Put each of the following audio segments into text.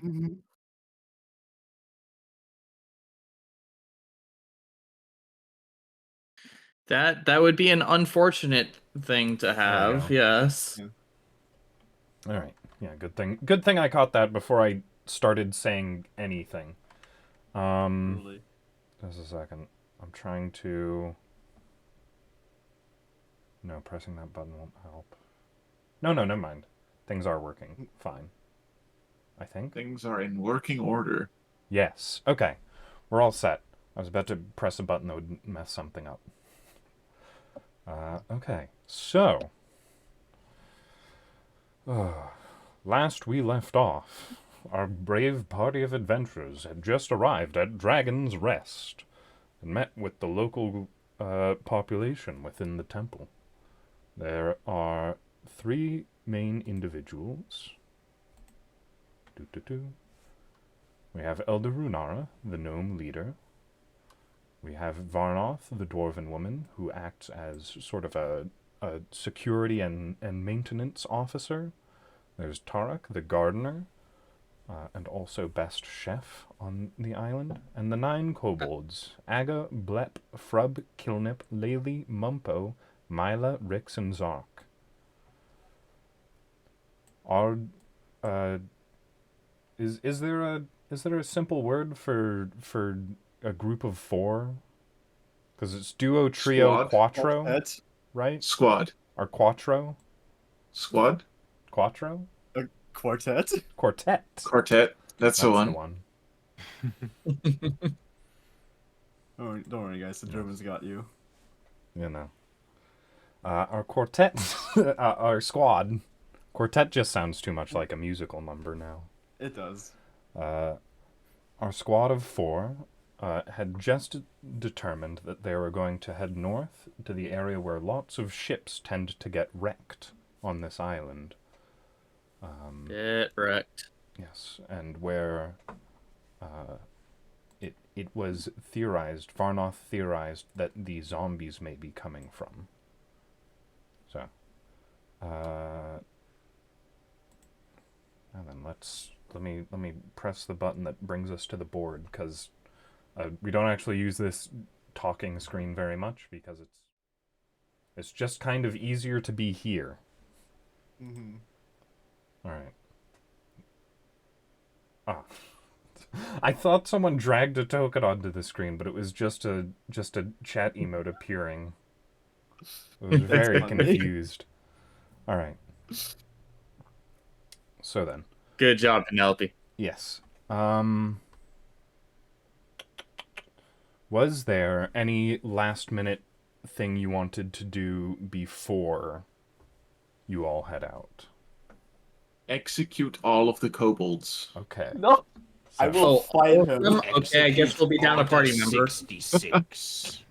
Mhm. That would be an unfortunate thing to There we have, go. yes. Yeah. All right. Yeah, good thing. Good thing I caught that before I started saying anything. Um, Totally. just a second. I'm trying to. No, pressing that button won't help. No, no, never mind. Things are working fine. I think. Things are in working order. Yes. Okay. We're all set. I was about to press a button that would mess something up. Okay. So, last we left off, our brave party of adventurers had just arrived at Dragon's Rest and met with the local population within the temple. There are three main individuals. Doo-doo-doo. We have Elder Runara, the gnome leader. We have Varnoth, the dwarven woman, who acts as sort of a security and maintenance officer. There's Tarak, the gardener, and also best chef on the island. And the 9 kobolds, Aga, Blep, Frub, Kilnip, Layli, Mumpo, Mila, Rix, and Zark. Are, is there a simple word for a group of 4? Because it's duo, trio, Squad. quattro, Quartet. right? Squad. Or quattro? Squad. Quattro? A quartet. Quartet. Quartet. That's the That's the one. one. Don't worry, guys. The Germans got you. You know. Our quartet, our squad. Quartet just sounds too much like a musical number now. It does. Our squad of 4 had just determined that they were going to head north to the area where lots of ships tend to get wrecked on this island. Get wrecked. Yes, and where it was theorized, Varnoth theorized that the zombies may be coming from. So, and then let me press the button that brings us to the board, because we don't actually use this talking screen very much because it's just kind of easier to be here. Mm-hmm. All right. Ah. I thought someone dragged a token onto the screen, but it was just a chat emote appearing. I was very confused. All right. So then. Good job, Penelope. Yes. Was there any last minute thing you wanted to do before you all head out? Execute all of the kobolds. Okay. No. I will fight him. Okay, I guess we'll be down a party member. 66.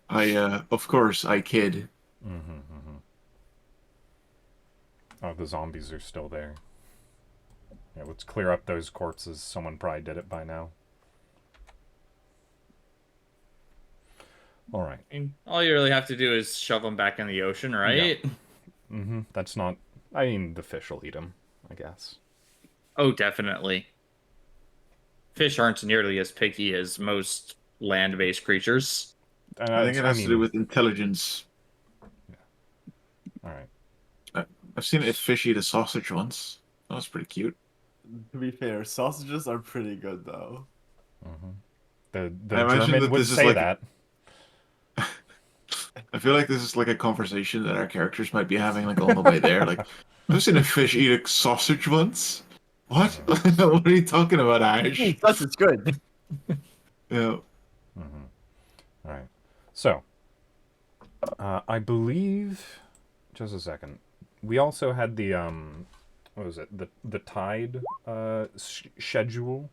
Of course, I kid. Oh, the zombies are still there. Yeah, let's clear up those corpses. Someone probably did it by now. All right. All you really have to do is shove them back in the ocean, right? Yeah. That's not... I mean, the fish will eat them, I guess. Oh, definitely. Fish aren't nearly as picky as most land-based creatures. I think it has to do with intelligence. Yeah. All right. I've seen a fish eat a sausage once. That was pretty cute. To be fair, sausages are pretty good though. The I imagine German that would this is say like- that. I feel like this is like a conversation that our characters might be having like on the way there. Like, I've seen a fish eat a sausage once. What? What are you talking about, Ash? Sausage good. Yeah. All right. So, I believe... Just a second. We also had the, what was it? The tide schedule.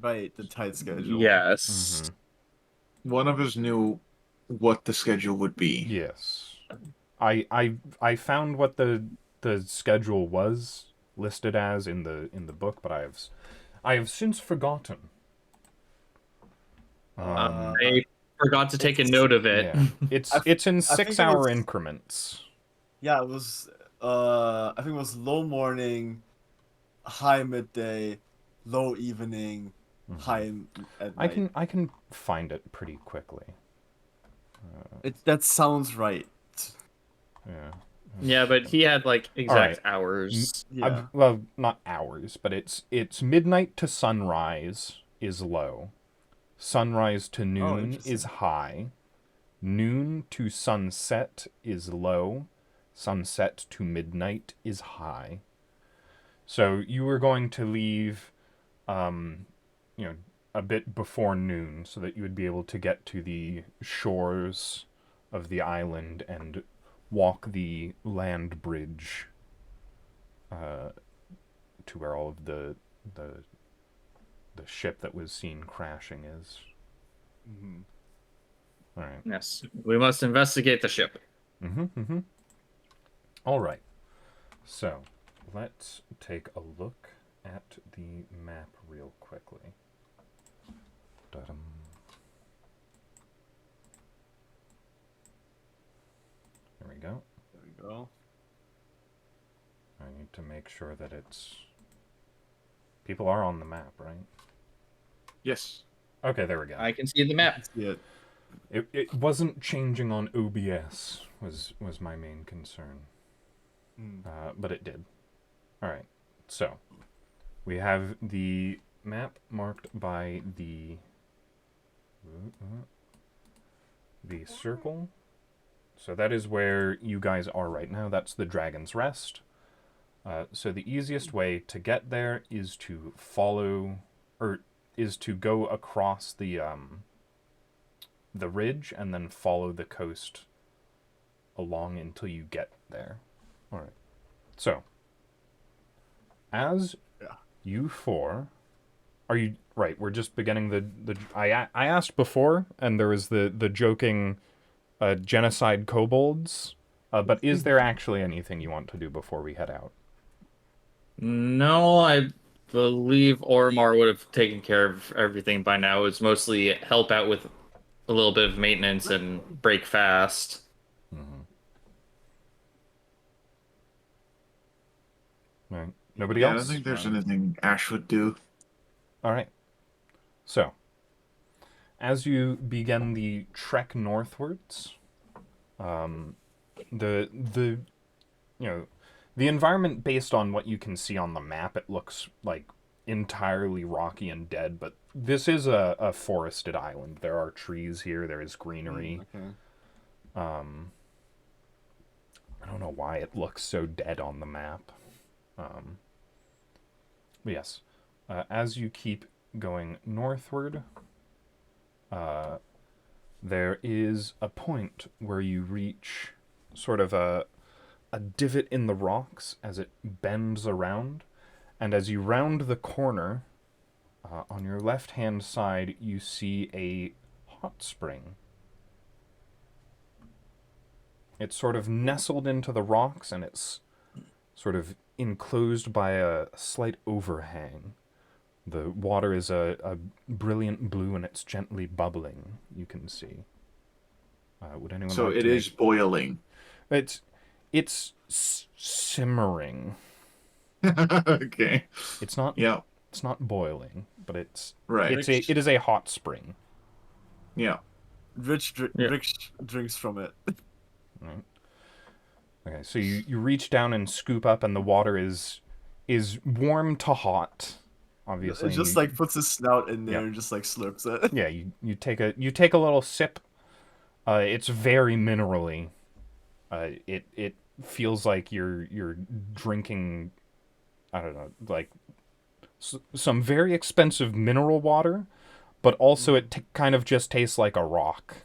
Right, the tight schedule. Yes. One of us knew what the schedule would be. Yes. I found what the schedule was listed as in the book, but I have since forgotten. I forgot to take a note of it. Yeah. It's in think it 6-hour was- increments. Yeah, it was I think it was low morning, high midday, low evening, at night. I can find it pretty quickly. That sounds right. Yeah. Yeah, but he had like exact right. hours. Yeah. Well, not hours, but it's midnight to sunrise is low. Sunrise to noon is interesting. high. Noon to sunset is low. Sunset to midnight is high. So you were going to leave, you know, a bit before noon so that you would be able to get to the shores of the island and walk the land bridge to where all of the ship that was seen crashing is. Mhm. All right. Yes, we must investigate the ship. All right. So, let's take a look at the map real quickly. Da-dum. There we go. There we go. I need to make sure that it's... People are on the map, right? Yes. Okay, there we go. I can see the map. Yeah. It wasn't changing on OBS was my main concern. But it did. All right. So, we have the map marked by the circle. So that is where you guys are right now. That's the Dragon's Rest. So the easiest way to get there is to follow, or is to go across the ridge and then follow the coast along until you get there. All right. So, as you four, are you right? We're just beginning the. I asked before, and there was the joking, genocide kobolds. But is there actually anything you want to do before we head out? No, I believe Ormar would have taken care of everything by now. It's mostly help out with a little bit of maintenance and break fast. Right. Nobody Yeah, I else? don't think there's anything Ash would do. All right. So, as you begin the trek northwards, the you know, the environment based on what you can see on the map, it looks like entirely rocky and dead, but this is a forested island. There are trees here, there is greenery. Okay. I don't know why it looks so dead on the map. But yes, as you keep going northward, there is a point where you reach sort of a divot in the rocks as it bends around, and as you round the corner, on your left-hand side, you see a hot spring. It's sort of nestled into the rocks, and it's sort of enclosed by a slight overhang. The water is a brilliant blue, and it's gently bubbling, you can see. Would anyone So like it to is boiling. It's simmering. Okay. It's not Yeah. it's not boiling, but Right. it is a hot spring. Yeah. Rich drinks from it. Right. Okay, so you reach down and scoop up, and the water is warm to hot. Obviously, It just you, like puts his snout in there Yeah. and just like slurps it. yeah, you take a little sip. It's very minerally. It feels like you're drinking, I don't know, like some very expensive mineral water, but also it kind of just tastes like a rock.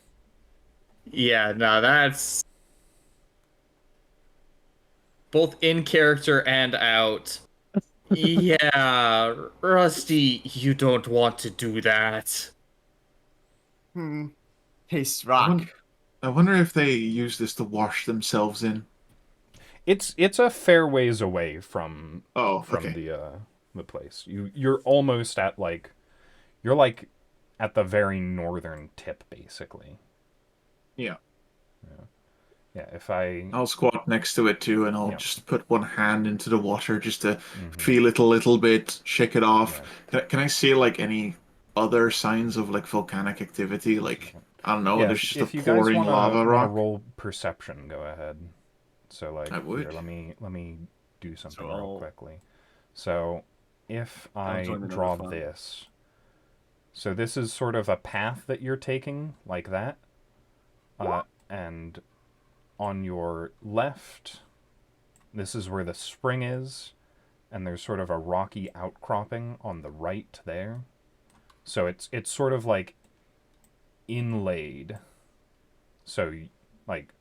Yeah, no, that's both in character and out. Yeah, Rusty, you don't want to do that. Tastes I rock. wonder if they use this to wash themselves in. It's a fair ways away from Oh, okay. the place. You're almost at you're like at the very northern tip, basically. Yeah. Yeah, if I I'll squat next to it too, and I'll Yeah. just put one hand into the water just to Mhm. feel it a little bit, shake it off. Yeah. Can I see like any other signs of like volcanic activity? Like I don't know, Yeah, there's just a if you guys pouring lava wanna rock. roll perception, go ahead. So like I here, would. let me do something So real I'll quickly. So if I'll I join another draw fun. this, so this is sort of a path that you're taking like that, and on your left, this is where the spring is, and there's sort of a rocky outcropping on the right there. So it's sort of like inlaid. So like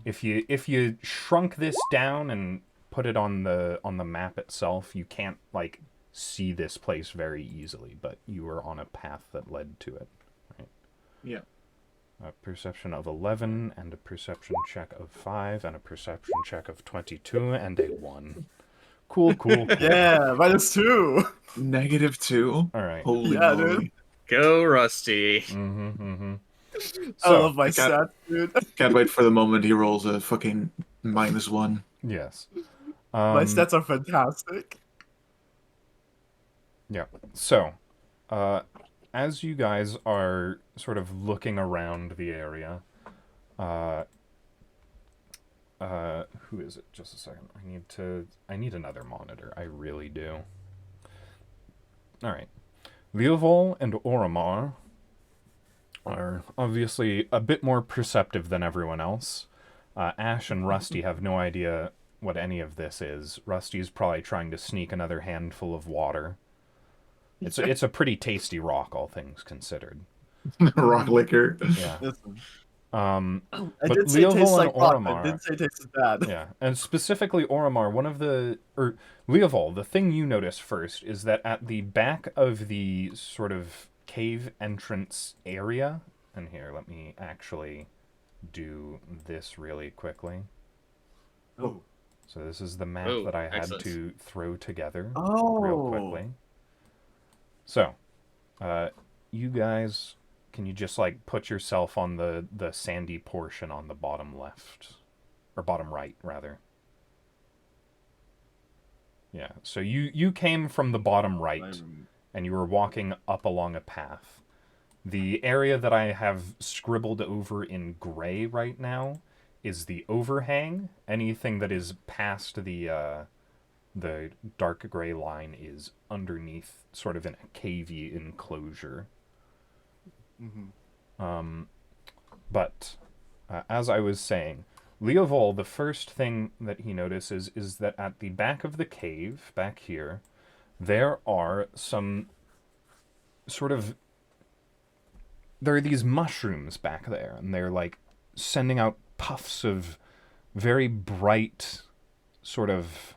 if you shrunk this down and put it on the map itself, you can't like see this place very easily, but you were on a path that led to it, right? Yeah. A perception of 11 and a perception check of 5 and a perception check of 22 and a 1. Cool. Yeah, -2. -2. All right. Holy Yeah, moly. dude. Go, Rusty. I So, love my I can't- stats, dude. Can't wait for the moment he rolls a fucking -1. yes. My stats are fantastic. Yeah. So, as you guys are sort of looking around the area, who is it? Just a second. I need another monitor. I really do. All right. Leovol and Oromar are obviously a bit more perceptive than everyone else. Ash and Rusty have no idea what any of this is. Rusty's probably trying to sneak another handful of water. It's a pretty tasty rock, all things considered. Rock liquor. Yeah. Listen, But I did say it tastes Leovol and like rock, but I Oromar, didn't say it tastes bad. yeah, and specifically Oromar, Leovol, the thing you notice first is that at the back of the sort of cave entrance area, and here, let me actually do this really quickly. Oh. So this is the map Oh, that I had excellent. to throw together Oh. real quickly. So, you guys, can you just like put yourself on the sandy portion on the bottom left, or bottom right rather? Yeah. So you came from the bottom right, and you were walking up along a path. The area that I have scribbled over in gray right now is the overhang. Anything that is past the dark gray line is underneath, sort of in a cavey enclosure. But as I was saying, Leovol, the first thing that he notices is that at the back of the cave, back here, there are some sort of... There are these mushrooms back there, and they're like sending out puffs of very bright, sort of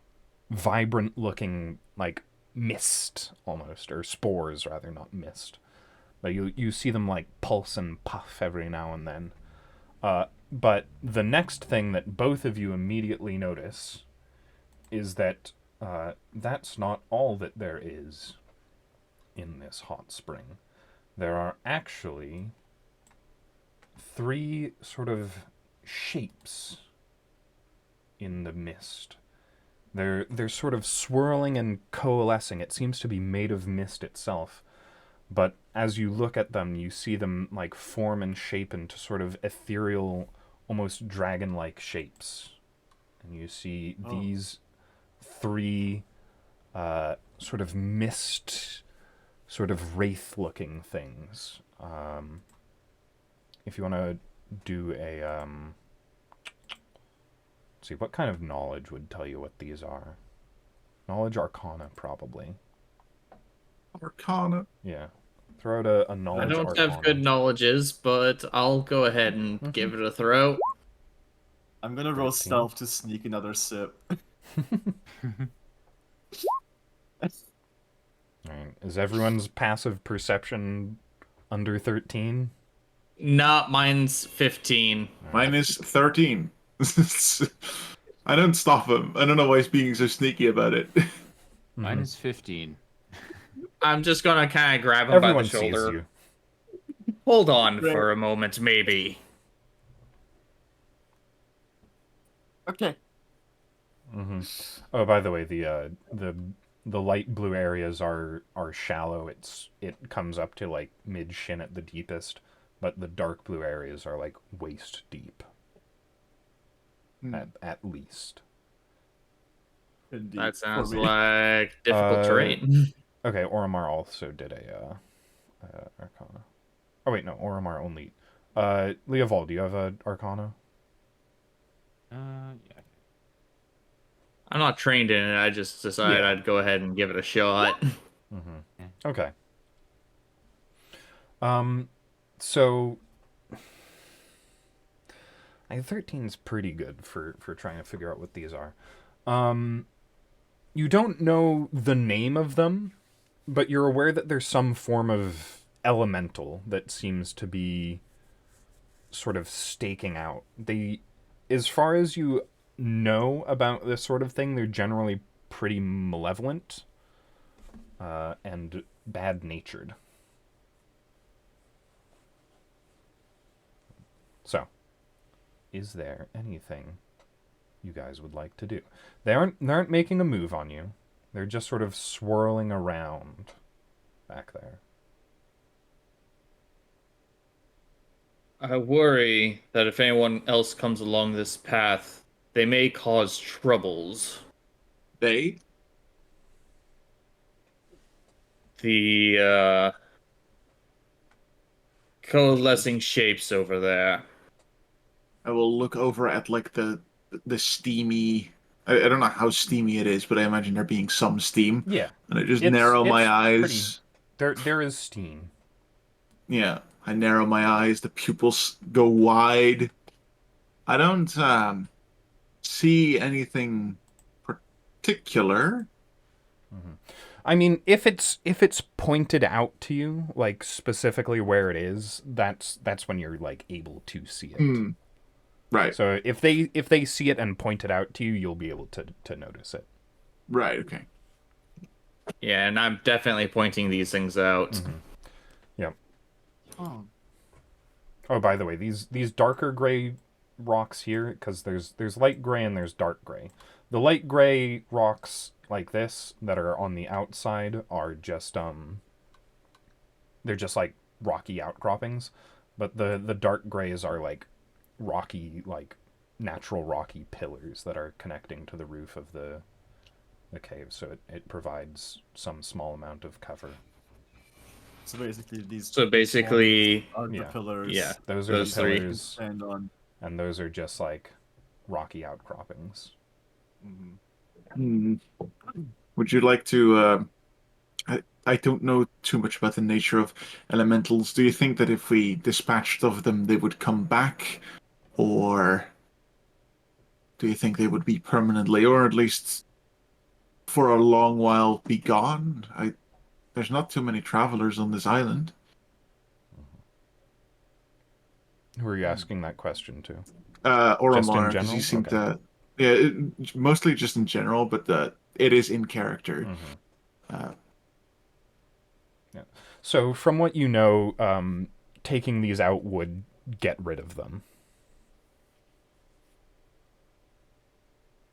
vibrant looking, like mist almost, or spores rather, not mist. But you see them like pulse and puff every now and then. But the next thing that both of you immediately notice is that that's not all that there is in this hot spring. There are actually 3 sort of shapes in the mist. They're sort of swirling and coalescing. It seems to be made of mist itself. But as you look at them, you see them like form and shape into sort of ethereal, almost dragon-like shapes. And you see these 3 sort of mist, sort of wraith-looking things. If you want to do a... let's see, what kind of knowledge would tell you what these are? Knowledge Arcana, probably. Arcana. Yeah. Throw out a I knowledge don't Arcana. have good knowledges, but I'll go ahead and give it a throw. I'm gonna roll 13. stealth to sneak another sip. Alright. Is everyone's passive perception under 13? Not mine's 15. Mine is 13. I don't stop him. I don't know why he's being so sneaky about it. Mine is 15. I'm just gonna kind of grab him Everyone by the sees shoulder. you. Hold on for a moment, maybe. Okay. Oh, by the way, the light blue areas are shallow. It comes up to like mid shin at the deepest, but the dark blue areas are like waist deep. At least. Indeed. That for sounds me. like difficult terrain. Okay, Oromar also did a Arcana. Oh wait, no, Oromar only. Leoval, do you have a Arcana? Yeah. I'm not trained in it. I just decided Yeah. I'd go ahead and give it a shot. Okay. So I 13 is pretty good for trying to figure out what these are. You don't know the name of them, but you're aware that there's some form of elemental that seems to be sort of staking out. They, as far as you know about this sort of thing, they're generally pretty malevolent and bad-natured. So, is there anything you guys would like to do? They aren't making a move on you. They're just sort of swirling around back there. I worry that if anyone else comes along this path, they may cause troubles. They? The coalescing shapes over there. I will look over at like the steamy. I don't know how steamy it is, but I imagine there being some steam. Yeah. And I just narrow my eyes. There is steam. Yeah, I narrow my eyes. The pupils go wide. I don't see anything particular. I mean, if it's pointed out to you, like specifically where it is, that's when you're like able to see it. Right. So if they see it and point it out to you, you'll be able to notice it. Right. Okay. Yeah, and I'm definitely pointing these things out. Yeah. Oh. Oh, by the way, these darker gray rocks here, because there's light gray and there's dark gray. The light gray rocks like this that are on the outside are just they're just like rocky outcroppings, but the dark grays are like rocky, like natural rocky pillars that are connecting to the roof of the cave, so it provides some small amount of cover. So basically, these. So basically, are the yeah. pillars. Yeah, Those are those the three. pillars, Stand on. and those are just like rocky outcroppings. Would you like to? I don't know too much about the nature of elementals. Do you think that if we dispatched of them, they would come back, or do you think they would be permanently, or at least for a long while, be gone? There's not too many travelers on this island. Who are you asking that question to? Oromar, general? because he seemed Okay. to. Yeah, mostly just in general, but it is in character. Yeah. So from what you know, taking these out would get rid of them.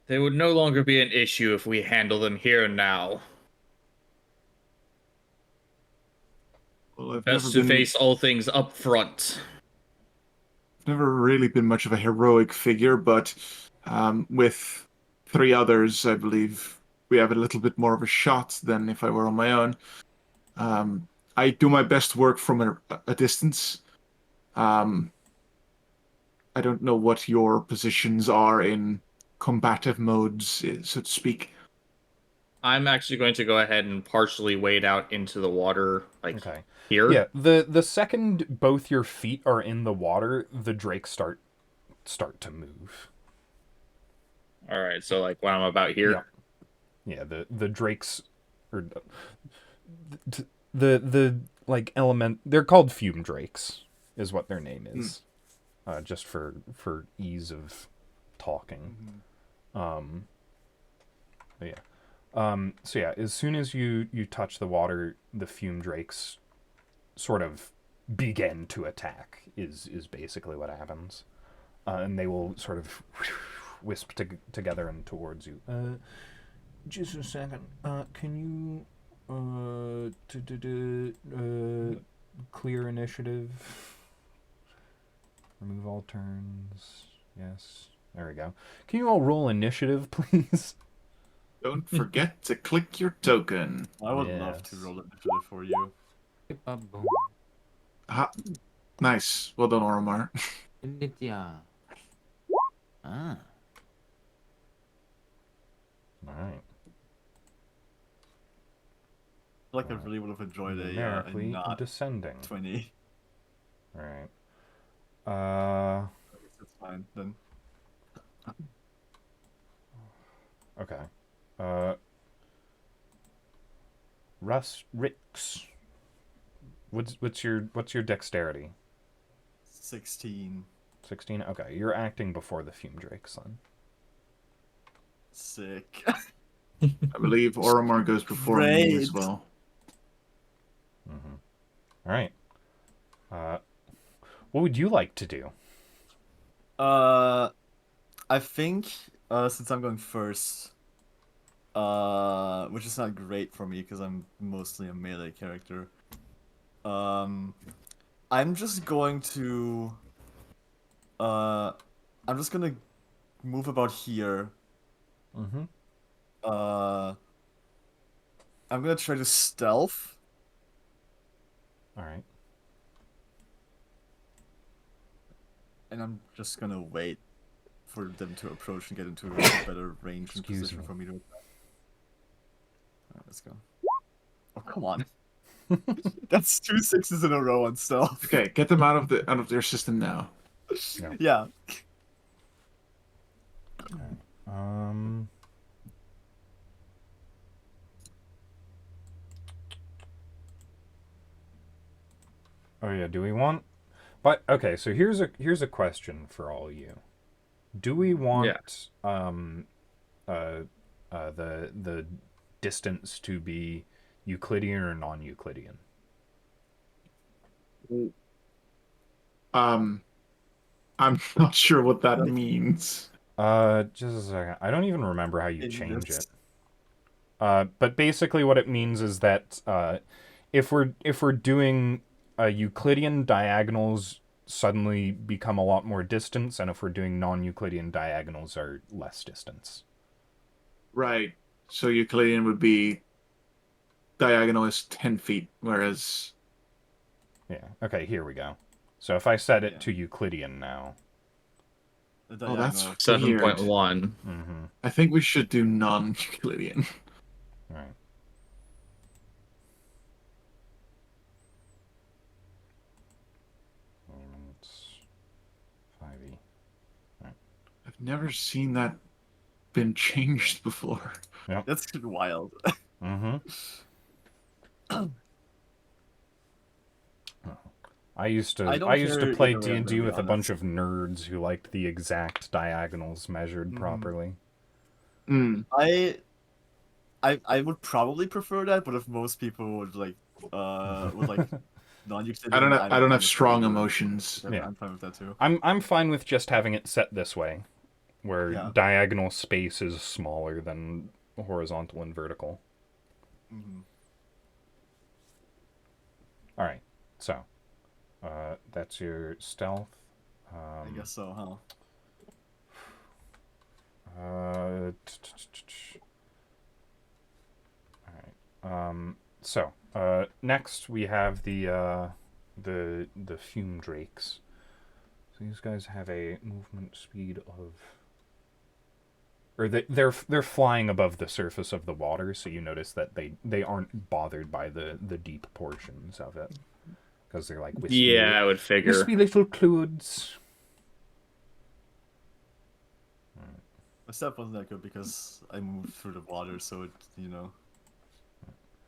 They would no longer be an issue if we handle them here and now. Well, I've Best to face all things up front. never really been much of a heroic figure, but with three others, I believe we have a little bit more of a shot than if I were on my own. I do my best work from a distance. I don't know what your positions are in combative modes, so to speak. I'm actually going to go ahead and partially wade out into the water, like Okay. here. Yeah. The second both your feet are in the water, the drakes start to move. All right, so like when I'm about here. Yeah. Yeah. The drakes, or the like element. They're called fume drakes, is what their name is. Just for ease of talking. But yeah. So yeah, as soon as you touch the water, the fume drakes sort of begin to attack. Is basically what happens, and they will sort of wisp together and towards you. Just a second. Can you clear initiative? Remove all turns. Yes. There we go. Can you all roll initiative, please? Don't forget to click your token. I would love to Yes. roll initiative for you. Boom. Ha. Nice. Well done, Oromar. India. Ah. All right. I feel like I really would have enjoyed a Numerically not descending. 20. All right. I guess that's fine then. Okay. Rix. What's your dexterity? 16. 16. Okay, you're acting before the fume drake, son. Sick. I believe Oromar goes before me as Great. well. Mm-hmm. All right. What would you like to do? I think since I'm going first, which is not great for me because I'm mostly a melee character. I'm just going to I'm just gonna move about here. Mm-hmm. I'm gonna try to stealth. All right. And I'm just gonna wait for them to approach and get into a better range and Excuse position me. for me to attack. Alright, let's go. Oh, come on. That's 2 6s in a row on stealth. Okay, get them out of their system now. Yeah. Yeah. Um. Oh yeah. Do we want? But okay. So here's a question for all you. Do we want the distance to be Euclidean or non-Euclidean? I'm not sure what that means. Just a second. I don't even remember how you In change this- it. But basically what it means is that if we're doing Euclidean, diagonals suddenly become a lot more distance, and if we're doing non-Euclidean, diagonals are less distance. Right. So Euclidean would be diagonal is 10 feet, whereas Yeah. Okay, here we go. So if I set it Yeah. to Euclidean now. the Oh, that's diagonal. 7.1. Mm-hmm. I think we should do non-Euclidean. All right. It's 5e. I've never seen that been changed before. That's wild. Mm-hmm. I used I to don't play care either way, I'm D&D gonna be with a bunch honest. of nerds who liked the exact diagonals measured properly. Mm. I would probably prefer that, but if most people would like non-Euclidean, I don't I'm have strong fine with- emotions. Yeah. I'm fine with that too. I'm fine with just having it set this way, where Yeah. diagonal space is smaller than horizontal and vertical. Mhm. All right, so that's your stealth. I guess so, huh? All right. So next we have the fume drakes. So these guys have a movement speed of, or they're flying above the surface of the water, so you notice that they aren't bothered by the deep portions of it, because they're like wispy, Yeah, I would figure. wispy little clouds. My step wasn't that good because I moved through the water, so it,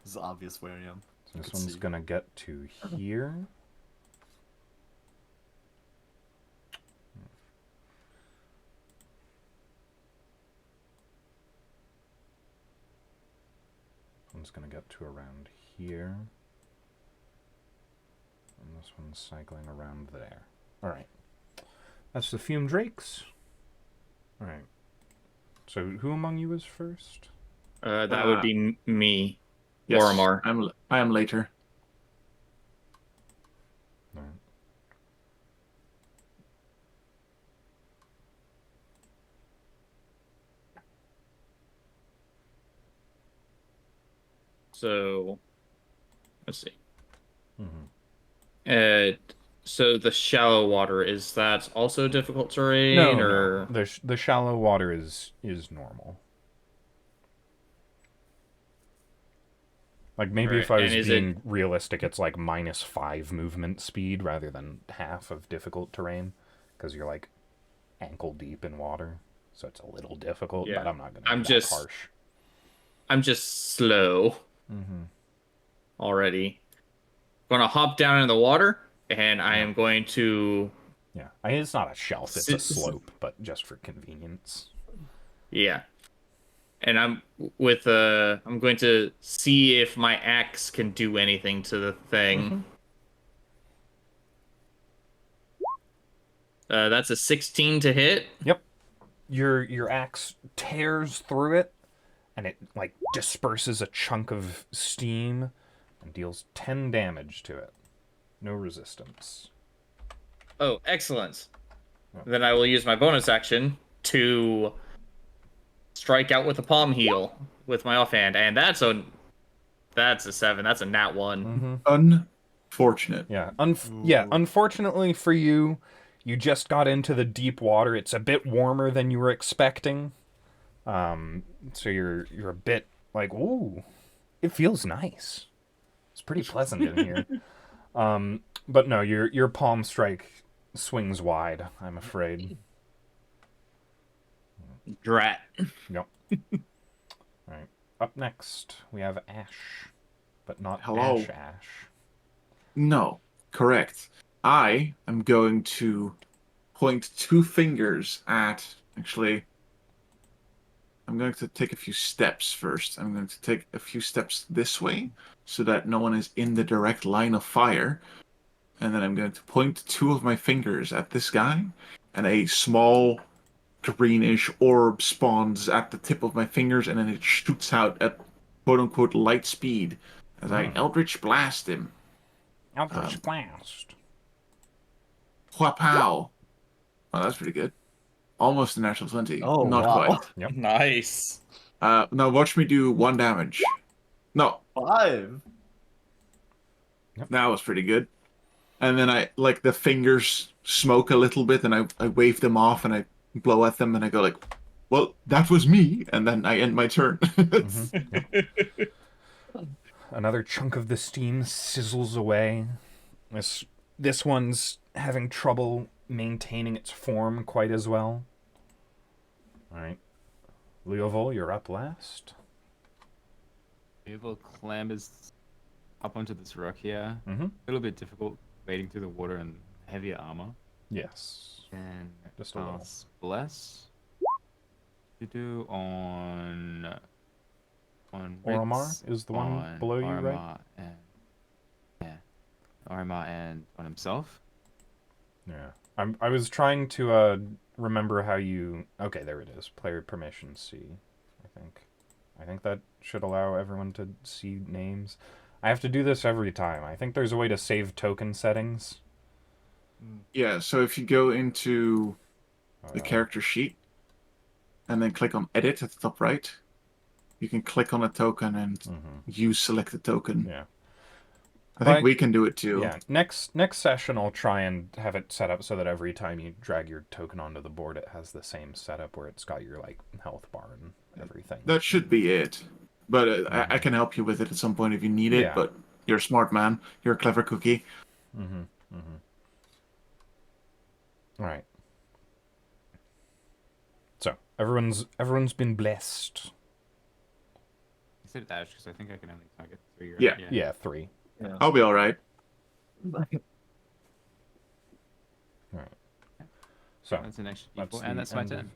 it's obvious where I am. So this could one's see. gonna get to here. One's gonna get to around here. And this one's cycling around there. Alright. That's the fume drakes. Alright. So who among you is first? That would be me, Yes, Oromar. I am later. All right. So let's see. Mm-hmm. So the shallow water, is that also difficult terrain, No, or no. The shallow water is normal. Like maybe Right, if I and was is it being realistic, it's like -5 movement speed rather than half of difficult terrain, because you're like ankle deep in water, so it's a little difficult. But yeah? I'm not gonna I'm be that just harsh. I'm just slow Mm-hmm. already. Gonna hop down in the water, and I Yeah. am going to Yeah, it's not a shelf; it's a sit. slope, but just for convenience. Yeah, and I'm going to see if my axe can do anything to the thing. Mm-hmm. That's a 16 to hit. Yep. Your axe tears through it, and it like disperses a chunk of steam and deals 10 damage to it. No resistance. Oh, excellent. Oh. Then I will use my bonus action to strike out with a palm heal with my offhand, and that's a 7. That's a nat 1. Mm-hmm. Unfortunate. Yeah. Ooh. Unfortunately for you, you just got into the deep water. It's a bit warmer than you were expecting. So you're a bit like, ooh, it feels nice. It's pretty pleasant in here. But no, your palm strike swings wide, I'm afraid. Drat. Yep. All right. Up next, we have Ash, but not Hello. Ash. No, correct. I am going to point 2 fingers at. Actually, I'm going to take a few steps first. I'm going to take a few steps this way so that no one is in the direct line of fire. And then I'm going to point 2 of my fingers at this guy, and a small greenish orb spawns at the tip of my fingers, and then it shoots out at quote unquote light speed as I Eldritch Blast him. Eldritch Blast. Pow! Oh, that's pretty good. Almost a natural 20. Oh, Not wow. quite. Yep. Nice. Now watch me do 1 damage. No, 5. that was pretty good. And then I, like, the fingers smoke a little bit, and I wave them off, and I blow at them, and I go like, well, that was me, and then I end my turn. Yep. Another chunk of the steam sizzles away. This one's having trouble maintaining its form quite as well. All right, Leovol, you're up last. Evil clambers up onto this rock here. Mm-hmm. A little bit difficult wading through the water and heavier armor. Yes. And Just a little. bless. To do on Oromar Ritz, is the one on below you, right? Oromar and yeah, Oromar and on himself. Yeah. I was trying to remember how you. Okay, there it is. Player permission C. I think that should allow everyone to see names. I have to do this every time. I think there's a way to save token settings. Yeah, so if you go into the character sheet and then click on edit at the top right, you can click on a token and you select the token. Yeah. I think we can do it too. Yeah. Next session I'll try and have it set up so that every time you drag your token onto the board it has the same setup where it's got your like health bar and everything. That should be it. But I can help you with it at some point if you need it, Yeah. but you're a smart man. You're a clever cookie. All right. So, everyone's been blessed. I said dash because I think I can only target 3. Right? Yeah. Yeah, 3. Yeah. I'll be all right. All right. So, That's an extra that's D4, the and that's my end turn.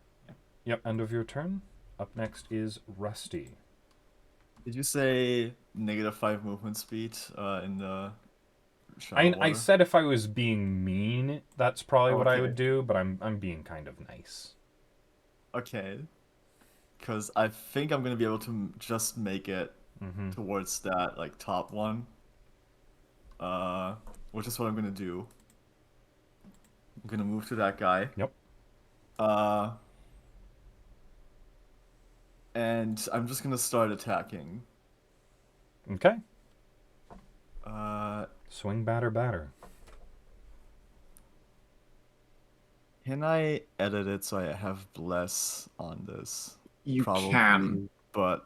Yep, end of your turn. Up next is Rusty. Did you say -5 movement speed in the shallow I water? said if I was being mean, that's probably what I Okay. would do, but I'm being kind of nice. Okay. because I think I'm gonna be able to just make it Mm-hmm. towards that like top one. Which is what I'm gonna do. I'm gonna move to that guy. Yep. And I'm just gonna start attacking. Okay. Uh, Swing, batter. can I edit it so I have bless on this? You Probably, can. but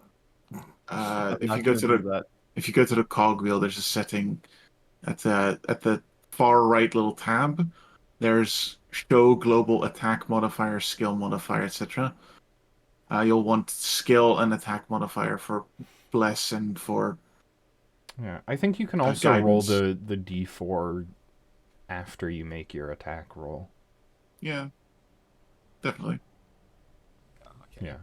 I'm If not you go gonna to do the that. if you go to the cogwheel, there's a setting at the far right little tab. There's show global attack modifier, skill modifier, etc. You'll want skill and attack modifier for bless and for Yeah, I think you can also roll guidance. the d4 after you make your attack roll. Yeah, definitely. Okay. Yeah.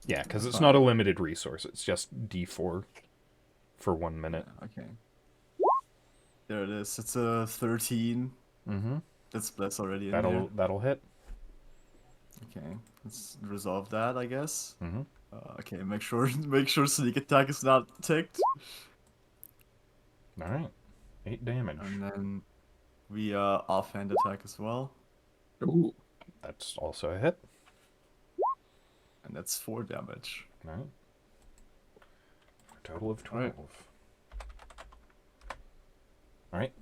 Yeah, because it's Fine. not a limited resource. It's just d4 for 1 minute. Okay. There it is. It's a 13. Mm-hmm. That's bless already in there. That'll hit. Okay. Let's resolve that, I guess. Mm-hmm. Okay, make sure sneak attack is not ticked. All right. 8 damage. And then we offhand attack as well. Ooh. That's also a hit. And that's 4 damage. All right. For a total of 12. Alright. All right.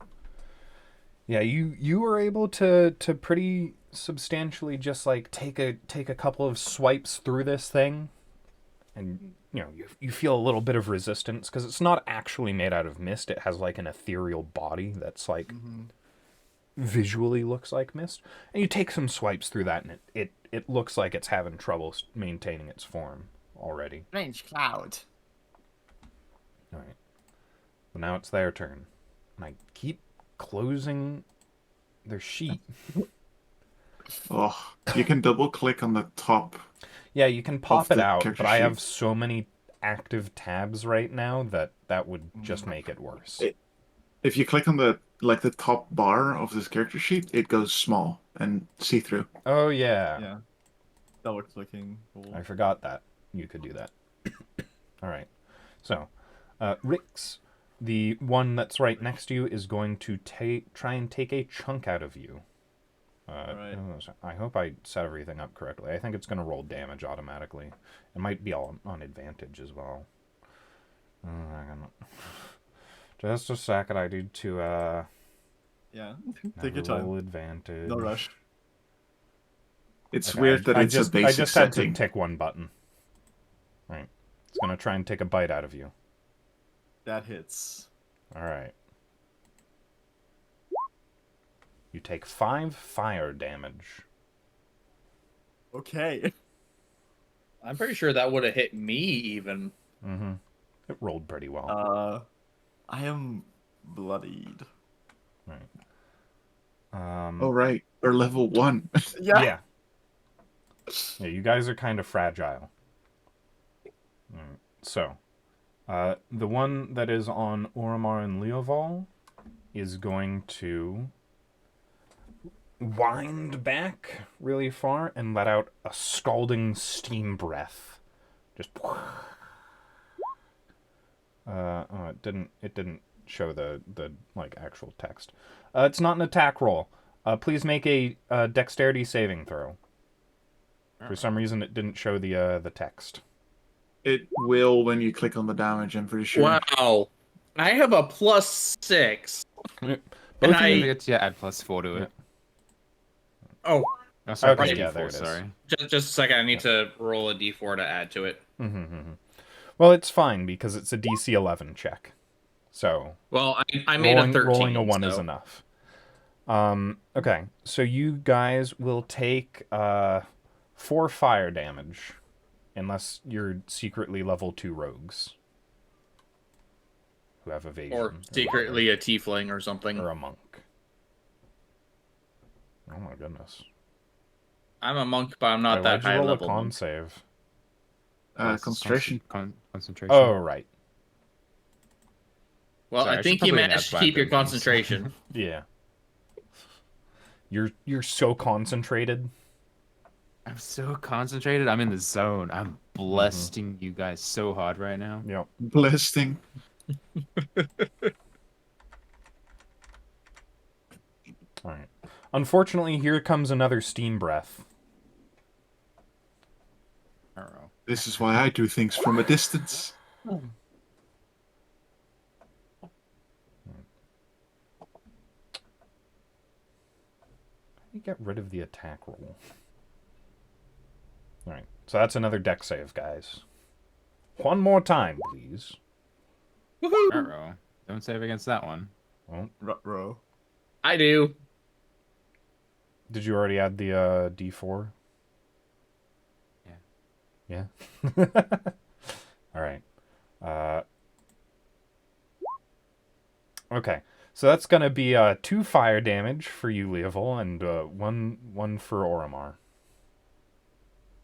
Yeah, you were able to pretty substantially just like take a couple of swipes through this thing, and you feel a little bit of resistance because it's not actually made out of mist. It has like an ethereal body that's like visually looks like mist, and you take some swipes through that, and it looks like it's having trouble maintaining its form already. Strange cloud. All right. Well, now it's their turn, and I keep closing their sheet. Oh, you can double click on the top. Yeah, you can pop the it out, character but I have sheet. so many active tabs right now that would just make it worse. If you click on the top bar of this character sheet, it goes small and see through. Oh yeah. Yeah. Double clicking. Cool. I forgot that you could do that. All right. So, Rix, the one that's right next to you, is going to try and take a chunk out of you. Alright. I hope I set everything up correctly. I think it's going to roll damage automatically. It might be all on advantage as well. Just a second. I need to Yeah. Take your roll time. advantage. No rush. It's Okay, weird that I it's just, a basic I just had setting. to tick one button. Right. It's going to try and take a bite out of you. That hits. All right. You take 5 fire damage. Okay. I'm pretty sure that would have hit me even. Mm-hmm. It rolled pretty well. I am bloodied. Right. Oh right, or level 1. Yeah. Yeah. Yeah, you guys are kind of fragile. So, the one that is on Oromar and Leoval is going to wind back really far and let out a scalding steam breath. Just it didn't show the like actual text. It's not an attack roll. Please make a dexterity saving throw. For some reason, it didn't show the text. It will when you click on the damage, I'm pretty sure. Wow. I have a +6. Both And of you- It's add +4 to it. Oh, Oh, sorry, Okay, +4, yeah, there it is. sorry. just a second. I need to roll a d4 to add to it. Well, it's fine because it's a DC 11 check. So Well, I made a 13. rolling a 1 is so- enough. Okay, so you guys will take 4 fire damage, unless you're secretly level 2 rogues who have evasion, Or secretly a tiefling or something. or a monk. Oh my goodness! I'm a monk, but I'm not Wait, that why'd you high roll level. a con monk. save? Concentration. Concentration. Oh right, Well, Sorry, I I should think you probably managed to add keep your black items. concentration. yeah. You're so concentrated. I'm so concentrated. I'm in the zone. I'm blasting you guys so hard right now. Yep. Blasting. All right. Unfortunately, here comes another steam breath. I don't know. This is why I do things from a distance. You get rid of the attack roll. All right. So that's another deck save, guys. One more time, please. Uh-oh. Don't save against that one. Well, Row. I do. did you already add the D4? Yeah. Yeah. All right. Okay. So that's gonna be 2 fire damage for you, Leoval, and one for Oromar.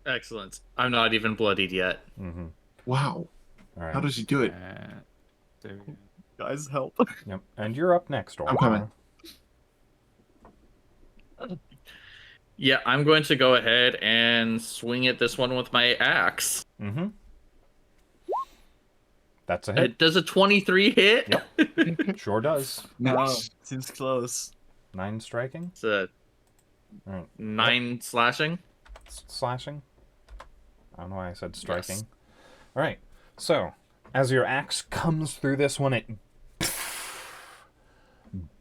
Excellent. I'm not even bloodied yet. Mm-hmm. Wow. All right. How does he do it? Save again. Guys, help. Yep. And you're up next, Oromar. I'm coming. Yeah, I'm going to go ahead and swing at this one with my axe. Mm-hmm. That's a hit. Does a 23 hit? Yep. Sure does. Nice. Seems close. 9 striking. It's a All right. 9 slashing. Slashing. I don't know why I said striking. Yes. All right. So, as your axe comes through this one, it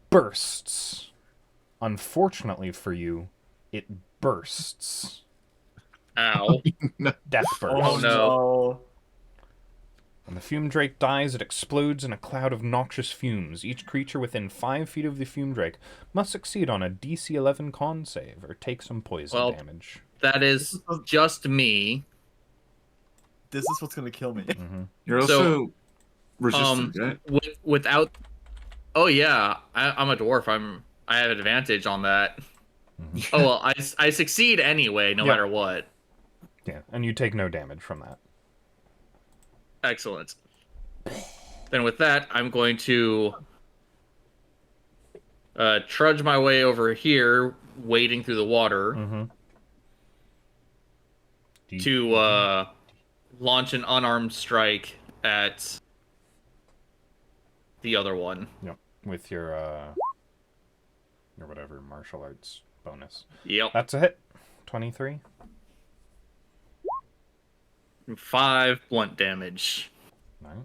bursts. Unfortunately for you, it bursts. Ow. Death burst. Oh, no. When the fume drake dies, it explodes in a cloud of noxious fumes. Each creature within 5 feet of the fume drake must succeed on a DC 11 con save or take some poison damage. That is just me. This is what's gonna kill me. Mm-hmm. You're also resistant, right? Without. Oh yeah, I'm a dwarf. I have advantage on that. Mm-hmm. Oh well, I succeed anyway, no Yep. matter what. Yeah, and you take no damage from that. Excellent. Then with that, I'm going to trudge my way over here, wading through the water, Mm-hmm. to launch an unarmed strike at the other one. Yep, with your whatever martial arts bonus. Yep. That's a hit. 23. 5 blunt damage. Right.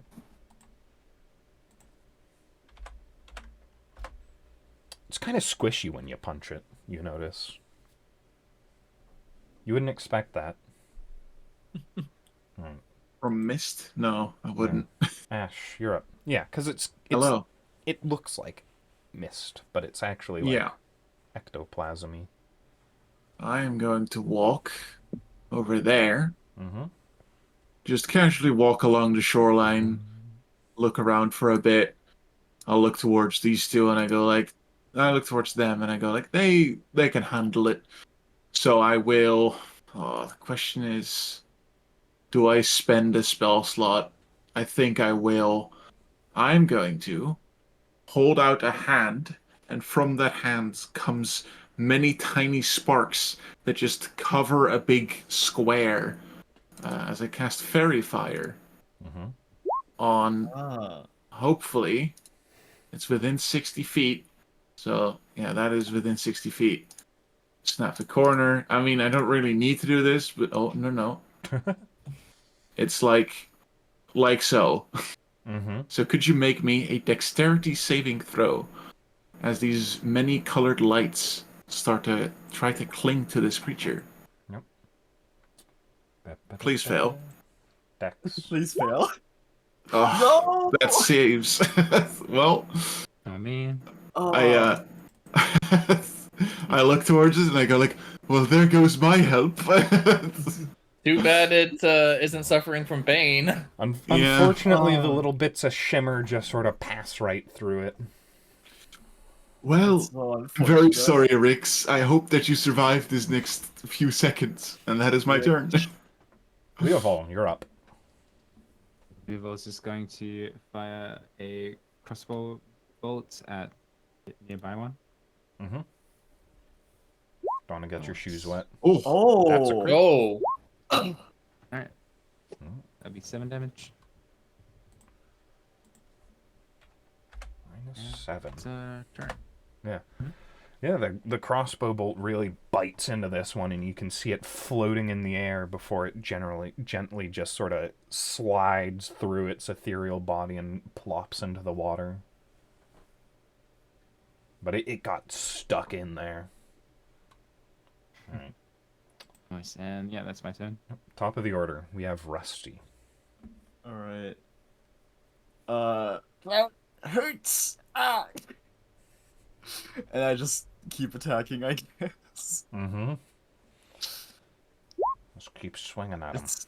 It's kind of squishy when you punch it, you notice. You wouldn't expect that. Right. From mist? No, I wouldn't. Ash, you're up. Yeah, because it's Hello. it looks like mist, but it's actually like Yeah. ectoplasmy. I am going to walk over there. Mm-hmm. Just casually walk along the shoreline, look around for a bit. I'll look towards these two and I look towards them and I go like, they can handle it. So I will. Oh, the question is, do I spend a spell slot? I think I will. I'm going to hold out a hand, and from that hand comes many tiny sparks that just cover a big square as I cast Fairy Fire Mm-hmm. on, Ah. hopefully, it's within 60 feet. So, yeah, that is within 60 feet. Snap the corner. I mean, I don't really need to do this, but oh, no. It's like so. Mm-hmm. So could you make me a dexterity saving throw as these many colored lights start to try to cling to this creature? Please fail. Dex. Please fail. Oh, No! that saves. Well, I mean, Oh. I look towards it and I go like, well, there goes my help. Too bad it isn't suffering from Bane. Yeah. Unfortunately, the Oh. little bits of shimmer just sort of pass right through it. Well, That's so very unfortunate. sorry, Rix. I hope that you survive this next few seconds. And that is my Yeah. turn. Leoval, you're up. Vivo's just going to fire a crossbow bolt at the nearby one. Mm-hmm. Don't want to get your shoes wet. Oh, Oh. That's a crit. Oh. Alright. That'd be 7 damage. -7. It's a turn. Yeah. Yeah, the crossbow bolt really bites into this one, and you can see it floating in the air before it gently just sort of slides through its ethereal body and plops into the water. But it got stuck in there. Alright. Nice. And yeah, that's my turn. Top of the order, we have Rusty. Alright. Well, hurts! Ah! And I just keep attacking, I guess. Mm-hmm. Just keep swinging at him. That's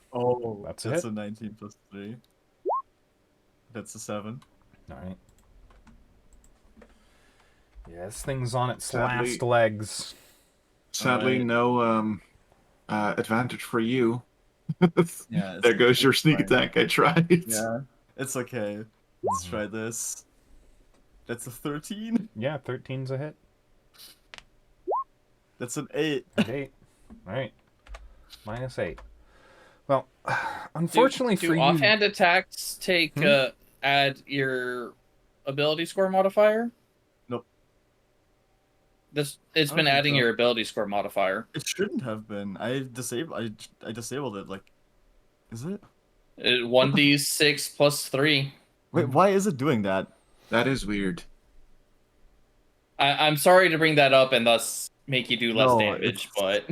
it? a 19 plus 3. That's a 7. Alright. Yeah, this thing's on its Sadly- last legs. Sadly, Alright. no advantage for you. Yeah, There goes your sneak fine. attack. I tried. Yeah, it's okay. Let's Mhm. try this. That's a 13. Yeah, 13's a hit. That's an 8. 8. Alright. -8. Well, unfortunately do for you... offhand attacks take add your ability score modifier? Nope. It's I been don't think adding so. your ability score modifier. It shouldn't have been. I disabled it. Like, is it? 1d6 plus 3. Wait, why is it doing that? That is weird. I'm sorry to bring that up and thus make you do less No, damage, but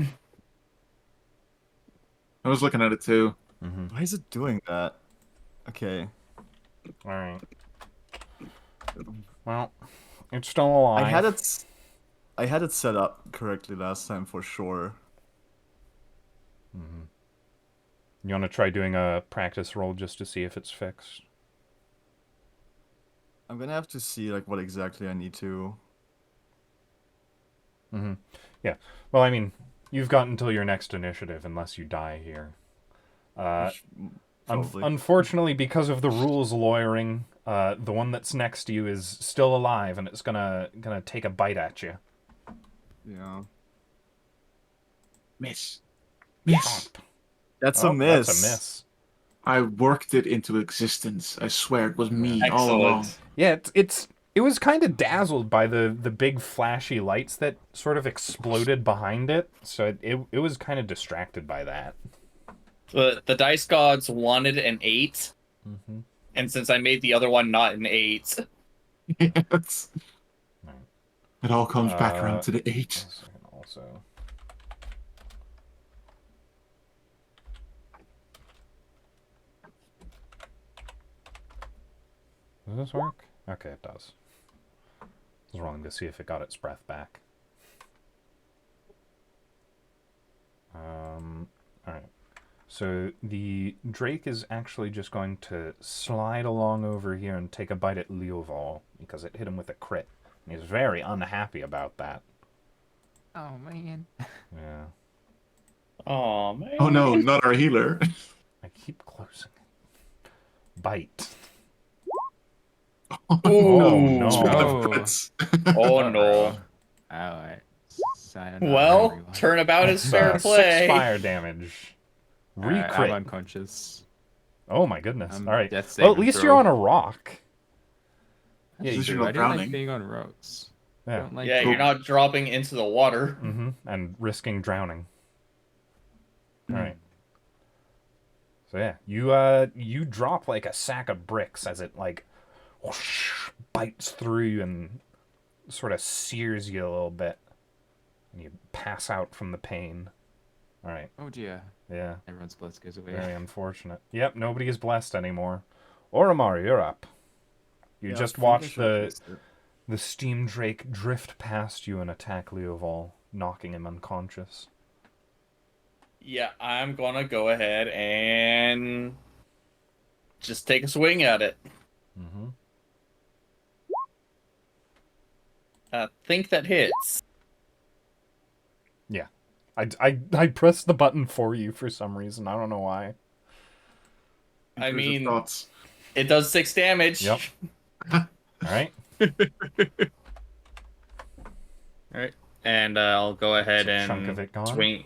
I was looking at it too. Mm-hmm. Why is it doing that? Okay. Alright. Well, it's still alive. I had it set up correctly last time for sure. Mm-hmm. You want to try doing a practice roll just to see if it's fixed? I'm gonna have to see like what exactly I need to. Mm-hmm. Yeah. Well, I mean, you've got until your next initiative unless you die here. which- probably. Unfortunately, because of the rules lawyering, the one that's next to you is still alive, and it's gonna take a bite at you. Yeah. Miss. Miss. That's Oh, a miss. That's a miss. I worked it into existence. I swear it was me all along. excellent. Yeah, it was kind of dazzled by the big flashy lights that sort of exploded behind it, so it was kind of distracted by that. The dice gods wanted an 8, Mm-hmm. and since I made the other one not an 8, Yes. Right. It all comes back around to the 8. One second also. Does this work? Okay, it does. I was rolling to see if it got its breath back. Alright. So the Drake is actually just going to slide along over here and take a bite at Leoval because it hit him with a crit. And he's very unhappy about that. Oh man. Yeah. oh man. Oh no, not our healer. I keep closing it. Bite. Ooh. Oh, no. Speaking of Oh. crits. Oh no. Alright. Sayonara, Well, everyone. turnabout is That's, fair 6 play. fire damage. Alright, I'm Recrit. unconscious. Oh my goodness. I'm Alright. death Well, at saving least throw. you're on a rock. Yeah, That's you're true. not I don't like drowning. being on rocks. I Yeah. don't like Yeah, being- you're not dropping into the water. Mm-hmm. And risking drowning. Alright. So yeah, you drop like a sack of bricks as it like whoosh, bites through you and sort of sears you a little bit. And you pass out from the pain. Alright. Oh dear. Yeah. Everyone's blood goes away. Very unfortunate. Yep, nobody is blessed anymore. Orimar, you're up. You Yeah, I just think I watched should the fix it. the steam drake drift past you and attack Leoval, knocking him unconscious. Yeah, I'm gonna go ahead and just take a swing at it. Mm-hmm. I think that hits. I pressed the button for you for some reason. I don't know why. I Intrusive mean- thoughts. It does 6 damage. Yep. Alright. Alright. And I'll go ahead Is a and chunk of it gone? swing.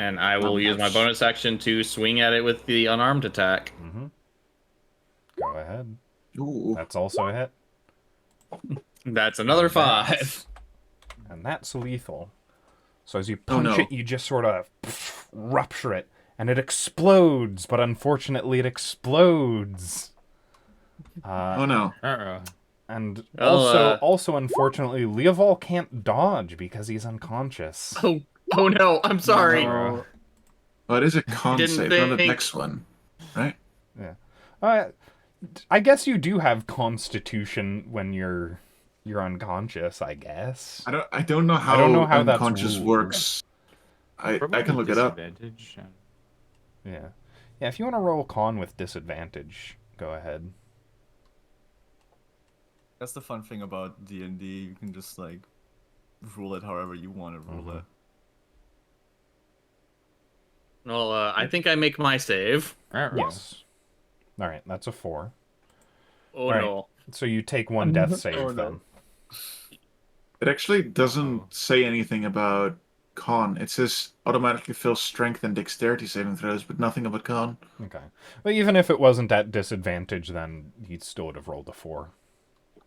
And I will use my ouch. bonus action to swing at it with the unarmed attack. Mm-hmm. Go ahead. Ooh. That's also a hit. That's another And that's- 5. And that's lethal. So as you Oh, punch no. it, you just sort of rupture it, and it explodes. But unfortunately, it explodes. Oh no. Uh-oh. And Well, also unfortunately, Leoval can't dodge because he's unconscious. Oh no, I'm sorry. No. Well, it is a con Didn't save, not a think- dex one, right? Yeah. I guess you do have Constitution when you're unconscious. I guess. I don't know how, how that's unconscious ruled. works. I Probably can look it up. disadvantage. Yeah. Yeah. If you want to roll con with disadvantage, go ahead. That's the fun thing about D&D. You can just like rule it however you want to rule it. Well, I think I make my save. Uh-oh. Yes. All right. That's a 4. Oh Right. no. So you take 1 death save Oh, no. then. It actually doesn't say anything about con. It says automatically fill strength and dexterity saving throws, but nothing about con. Okay. But even if it wasn't at disadvantage, then he still would have rolled a 4.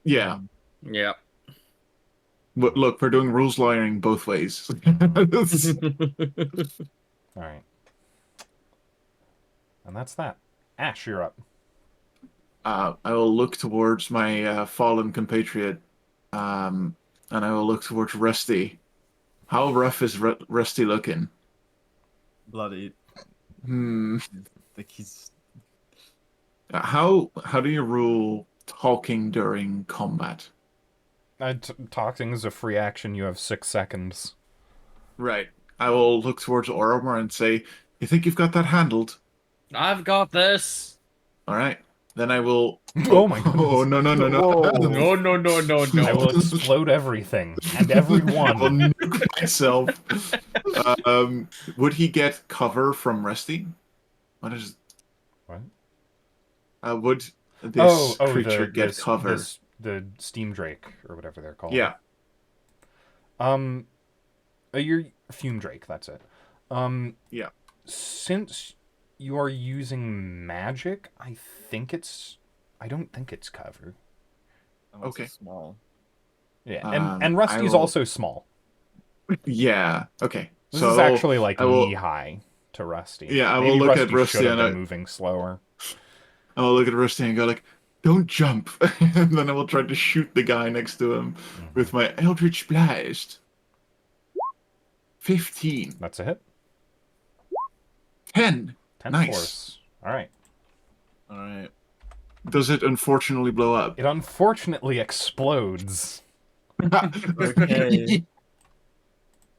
Yeah. Yeah. But look, we're doing rules lawyering both ways. All right. And that's that. Ash, you're up. I will look towards my fallen compatriot, and I will look towards Rusty. How rough is Rusty looking? Bloody. Hmm. Like he's. How do you rule talking during combat? Talking is a free action. You have 6 seconds. Right. I will look towards Oromar and say, "You think you've got that handled?" I've got this. All right. Then I will. Oh my goodness. Oh no no no no! Whoa. No, no, no, no, no. I will explode everything and I will everyone. nuke myself. Would he get cover from Rusty? What is? What? Would this creature the get cover? the steam drake or whatever they're called. Yeah. Your fume drake. That's it. Yeah. Since you are using magic, I don't think it's covered. I'm also Okay. small. Yeah, I and Rusty's will- also small. Yeah. Okay. This so is actually like I will- knee high to Rusty. Yeah, I Maybe will look at Rusty should have and been moving slower. I will look at Rusty and go like, "Don't jump," and then I will try to shoot the guy next to him with my Eldritch Blast. 15. That's a hit. 10. 10 Nice. force. All right. All right. Does it unfortunately blow up? It unfortunately explodes. Okay.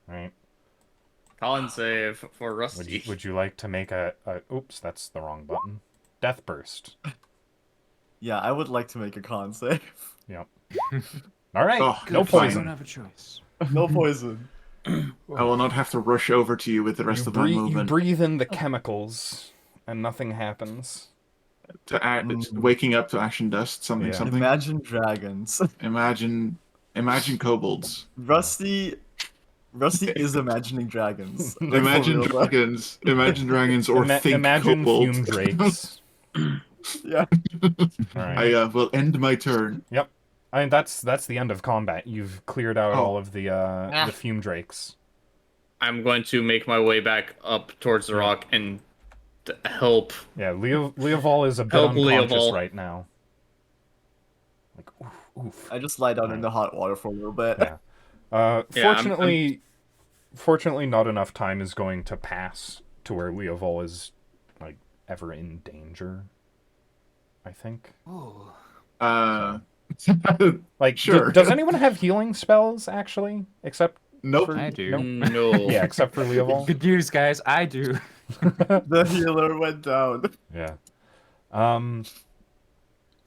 All right. Con save for Rusty. Would you like to make a oops, that's the wrong button. Death burst. Yeah, I would like to make a con save. Yep. All right. Oh, no good, fine. I don't poison. have a choice. No poison. I will not have to rush over to you with the rest of my You movement. breathe in the chemicals, and nothing happens. To add, waking up to ash and dust, something, Yeah. something. Imagine dragons. Imagine kobolds. Rusty is imagining dragons. Like, for Imagine real, though. dragons. Imagine dragons, or think Imagine kobolds. fume drakes. Yeah. All right. I will end my turn. Yep. I mean that's the end of combat. You've cleared out Oh. all of the fume drakes. I'm going to make my way back up towards the rock and help. Yeah, Leoval is a bit Help unconscious Leoval. right now. Like oof. I just lie down in the hot water for a little bit. Yeah. Yeah, Fortunately, not enough time is going to pass to where Leoval is like ever in danger. I think. Like, Sure. does anyone have healing spells actually, except Nope. for I do. Nope. No. Yeah, except for Leoval. Good news, guys. I do. The healer went down. Yeah. Yeah.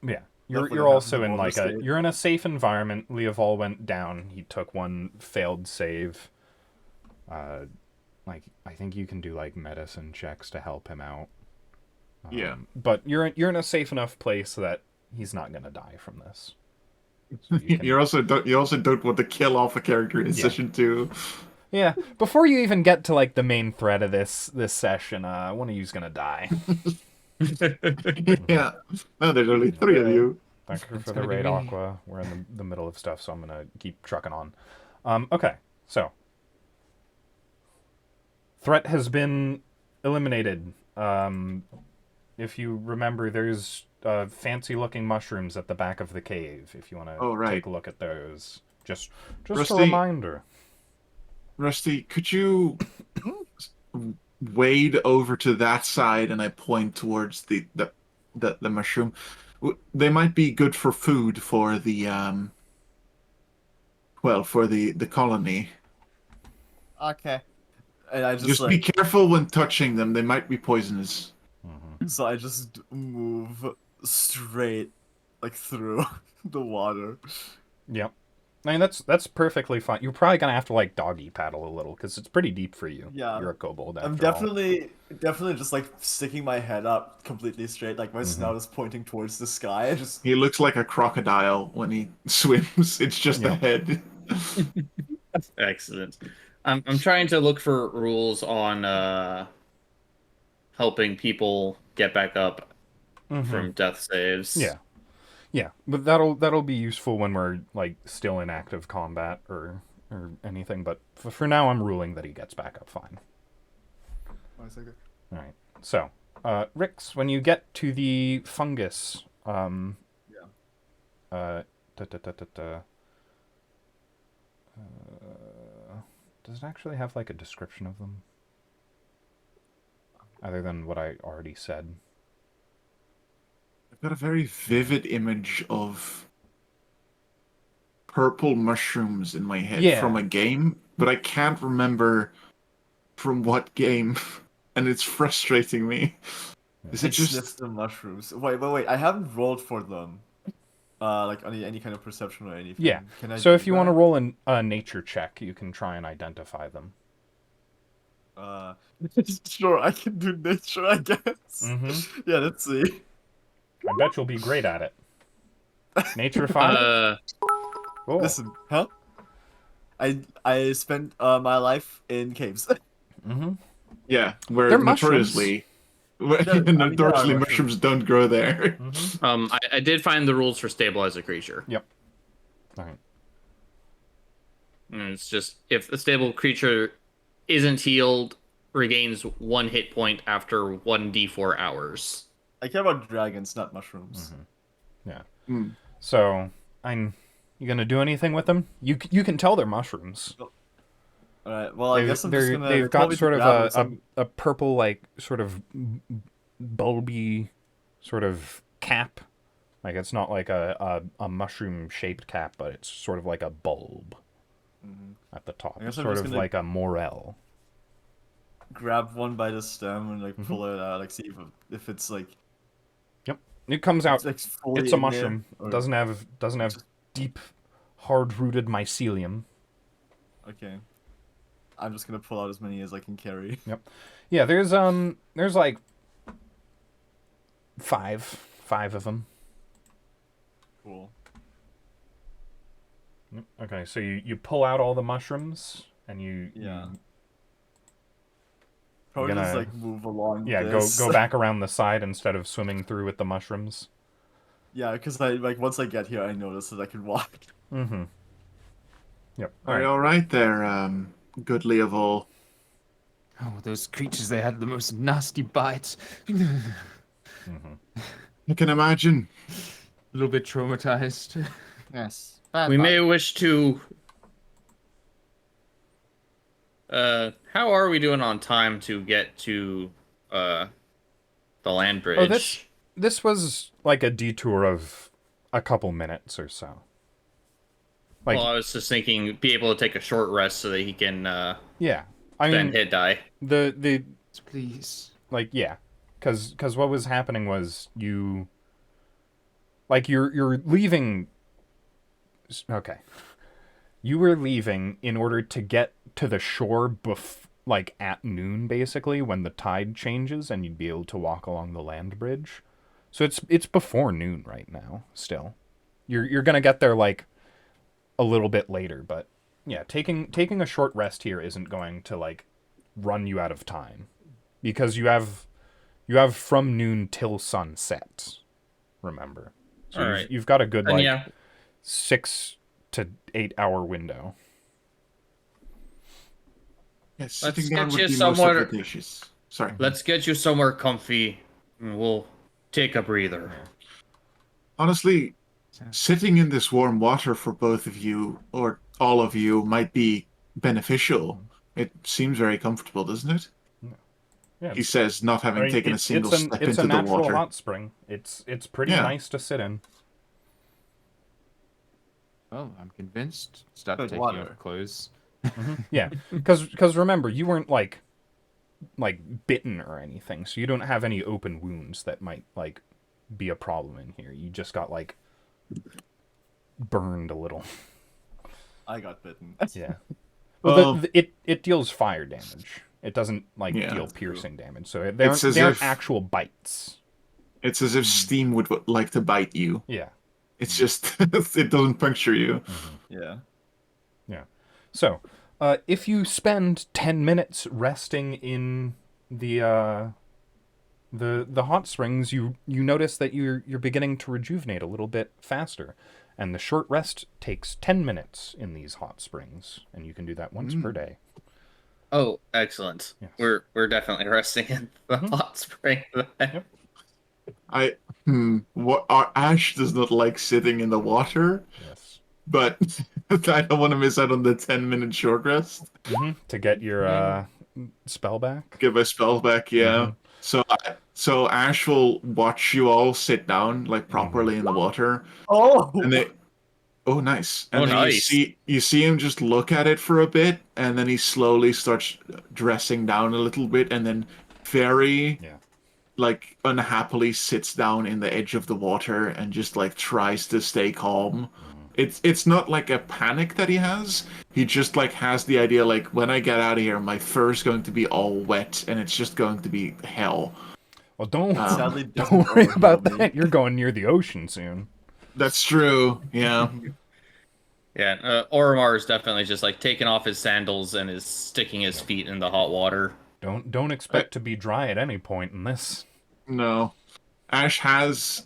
Definitely You're don't also have in to like overstate. you're in a safe environment. Leoval went down. He took 1 failed save. Like I think you can do like medicine checks to help him out. Yeah. But you're in a safe enough place that he's not gonna die from this. So you can- You also don't want to kill off a character in Yeah. session 2. Yeah. Before you even get to like the main thread of this session, one of you's gonna die. Yeah. No, there's only 3 of you. Thank you It's for the gonna be raid, me. Aqua. We're in the middle of stuff, so I'm gonna keep trucking on. Okay, so threat has been eliminated. If you remember, there's fancy-looking mushrooms at the back of the cave. If you want to Oh, right. take a look at those, just a Rusty. reminder. Rusty, could you wade over to that side, and I point towards the mushroom. They might be good for food for the for the colony. Okay. And I just Just like be careful when touching them. They might be poisonous. so I just move straight like through the water. Yep. I mean, that's perfectly fine. You're probably gonna have to like doggy paddle a little because it's pretty deep for you. Yeah. You're a kobold. I'm after all. definitely just like sticking my head up completely straight, like my snout is pointing towards the sky. I just He looks like a crocodile when he swims. It's just a Yeah. head. Excellent. I'm trying to look for rules on helping people get back up from death saves. Yeah. Yeah, but that'll be useful when we're like still in active combat or anything. But for now, I'm ruling that he gets back up fine. one second. All right. So, Rix, when you get to the fungus, Yeah. da, da, da, da, da, does it actually have like a description of them, other than what I already said? I've got a very vivid image of purple mushrooms in my head Yeah. from a game, but I can't remember from what game, and it's frustrating me. Is I it just sniffed the mushrooms. Wait. I haven't rolled for them. Like any kind of perception or anything. Yeah. Can I So do if you want to that? roll a nature check, you can try and identify them. Sure, I can do nature, I guess. Mhm. Yeah, let's see. I bet you'll be great at it. Nature 5. Oh. Listen, huh? I spent my life in caves. yeah, where They're mushrooms. notoriously mushrooms. mushrooms don't grow there. I did find the rules for stabilize a creature. Yep. All right. And it's just if the stable creature isn't healed, regains 1 hit point after 1d4 hours. I care about dragons, not mushrooms. Yeah. Hmm. So, you gonna do anything with them? You can tell they're mushrooms. Alright, well I guess I'm just gonna They've probably got sort of grab some- a purple like sort of bulby sort of cap. Like it's not like a mushroom shaped cap, but it's sort of like a bulb at the top. I guess It's I'm sort just of gonna- like a morel. grab one by the stem and like pull it out, like see if it's like Yep. It comes out. like fully It's a in there, mushroom. or- Doesn't have just- deep, hard-rooted mycelium. Okay. I'm just gonna pull out as many as I can carry. Yep. Yeah, there's like five of them. Cool. Okay, so you pull out all the mushrooms and you Yeah. you- Probably just gonna- like move along. yeah this. go back around the side instead of swimming through with the mushrooms. Yeah, because I like once I get here, I notice that I can walk. Mm-hmm. Yep. Are you all right there, goodly of all? Oh, those creatures, they had the most nasty bites. I can imagine. A little bit traumatized. Yes. We may wish to. How are we doing on time to get to the land bridge? Oh, this was like a detour of a couple minutes or so. Like Well, I was just thinking, be able to take a short rest so that he can yeah, I then mean hit die. the Please. like yeah, because what was happening was you're leaving. Okay, you were leaving in order to get to the shore like at noon, basically, when the tide changes and you'd be able to walk along the land bridge. So it's before noon right now. Still, you're gonna get there like a little bit later, but Yeah, taking a short rest here isn't going to like run you out of time, because you have from noon till sunset. Remember, so All right. you've got a good And like yeah, 6 to 8 hour window. Yes, Let's sitting down get would you be most somewhere- advantageous. Sorry. let's get you somewhere comfy, and we'll take a breather. Honestly, sitting in this warm water for both of you, or all of you, might be beneficial. It seems very comfortable, doesn't it? Yeah, He says, not having taken a single step it's into a the natural water. hot spring. It's pretty Yeah. nice to sit in. Well, I'm convinced. Start Good taking water. off clothes. Yeah, because remember, you weren't like bitten or anything, so you don't have any open wounds that might like be a problem in here. You just got like burned a little. I got bitten. Yeah. Well- Well, it deals fire damage. It doesn't like Yeah. deal piercing damage, so they It's aren't, as they aren't if- actual bites. It's as if steam would like to bite you. Yeah. It's just, it doesn't puncture you. Yeah. So, if you spend 10 minutes resting in the hot springs, you notice that you're beginning to rejuvenate a little bit faster, and the short rest takes 10 minutes in these hot springs, and you can do that once per day. Oh, excellent. Yes. We're definitely resting in the hot spring. Ash does not like sitting in the water, Yes. but I don't want to miss out on the 10-minute short rest. To get your spell back. Get my spell back, yeah. Mhm. So Ash will watch you all sit down like properly in the water, Oh! and they. Oh, nice. And Oh, then nice. you see him just look at it for a bit, and then he slowly starts dressing down a little bit, and then very Yeah. like unhappily sits down in the edge of the water and just like tries to stay calm. It's not like a panic that he has. He just like has the idea like, when I get out of here, my fur's going to be all wet and it's just going to be hell. Well, don't Sadly, don't doesn't worry about overwhelm me. that. You're going near the ocean soon. That's true. Yeah. Yeah, Oromar is definitely just like taking off his sandals and is sticking his feet in the hot water. Don't expect to be dry at any point in this. No. Ash has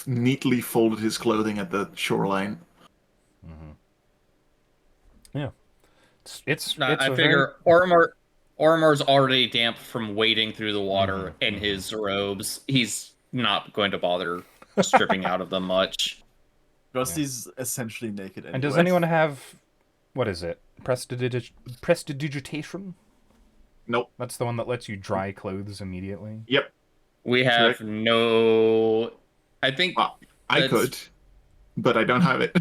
neatly folded his clothing at the shoreline. Yeah. It's I a figure Oromar's already damp from wading through the water in his robes. He's not going to bother stripping out of them much. Rusty's essentially naked anyway. And does anyone have, what is it? Prestidigitation? Nope. That's the one that lets you dry clothes immediately. Yep. We have Correct. no. I think I That's- could, but I don't have it.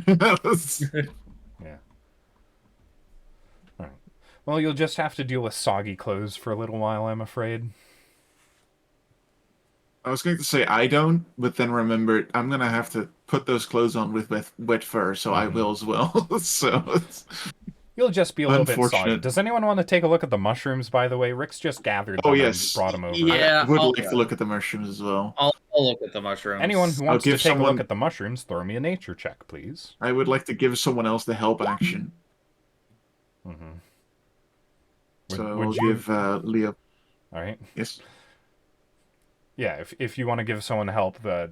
Yeah. Alright. Well, you'll just have to deal with soggy clothes for a little while, I'm afraid. I was going to say I don't, but then remembered I'm gonna have to put those clothes on with wet fur, so I will as well. So it's... You'll just be a little bit soggy. Unfortunate. Does anyone want to take a look at the mushrooms, by the way? Rick's just gathered them Oh, and yes. brought them over. Yeah. I would I'll- like to look at the mushrooms as well. I'll look at the mushrooms. Anyone who wants to give take a someone- look at the mushrooms, throw me a nature check, please. I would like to give someone else the help action, Mm-hmm. so I'll give Leo. All right. Yes. Yeah, if you want to give someone help, or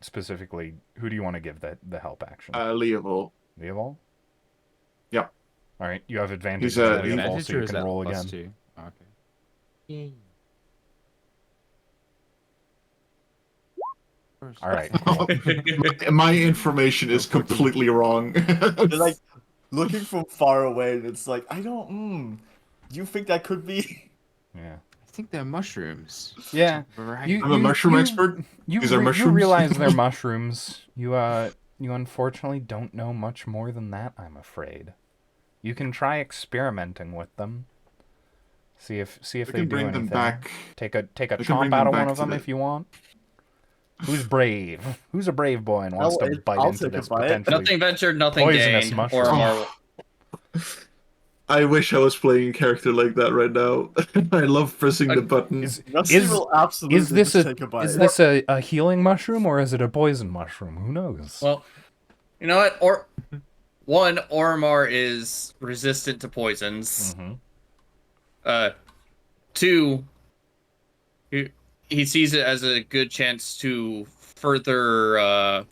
specifically, who do you want to give the help action? Leo. Leoval? Yep. All right, you have advantage He's, on he's- Leoval, Advantage so or you is can that roll plus again. 2? Oh, okay. First. All right. My information is completely wrong. They're like looking from far away, and it's like, I don't. Do you think that could be? Yeah. I think they're mushrooms. Yeah. Variety. I'm a mushroom expert. You, These are you mushrooms? realize they're mushrooms. You unfortunately don't know much more than that, I'm afraid. You can try experimenting with them. See if We they can do bring anything. them back. Take a We can chomp bring out them of one back of to them the- if you want. Who's brave? Who's a brave boy and wants to bite I'll into take a this bite. potentially? Nothing ventured, nothing Poisonous gained. mushroom. Oromar. I wish I was playing a character like that right now. I love pressing the button. Rusty will absolutely Is this just take a bite. is this a healing mushroom or is it a poison mushroom? Who knows? Well, you know what? Or one, Ormar is resistant to poisons. Mm-hmm. Two, he sees it as a good chance to further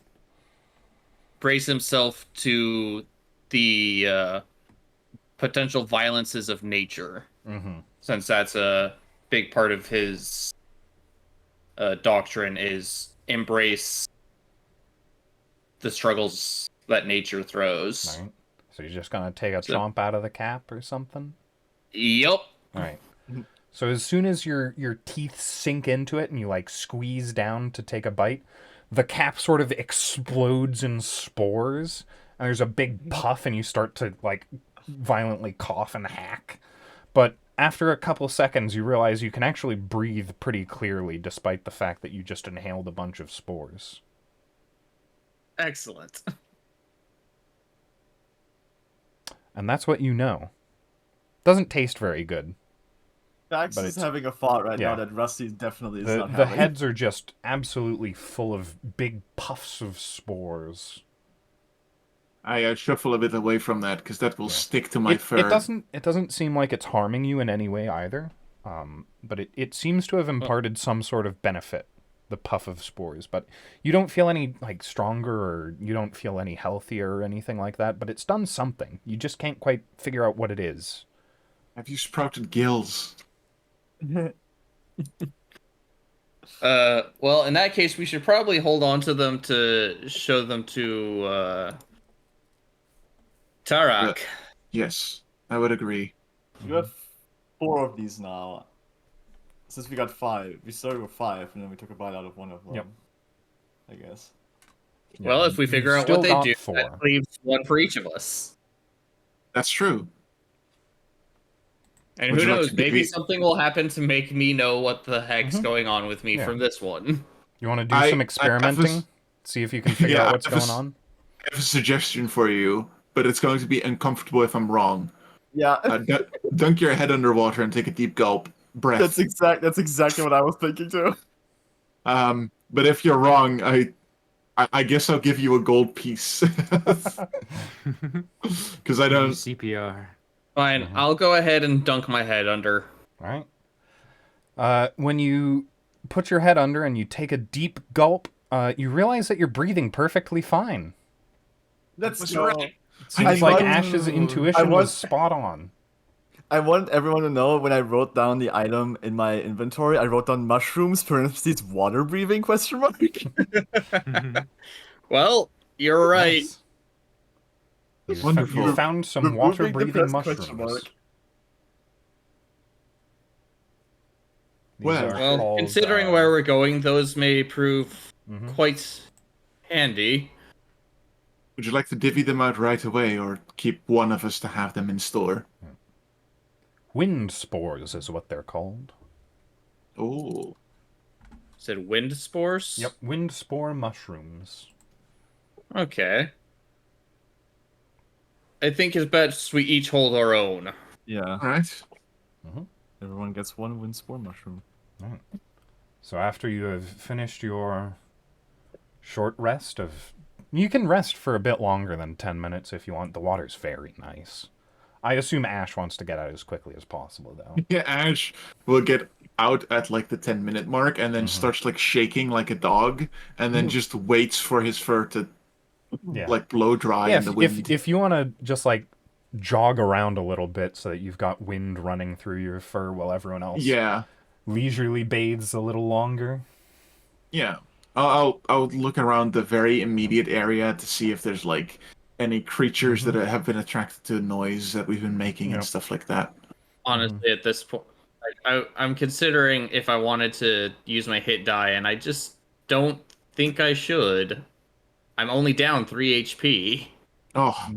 brace himself to the potential violences of nature, Mm-hmm. since that's a big part of his doctrine is embrace the struggles that nature throws. Right. So you're just gonna take a So, chomp out of the cap or something? yep. All right. So as soon as your teeth sink into it and you like squeeze down to take a bite, the cap sort of explodes in spores, and there's a big puff, and you start to like violently cough and hack. But after a couple seconds, you realize you can actually breathe pretty clearly, despite the fact that you just inhaled a bunch of spores. Excellent. And that's what you know. Doesn't taste very good. Dax But is it's- having a thought right yeah. now that Rusty definitely is The not the having. heads are just absolutely full of big puffs of spores. I shuffle a bit away from that because that will Yeah. stick to my fur. It doesn't seem like it's harming you in any way either. But it seems to have imparted some sort of benefit, the puff of spores. But you don't feel any like stronger, or you don't feel any healthier or anything like that. But it's done something. You just can't quite figure out what it is. Have you sprouted gills? Well, in that case, we should probably hold on to them to show them to Tarak. Yes, I would agree. We got 4 of these now. Since we got 5, we started with 5, and then we took a bite out of one of them. Yep. I guess. Yeah, Well, if we you've figure out still what they got do, 4. that leaves one for each of us. That's true. And Would who you like knows, to maybe be- something will happen to make me know what the heck's going on with me Yeah. from this one. You want to do I some have experimenting? See if you can figure Yeah, out what's I have going a s- on? I have a suggestion for you, but it's going to be uncomfortable if I'm wrong. Yeah, Dunk your head underwater and take a deep gulp. Breath. that's exactly what I was thinking too. But if you're wrong, I guess I'll give you a gold piece. Because I You don't. CPR. Fine, I'll go ahead and dunk my head under. All right. When you put your head under and you take a deep gulp, you realize that you're breathing perfectly fine. That's was go. right. Seems I like want- Ash's I intuition want- was spot on. I want everyone to know when I wrote down the item in my inventory, I wrote down mushrooms, parentheses, water breathing, question mark. Well, you're right. Yes. You Wonderful. found some Removing the water-breathing press question mushrooms. mark. These Well- are Well, called, considering where we're going, those may prove mhm. quite handy. Would you like to divvy them out right away, or keep one of us to have them in store? Wind spores is what they're called. Oh, Said wind spores? Yep, wind spore mushrooms. Okay. I think it's best we each hold our own. Yeah, all right. everyone gets one wind spore mushroom. So after you have finished your short rest of... You can rest for a bit longer than 10 minutes if you want. The water's very nice. I assume Ash wants to get out as quickly as possible, though. Yeah, Ash will get out at like the 10-minute mark, and then starts like shaking like a dog, and then just waits for his fur to Yeah. like blow dry Yeah, in the wind. if you want to just like jog around a little bit so that you've got wind running through your fur while everyone else Yeah, leisurely bathes a little longer. yeah. I'll look around the very immediate area to see if there's like any creatures that have been attracted to the noise that we've been making Yep. and stuff like that. Honestly, at this point, I'm considering if I wanted to use my hit die, and I just don't think I should. I'm only down 3 HP. Oh,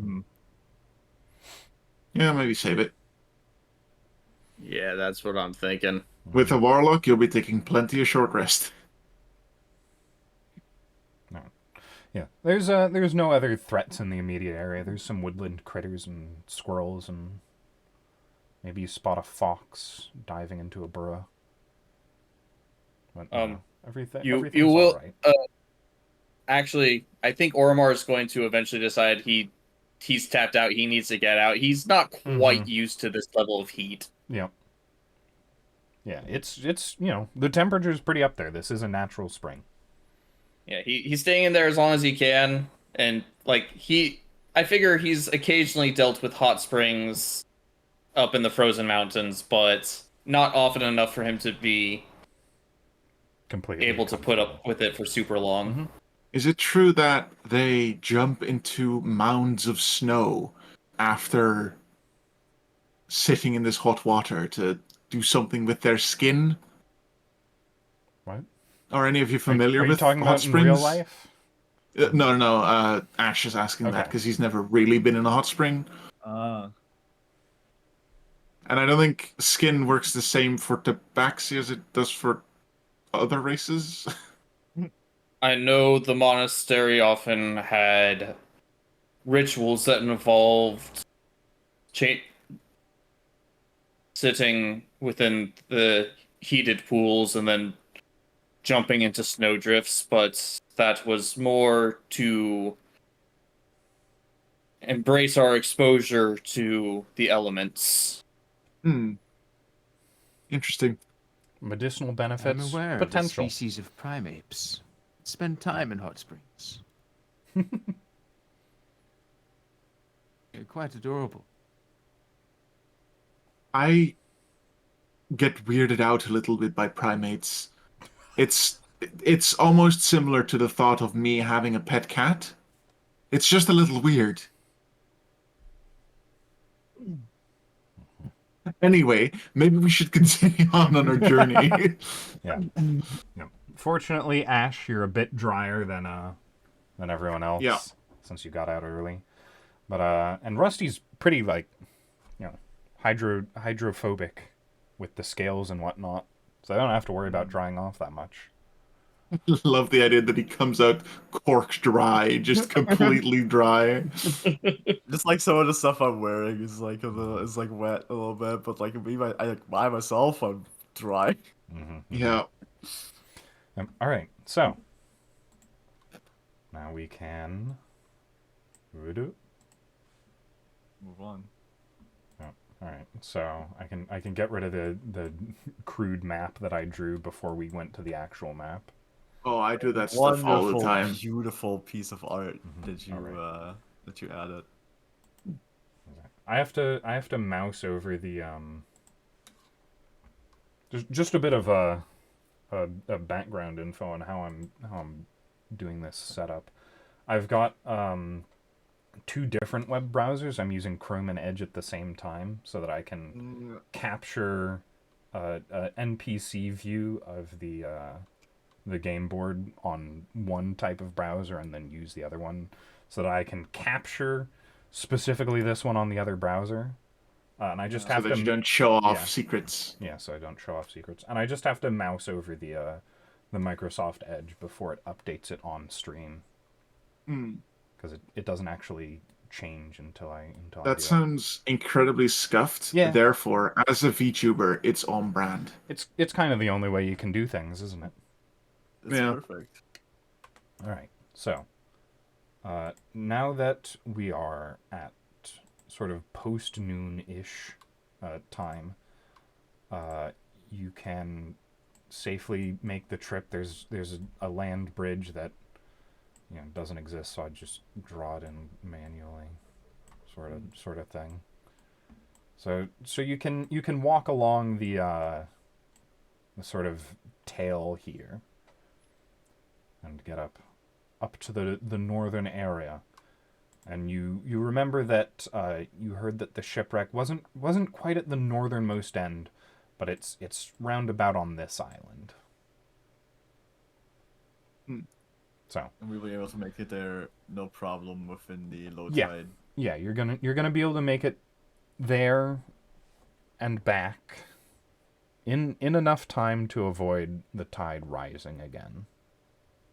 yeah, maybe save it. Yeah, that's what I'm thinking. With a warlock, you'll be taking plenty of short rest. Yeah, there's no other threats in the immediate area. There's some woodland critters and squirrels, and maybe you spot a fox diving into a burrow. But, everything you everything's will- all right. Actually, I think Oromar is going to eventually decide he he's tapped out. He needs to get out. He's not quite used to this level of heat. Yeah. Yeah, it's the temperature's pretty up there. This is a natural spring. Yeah, he's staying in there as long as he can, and like I figure he's occasionally dealt with hot springs up in the frozen mountains, but not often enough for him to be Completely able to put up with it for super long. Is it true that they jump into mounds of snow after sitting in this hot water to do something with their skin? What? Are any of you familiar Are you with talking hot about springs? in real life? No. Ash is asking that Okay. because he's never really been in a hot spring. And I don't think skin works the same for Tabaxi as it does for other races. I know the monastery often had rituals that involved sitting within the heated pools and then jumping into snowdrifts, but that was more to embrace our exposure to the elements. Interesting. Medicinal I'm benefits, aware of a potential. species of primates. Spend time in hot springs. They're quite adorable. I get weirded out a little bit by primates. It's almost similar to the thought of me having a pet cat. It's just a little weird. Anyway, maybe we should continue on our journey. Yeah. Fortunately, Ash, you're a bit drier than everyone else. Yeah. Since you got out early. But and Rusty's pretty hydrophobic with the scales and whatnot. So I don't have to worry about drying off that much. Love the idea that he comes out cork dry, just completely dry. Just like some of the stuff I'm wearing is like is like wet a little bit, but like by myself I'm dry. Yeah. All right, so now we can Move on. all right, so I can get rid of the crude map that I drew before we went to the actual map. Oh, I do that stuff all the Wonderful, time. beautiful piece of art that you Alright. that you added. I have to mouse over the just a bit of a background info on how I'm doing this setup. I've got two different web browsers. I'm using Chrome and Edge at the same time so that I can capture a NPC view of the game board on one type of browser and then use the other one so that I can capture specifically this one on the other browser. And I just have So to that you don't show off yeah. secrets. Yeah, so I don't show off secrets. And I just have to mouse over the Microsoft Edge before it updates it on stream. Because it doesn't actually change until I do That it. sounds incredibly scuffed. Yeah. Therefore, as a VTuber, it's on brand. It's kind of the only way you can do things, isn't it? It's Yeah. perfect. All right. So, now that we are at sort of post-noon-ish time, you can safely make the trip. There's a land bridge that doesn't exist, so I just draw it in manually, sort of thing. So you can walk along the sort of tail here and get up to the northern area. And you remember that you heard that the shipwreck wasn't quite at the northernmost end, but it's roundabout on this island. So And we were able to make it there, no problem within the low Yeah. tide. yeah, you're gonna be able to make it there and back in enough time to avoid the tide rising again.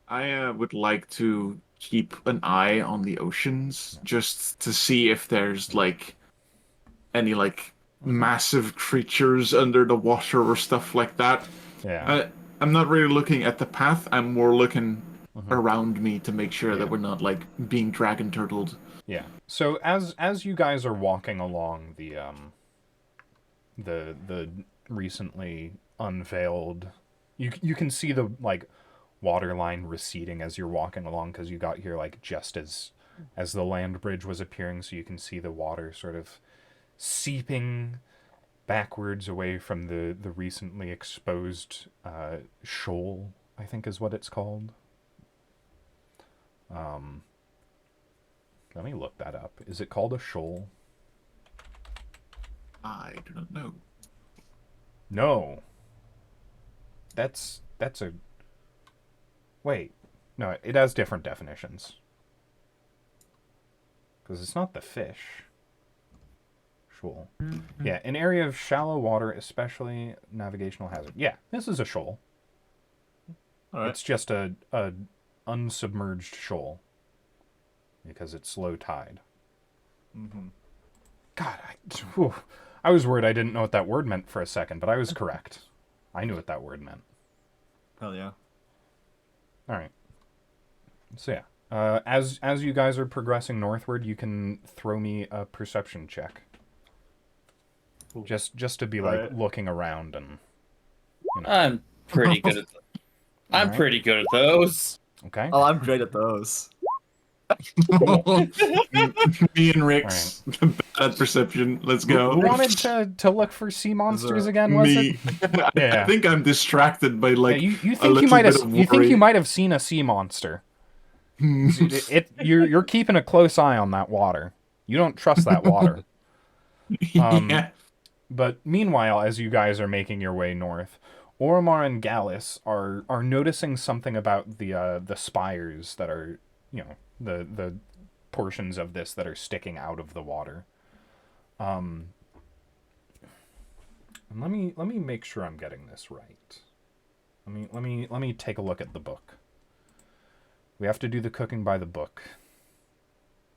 I would like to keep an eye on the oceans just to see if there's like any like massive creatures under the water or stuff like that. Yeah. I'm not really looking at the path. I'm more looking around me to make sure that we're not like being dragon turtled. Yeah. So as you guys are walking along the recently unveiled, you can see the like water line receding as you're walking along because you got here like just as the land bridge was appearing, so you can see the water sort of seeping backwards away from the recently exposed shoal, I think is what it's called. Let me look that up. Is it called a shoal? I do not know. No. That's a... Wait. No, it has different definitions. Because it's not the fish. Shoal. Yeah, an area of shallow water, especially navigational hazard. Yeah, this is a shoal. All right. It's just a unsubmerged shoal. Because it's low tide. Mm-hmm. God, I was worried I didn't know what that word meant for a second, but I was correct. I knew what that word meant. Hell yeah. All right. So yeah, as you guys are progressing northward, you can throw me a perception check. Cool. Just to be All like right. looking around and. You know. I'm pretty good at. I'm Alright. pretty good at those. Okay. Oh, I'm great at those. Me and Rick's bad at perception. Let's go. Who wanted to look for sea monsters a- again? Was Me. it? Yeah. I think I'm distracted by like Yeah, you a think you little might bit have of you think you worry. might have seen a sea monster. You're keeping a close eye on that water. You don't trust that water. Yeah. But meanwhile, as you guys are making your way north, Ormar and Gallus are noticing something about the spires that are, you know, the portions of this that are sticking out of the water. And let me make sure I'm getting this right. Let me take a look at the book. We have to do the cooking by the book.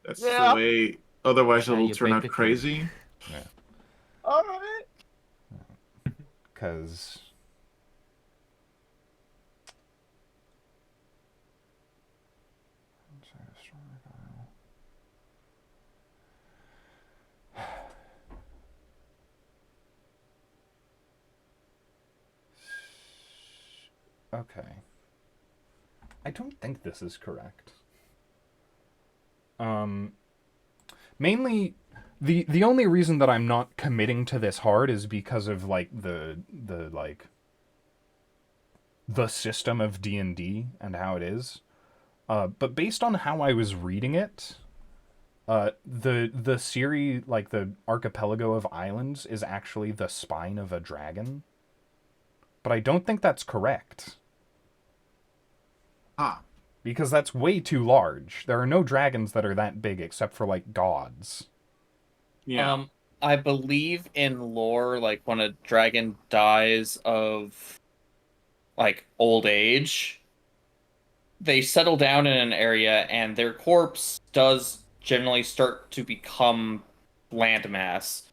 That's Yeah. the way. Otherwise, How it'll you turn bake out the cake. crazy. All right. Because... Okay. I don't think this is correct. Mainly, the only reason that I'm not committing to this hard is because of like the system of D&D and how it is. But based on how I was reading it, the series, like the archipelago of islands, is actually the spine of a dragon. But I don't think that's correct. Ah. Because that's way too large. There are no dragons that are that big except for like gods. Yeah. I believe in lore, like when a dragon dies of like old age, they settle down in an area and their corpse does generally start to become landmass.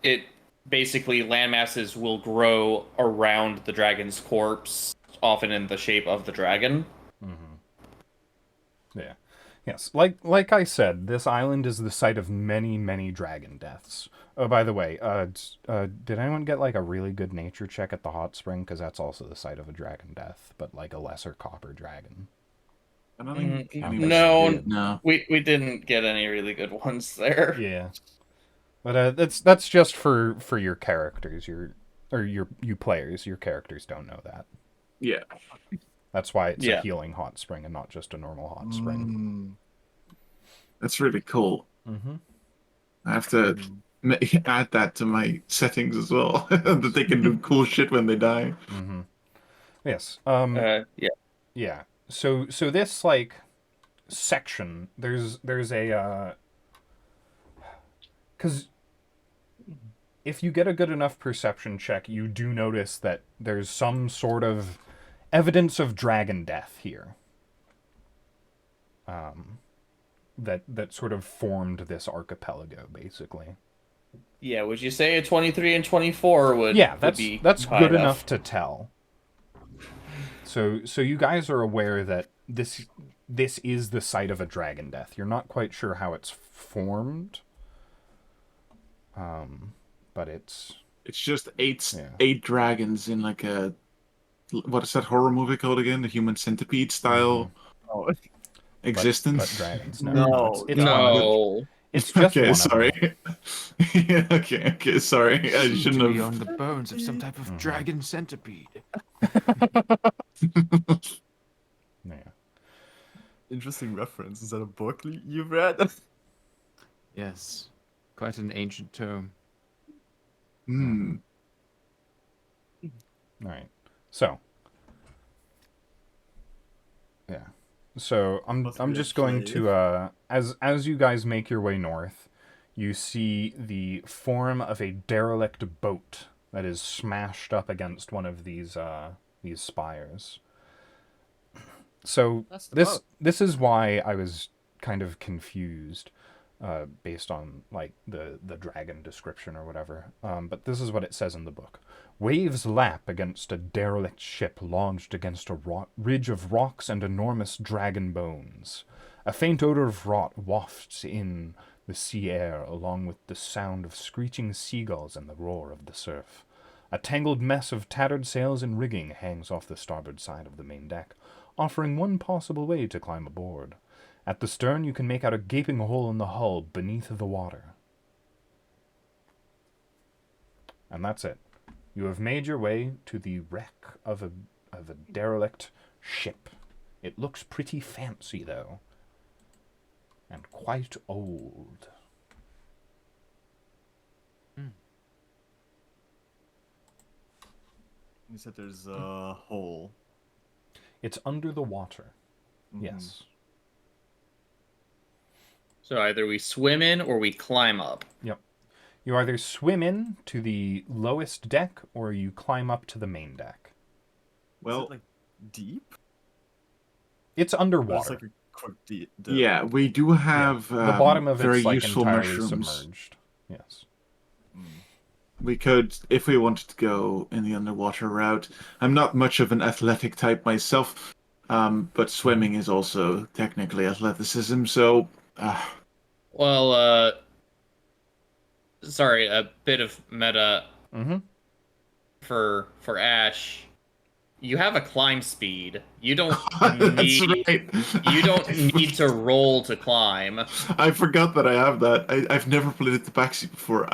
It basically landmasses will grow around the dragon's corpse, often in the shape of the dragon. Yeah. Yes, like I said, this island is the site of many, many dragon deaths. Oh, by the way, did anyone get like a really good nature check at the hot spring? Because that's also the site of a dragon death, but like a lesser copper dragon. I don't think anybody No, did, no. we didn't get any really good ones there. Yeah, but that's just for your characters. You players. Your characters don't know that. Yeah. That's why it's Yeah. a healing hot spring and not just a normal hot spring. That's really cool. Mm-hmm. I have to add that to my settings as well. That they can do cool shit when they die. Mm-hmm. Yes. Yeah. Yeah. So this like section, there's a because if you get a good enough perception check, you do notice that there's some sort of evidence of dragon death here. That sort of formed this archipelago, basically. Yeah, would you say a 23 and 24 would Yeah, would be that's high good enough to tell. So you guys are aware that this is the site of a dragon death. You're not quite sure how it's formed, but it's just eight Yeah. 8 dragons in like a, what is that horror movie called again? The Human Centipede style Oh, existence. but dragons. No, It's one of them. No. It's just Okay, one sorry. of them. Yeah, okay, sorry. I Seem shouldn't to be have. on the bones of some type of dragon centipede. Yeah. interesting reference. Is that a book you've read? Yes, quite an ancient tome. Hmm. All right. So. Yeah. So I'm Possibly just a going play. to as you guys make your way north, you see the form of a derelict boat that is smashed up against one of these spires. So That's the boat. this is why I was kind of confused, based on like the dragon description or whatever. But this is what it says in the book. Waves lap against a derelict ship launched against a ridge of rocks and enormous dragon bones. A faint odor of rot wafts in the sea air along with the sound of screeching seagulls and the roar of the surf. A tangled mess of tattered sails and rigging hangs off the starboard side of the main deck, offering one possible way to climb aboard. At the stern you can make out a gaping hole in the hull beneath the water. And that's it. You have made your way to the wreck of a derelict ship. It looks pretty fancy, though. And quite old. You said there's a hole. It's under the water. Mhm. Yes. So either we swim in or we climb up. Yep. You either swim in to the lowest deck or you climb up to the main deck. Is Well, it like deep? It's Or underwater. it's like a quick dip. yeah, we do have the bottom of very it's like useful entirely mushrooms. submerged. Yes. We could, if we wanted to go in the underwater route. I'm not much of an athletic type myself, but swimming is also technically athleticism. So, Well, sorry, a bit of meta Mm-hmm. for Ash. You have a climb speed. You don't that's need right. you don't need to roll to climb. I forgot that I have that. I've never played it the backseat before.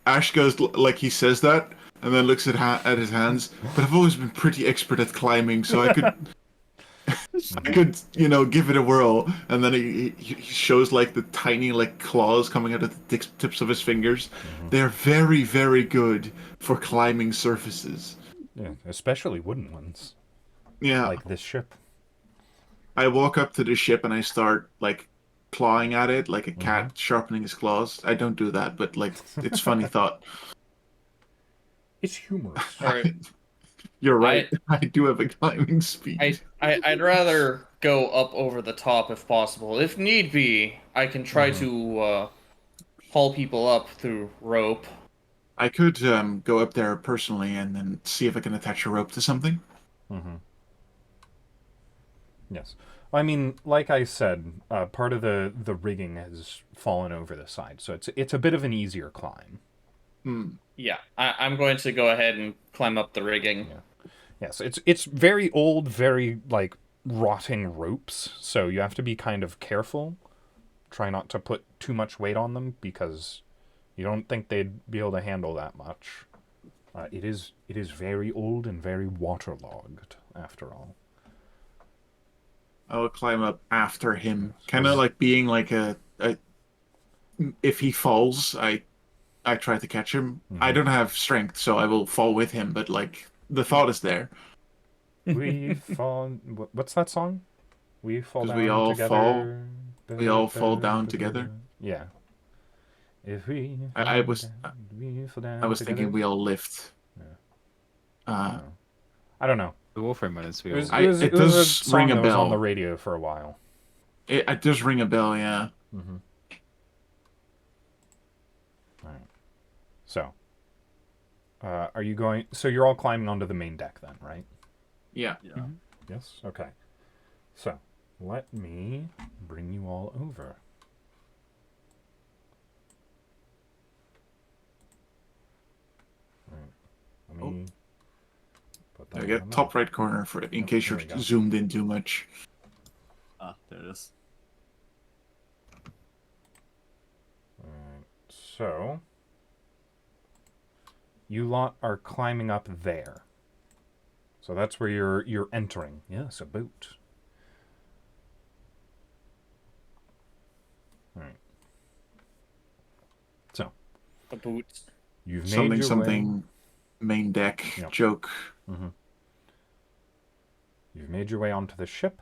Ash goes like he says that, and then looks at his hands. But I've always been pretty expert at climbing, so I could give it a whirl. And then he shows like the tiny like claws coming out of the tips of his fingers. They're very, very good for climbing surfaces. Yeah, especially wooden ones. Yeah. Like this ship. I walk up to the ship and I start like clawing at it like a cat sharpening his claws. I don't do that, but like it's funny thought. It's humorous. Sorry, You're right. I do have a climbing speed. I'd rather go up over the top if possible. If need be, I can try to haul people up through rope. I could go up there personally and then see if I can attach a rope to something. Mm-hmm. Yes. I mean, like I said, part of the rigging has fallen over the side, so it's a bit of an easier climb. Yeah, I'm going to go ahead and climb up the rigging. Yeah. Yes, it's very old, very like rotting ropes, so you have to be kind of careful. Try not to put too much weight on them because you don't think they'd be able to handle that much. It is very old and very waterlogged, after all. I'll climb up after him, kind of like being like a. If he falls, I try to catch him. I don't have strength, so I will fall with him. But like the thought is there. We fall. What's that song? We fall 'Cause down we all together. we all fall down together. Yeah. If we I fall was down, we fall down I was together. thinking we all lift. I don't know. The Warframe runners. We It was, all... it was, it it was a does song ring a that was on bell. the radio for a while. It does ring a bell, yeah. Mm-hmm. All right. So, are you going? So you're all climbing onto the main deck then, right? Yeah. Yeah. Yes. Okay. So, let me bring you all over. Right. Let me put that I on get the top map. right corner for in Yep, case there you're we go. zoomed in too much. Ah, there it is. Alright, so you lot are climbing up there. So that's where you're entering. Yes, a boat. Alright. So A boot. you've made Something your something main deck Yep. joke. way. You've made your way onto the ship.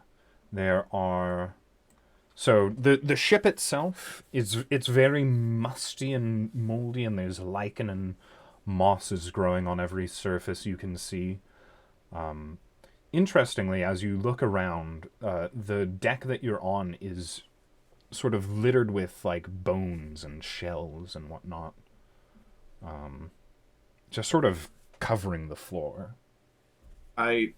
There are so the ship itself it's very musty and moldy, and there's lichen and mosses growing on every surface you can see. Interestingly, as you look around, the deck that you're on is sort of littered with like bones and shells and whatnot, just sort of covering the floor. I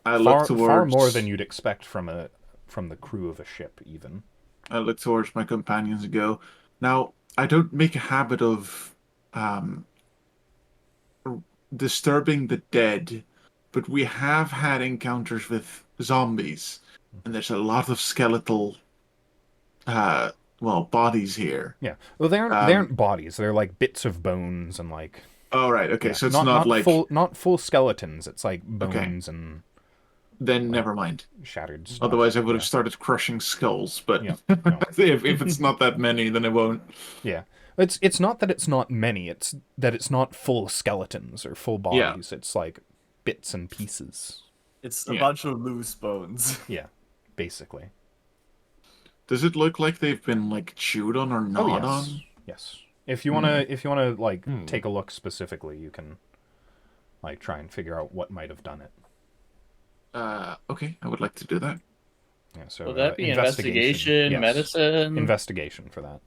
look towards Far more than you'd expect from the crew of a ship, even. I look towards my companions and go, now, I don't make a habit of um, disturbing the dead, but we have had encounters with zombies, and there's a lot of skeletal, uh, bodies here. Yeah. Well, they Um, aren't bodies. They're like bits of bones and like oh, right, okay, yeah, so it's not like, not full skeletons. It's like okay, bones and then like never mind. shattered stuff. Otherwise, I would have Yeah. started crushing skulls, but Yeah. No. if it's not that many, then I won't. Yeah. It's not that it's not many. It's that it's not full skeletons or full Yeah, bodies. It's like bits and pieces. It's a Yeah. bunch of loose bones. Yeah. Basically. Does it look like they've been like chewed on or Oh gnawed yes. on? Yes. If you wanna like take a look specifically, you can like try and figure out what might have done it. Okay, I would like to do that. Yeah. So Will that be investigation. investigation, Yes. medicine? Investigation for that.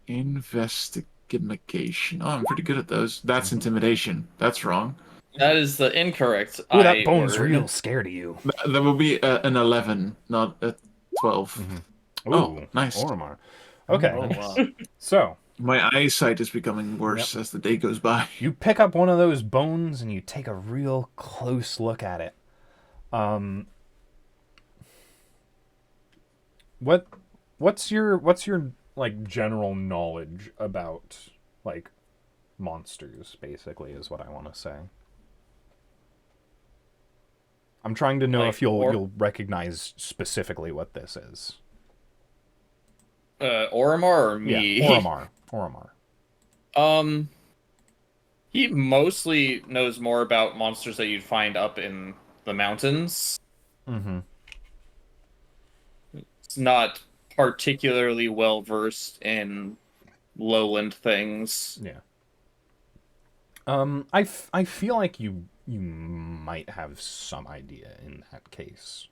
Investigation. Oh, I'm pretty good at those. That's intimidation. That's wrong. That is the incorrect Ooh, that I bone's word. real scared of you. That will be an 11, not a 12. Ooh, Oh, nice. Oromar. Okay. Oh wow. So My eyesight is becoming worse as the day goes by. you pick up one of those bones and you take a real close look at it. What's your like general knowledge about like monsters? Basically, is what I want to say. I'm trying to know Like, if you'll recognize specifically what this is. Oromar or me? Yeah, Oromar. He mostly knows more about monsters that you'd find up in the mountains. Mm-hmm. It's not particularly well versed in lowland things. Yeah. I feel like you might have some idea in that case.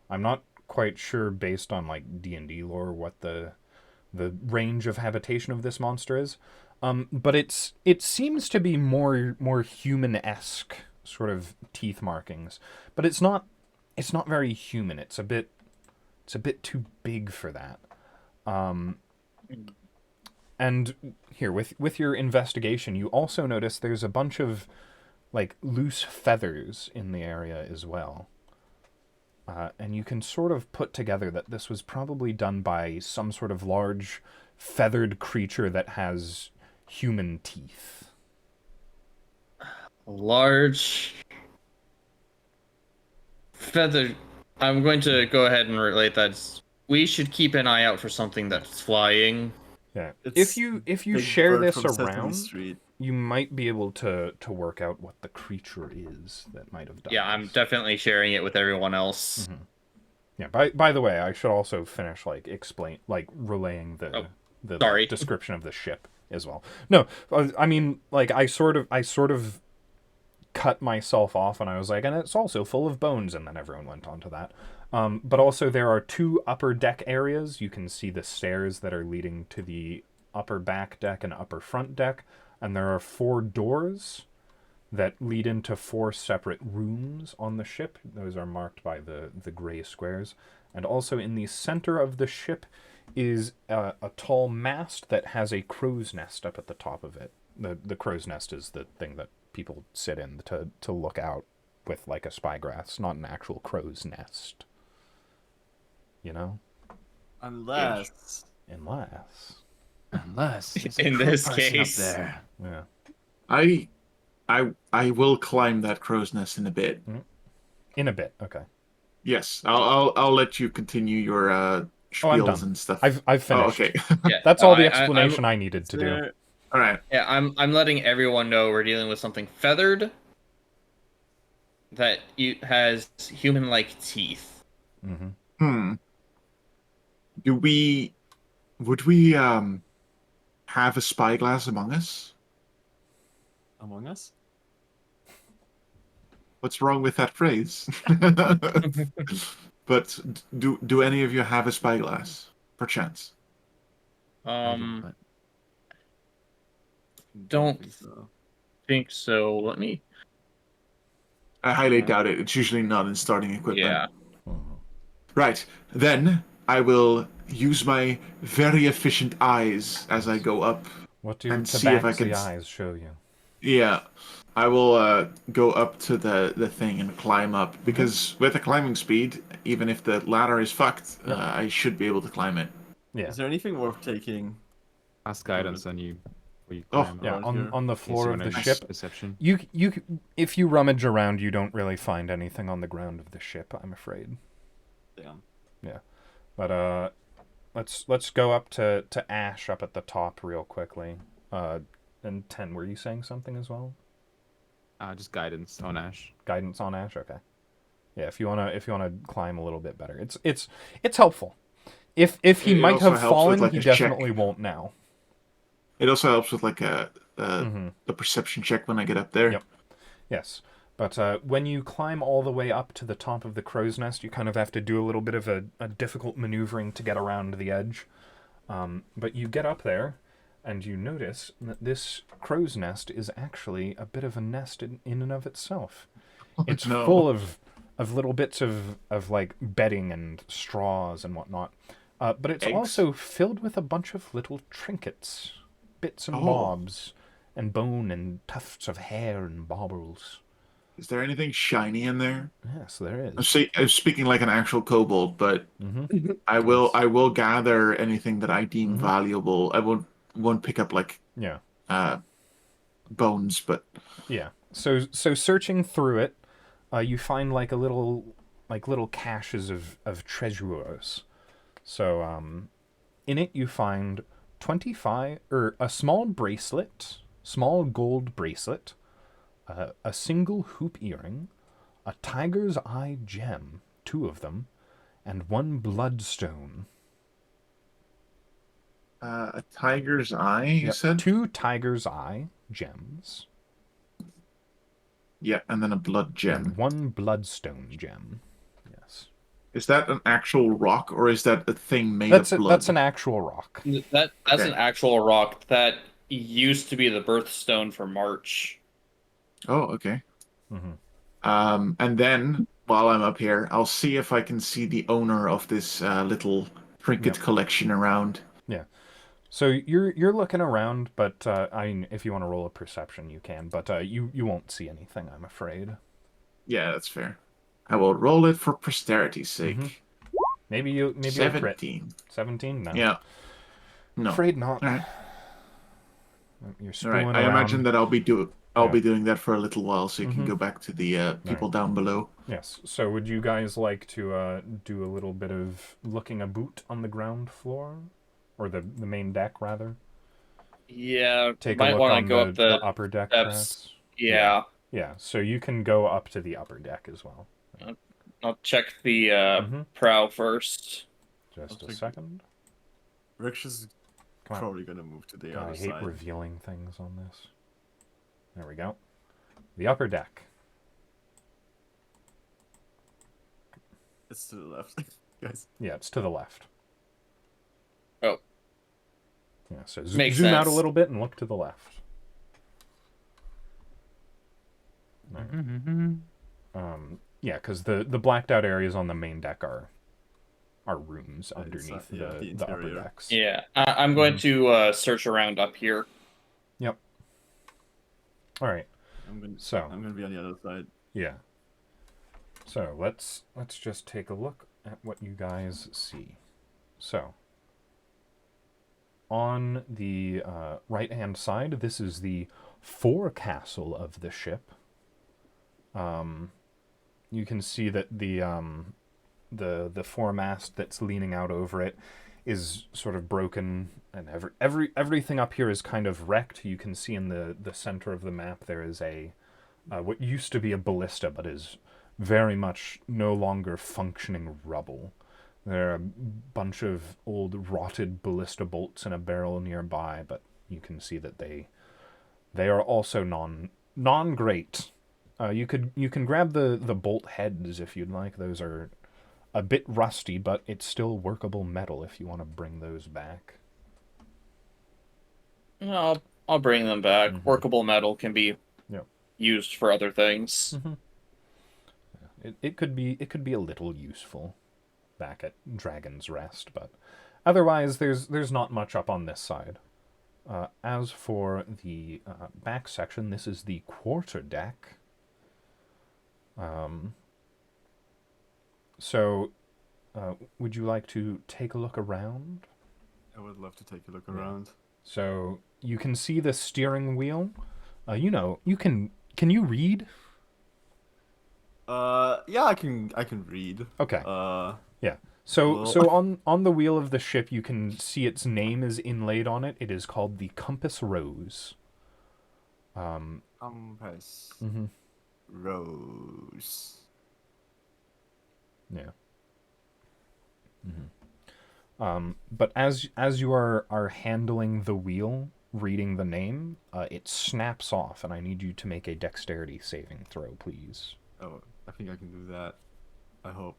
I'm not quite sure based on like D&D lore what the range of habitation of this monster is. But it seems to be more human-esque sort of teeth markings, but it's not very human. It's a bit too big for that. And here with your investigation, you also notice there's a bunch of like loose feathers in the area as well. And you can sort of put together that this was probably done by some sort of large feathered creature that has human teeth. Large feather. I'm going to go ahead and relate that. We should keep an eye out for something that's flying. Yeah. It's If you Big share Bird this from Sesame around, Street. you might be able to work out what the creature is that might have done Yeah, I'm this. definitely sharing it with everyone else. Yeah. By the way, I should also finish relaying the sorry. description of the ship as well. No, I mean like I sort of cut myself off and I was like, and it's also full of bones, and then everyone went on to that. But also there are two upper deck areas. You can see the stairs that are leading to the upper back deck and upper front deck, and there are 4 doors that lead into 4 separate rooms on the ship. Those are marked by the gray squares. And also in the center of the ship is a tall mast that has a crow's nest up at the top of it. The crow's nest is the thing that people sit in to look out with like a spyglass, not an actual crow's nest. You know? Unless Unless there's a In crow this person case. up there. Yeah. I will climb that crow's nest in a bit. In a bit, okay. Yes, I'll let you continue your spiels done. and stuff. I've finished. Oh, okay. Yeah, That's no, all the I- explanation I needed is to do. there, All right. Yeah, I'm letting everyone know we're dealing with something feathered that has human-like teeth. Mm-hmm. Would we have a spyglass among us? among us? What's wrong with that phrase? But do any of you have a spyglass, perchance? Don't think so. think so. Let me. I highly doubt it. It's usually not in starting equipment. Yeah. Right. Then I will use my very efficient eyes as I go up. What do And see if I can tabaxi eyes show you? Yeah. I will go up to the thing and climb up because with the climbing speed, even if the ladder is fucked, Yep. I should be able to climb it. Yeah. Is there anything worth taking? Ask guidance on you before you Oh, climb Yeah, up. Around on the In case floor you of wanna the use ship. Perception. You if you rummage around, you don't really find anything on the ground of the ship, I'm afraid. Damn. But let's go up to Ash up at the top real quickly. And 10, were you saying something as well? Just guidance on Ash. Guidance on Ash, okay. Yeah, if you wanna climb a little bit better, it's helpful. If he It might also have helps with, fallen, like, he a check. definitely won't now. It also helps with like a Mhm. perception check when I get up there. Yep. Yes, but when you climb all the way up to the top of the crow's nest, you kind of have to do a little bit of a difficult maneuvering to get around the edge. But you get up there, and you notice that this crow's nest is actually a bit of a nest in and of itself. It's no. full of little bits of like bedding and straws and whatnot. But it's Eggs? also filled with a bunch of little trinkets, bits and Oh. bobs, and bone and tufts of hair and baubles. Is there anything shiny in there? Yes, there I'm, is. I'm speaking like an actual kobold, but Mm-hmm. I will gather anything that I deem Mhm. valuable. I won't pick up like Yeah, bones, but yeah. So searching through it, you find like little caches of treasures. So in it you find 25 or a small gold bracelet, a single hoop earring, a tiger's eye gem, 2 of them, and 1 bloodstone. a tiger's eye. You Yep, said 2 tiger's eye gems yeah, and then a blood gem. and 1 bloodstone gem. Yes, Is that an actual rock or is that a thing made that's of blood? that's an actual rock. That's Okay. an actual rock that used to be the birthstone for March. Oh, okay. Mm-hmm. And then while I'm up here, I'll see if I can see the owner of this little trinket Yep. collection around. Yeah. So you're looking around, but I mean, if you want to roll a perception, you can. But you won't see anything, I'm afraid. Yeah, that's fair. I will roll it for posterity's sake. Mhm. Maybe you'll crit. 17. 17? No. Yeah. No. Afraid not. All right. You're All spooling right. I around. imagine that I'll be Yeah. doing that for a little while, so you can Mhm. go back to the people down below. Yes. So would you guys like to do a little bit of looking about on the ground floor, or the main deck rather? Yeah, Take might a look want on to go the, up the upper deck, steps. perhaps. Yeah, Yeah. So you can go up to the upper deck as well. I'll check the Mhm. prow first. Just a Okay. second. Rich is Come on. probably gonna move to the God, other I hate side. revealing things on this. There we go. The upper deck. It's to the left, guys. Yeah, it's to the left. Oh. Yeah, so Makes zoom out a sense. little bit and look to the left. Yeah, because the blacked out areas on the main deck are rooms underneath yeah, the the upper interior. decks. Yeah, I'm going to search around up here. Yep. All right. So I'm gonna be on the other side. yeah. So let's just take a look at what you guys see. So on the right-hand side, this is the forecastle of the ship. You can see that the foremast that's leaning out over it is sort of broken, and everything up here is kind of wrecked. You can see in the center of the map there is a what used to be a ballista, but is very much no longer functioning rubble. There are a bunch of old rotted ballista bolts in a barrel nearby, but you can see that they are also non great. You can grab the bolt heads if you'd like. Those are a bit rusty, but it's still workable metal if you want to bring those back. I'll bring them back. Workable metal can be Yep. used for other things. It could be a little useful back at Dragon's Rest, but otherwise there's not much up on this side. As for the back section, this is the quarter deck. So, would you like to take a look around? I would love to take a look around. So you can see the steering wheel. You can you read? Yeah, I can read. Okay. Yeah. Well- So on the wheel of the ship, you can see its name is inlaid on it. It is called the Compass Rose. Compass. Rose. Yeah. But as you are handling the wheel, reading the name, it snaps off, and I need you to make a dexterity saving throw, please. Oh, I think I can do that. I hope.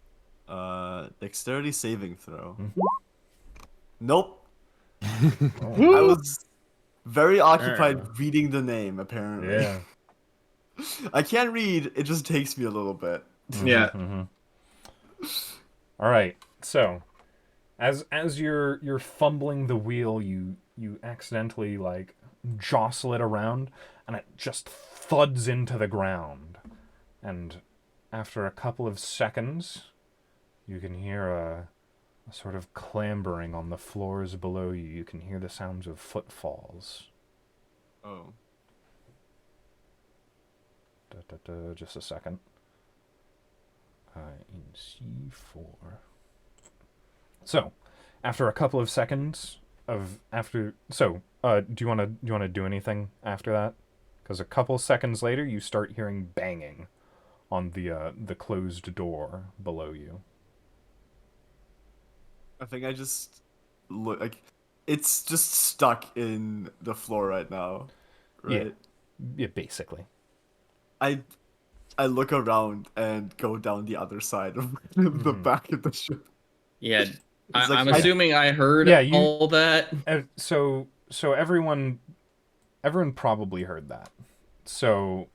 Dexterity saving throw. Nope. I was very occupied reading the name, apparently. Yeah. I can't read, it just takes me a little bit. Yeah. All right. So, as you're fumbling the wheel, you accidentally like jostle it around, and it just thuds into the ground. And after a couple of seconds, you can hear a sort of clambering on the floors below you. You can hear the sounds of footfalls. Oh. Just a second. In C4. So, after a couple of seconds do you want to do anything after that? Because a couple seconds later, you start hearing banging on the closed door below you. I think I just look like it's just stuck in the floor right now. Right? Yeah, basically. I look around and go down the other side of the back of the ship. Yeah, like I'm I- assuming I heard Yeah, you- all that. So everyone probably heard that. So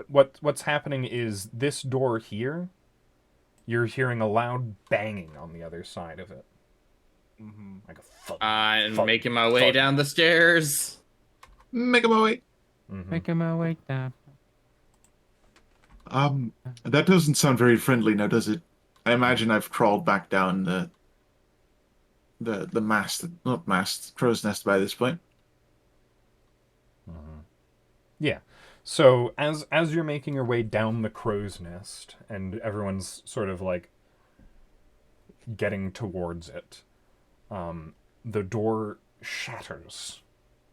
what's happening is this door here, you're hearing a loud banging on the other side of it. Like a thud. I'm thud, making my way thud. down the stairs. Make my way. Making my way down. That doesn't sound very friendly now, does it? I imagine I've crawled back down the not mast, crow's nest by this point. Yeah. So as you're making your way down the crow's nest and everyone's sort of like getting towards it, the door shatters,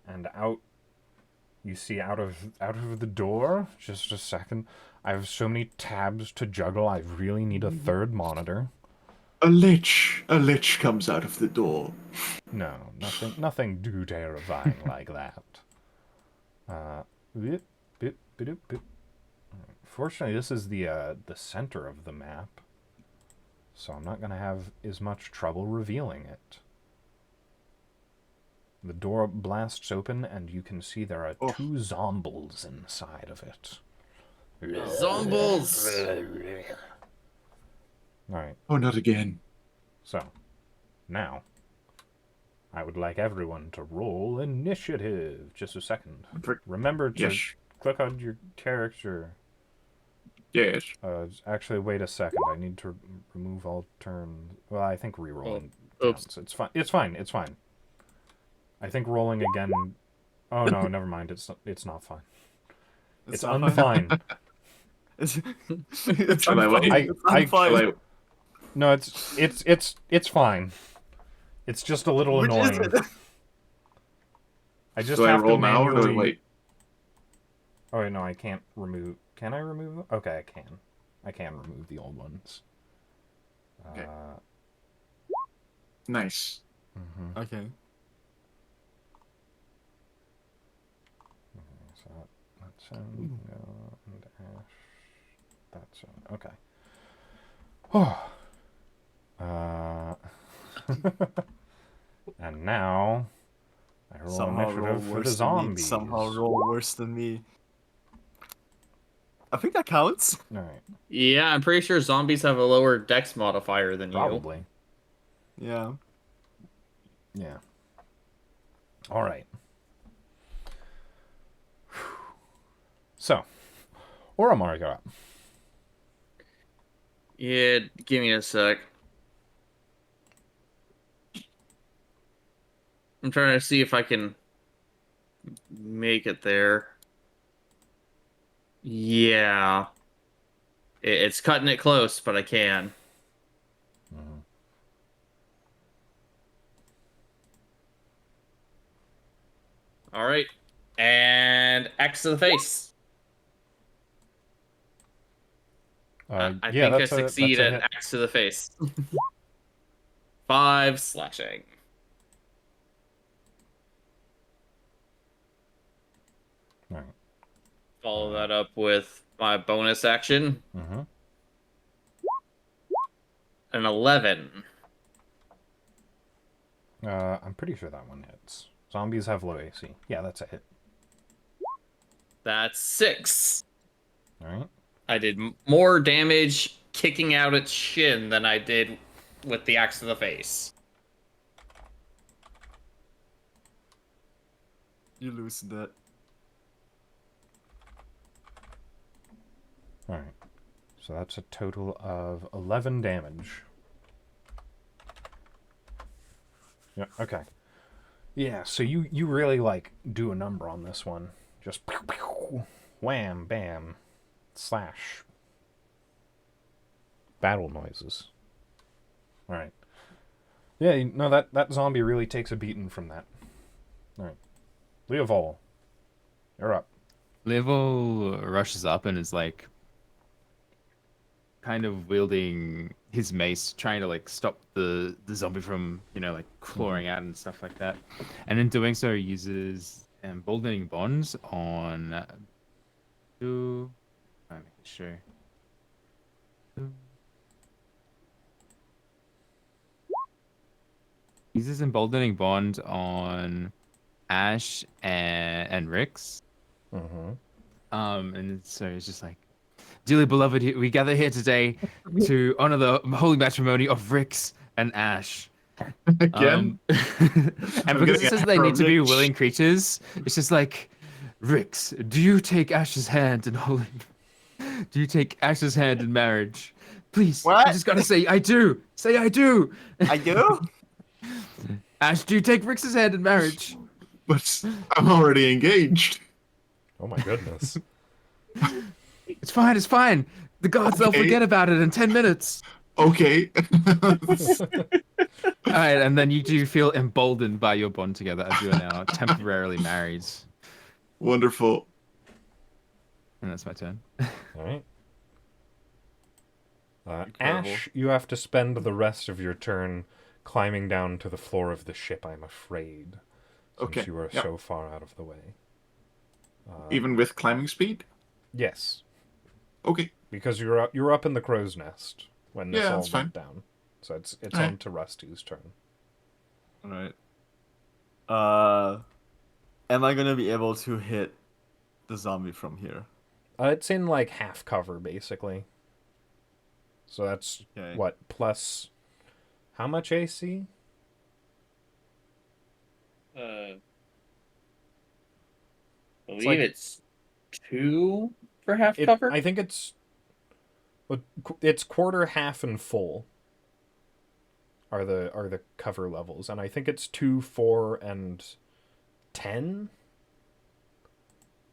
and out you see out of the door. Just a second. I have so many tabs to juggle. I really need a third monitor. A lich comes out of the door. No, nothing too terrifying like that. Bip, bip, bip, bip. Fortunately, this is the center of the map, so I'm not gonna have as much trouble revealing it. The door blasts open, and you can see there are two zombies inside of it. Zombies. All right. Oh, not again. So, now, I would like everyone to roll initiative. Just a second. Remember to Yes. click on your character. Yes. Actually, wait a second. I need to remove all turns. Well, I think re-rolling oops. counts. It's fine. It's fine. It's fine. I think rolling again. Oh no, never mind. It's not fine. It's not unfine. It's Shall I wait? unfine. It's unfine. No, it's fine. It's just a little Which is annoying. it? I just Do I have roll to now or do I manually. wait? Oh wait, no, I can't remove. Can I remove? Okay, I can. I can remove the old ones. Okay. Nice. Okay. So that's him, and Ash. That's him. Okay. Oh. And now I roll Somehow roll initiative for the worse than me. zombies. Somehow roll worse than me. I think that counts. All right. Yeah, I'm pretty sure zombies have a lower dex modifier than you. Probably. Yeah. Yeah. All right. So, Oramar, you're up. Yeah, give me a sec. I'm trying to see if I can make it there. Yeah. It's cutting it close, but I can. All right. And X to the face. I Yeah, think I that's succeed a at hit. X to the face. 5 slashing. All right. Follow that up with my bonus action. Mm-hmm. An 11. I'm pretty sure that one hits. Zombies have low AC. Yeah, that's a hit. That's 6. All right. I did more damage kicking out its shin than I did with the axe to the face. You loosened it. All right. So that's a total of 11 damage. Yeah. Okay. Yeah. So you really like do a number on this one. Just pew, pew, wham, bam, slash. Battle noises. All right. Yeah. No, that zombie really takes a beating from that. All right. Leovol, you're up. Level rushes up and is like kind of wielding his mace, trying to like stop the zombie from, like clawing out and stuff like that. And in doing so, he uses emboldening bonds on two. I'm making sure. He uses emboldening bond on Ash and Rix. Mm-hmm. And so it's just like, dearly beloved, we gather here today to honor the holy matrimony of Rix and Ash. Again? And because it says they need to be willing creatures, it's just like, Rix, do you take Ash's hand in holy? Do you take Ash's hand in marriage? Please, What? you just gotta say I do. Say I do. I do? Ash, do you take Rix's hand in marriage? But I'm already engaged. Oh my goodness. It's fine. It's fine. The gods, they'll Okay. forget about it in 10 minutes. Okay. All right, and then you do feel emboldened by your bond together as you are now temporarily married. Wonderful. And that's my turn. All right. Incredible. Ash, you have to spend the rest of your turn climbing down to the floor of the ship, I'm afraid. Since Okay, you are yep. so far out of the way. Even with climbing speed? Yes. Okay. Because you're up in the crow's nest when this Yeah, all that's fine. went down. So it's Alright. on to Rusty's turn. Alright. Am I gonna be able to hit the zombie from here? It's in like half cover basically. So that's Okay. what, plus how much AC? I It's believe like- it's 2 for half cover. I think it's quarter, half, and full are the cover levels, and I think it's 2, 4, and 10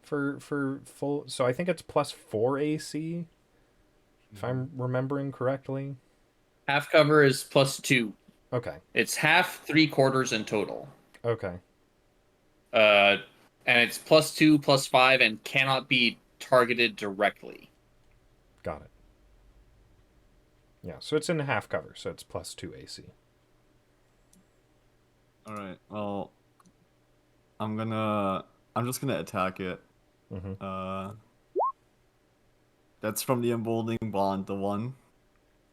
for full. So I think it's plus 4 AC, if I'm remembering correctly. Half cover is +2. Okay. It's half, 3/4 in total. Okay. And it's +2, +5, and cannot be targeted directly. Got it. Yeah, so it's in half cover, so it's plus 2 AC. All right. Well, I'm just gonna attack it. Mm-hmm. That's from the emboldening bond, the one,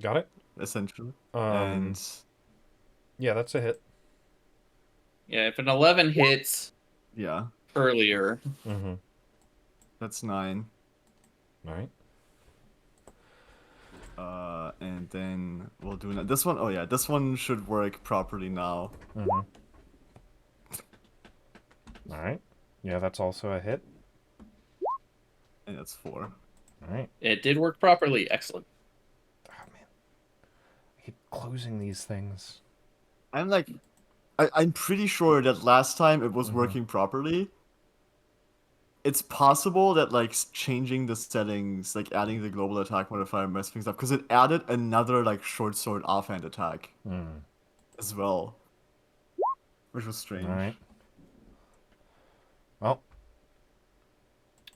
Got it? essentially. Um, And yeah, that's a hit. Yeah, if an 11 hits yeah, earlier, Mm-hmm. that's 9. All right. And then we'll do this one. Oh yeah, this one should work properly now. Mm-hmm. All right. Yeah, that's also a hit. And that's 4. All right. it did work properly. Excellent. Oh, man. I keep closing these things. I'm pretty sure that last time it was Mhm. working properly. It's possible that like changing the settings, like adding the global attack modifier messed things up because it added another like short sword offhand attack Mm. as well, which was strange. All right. Well,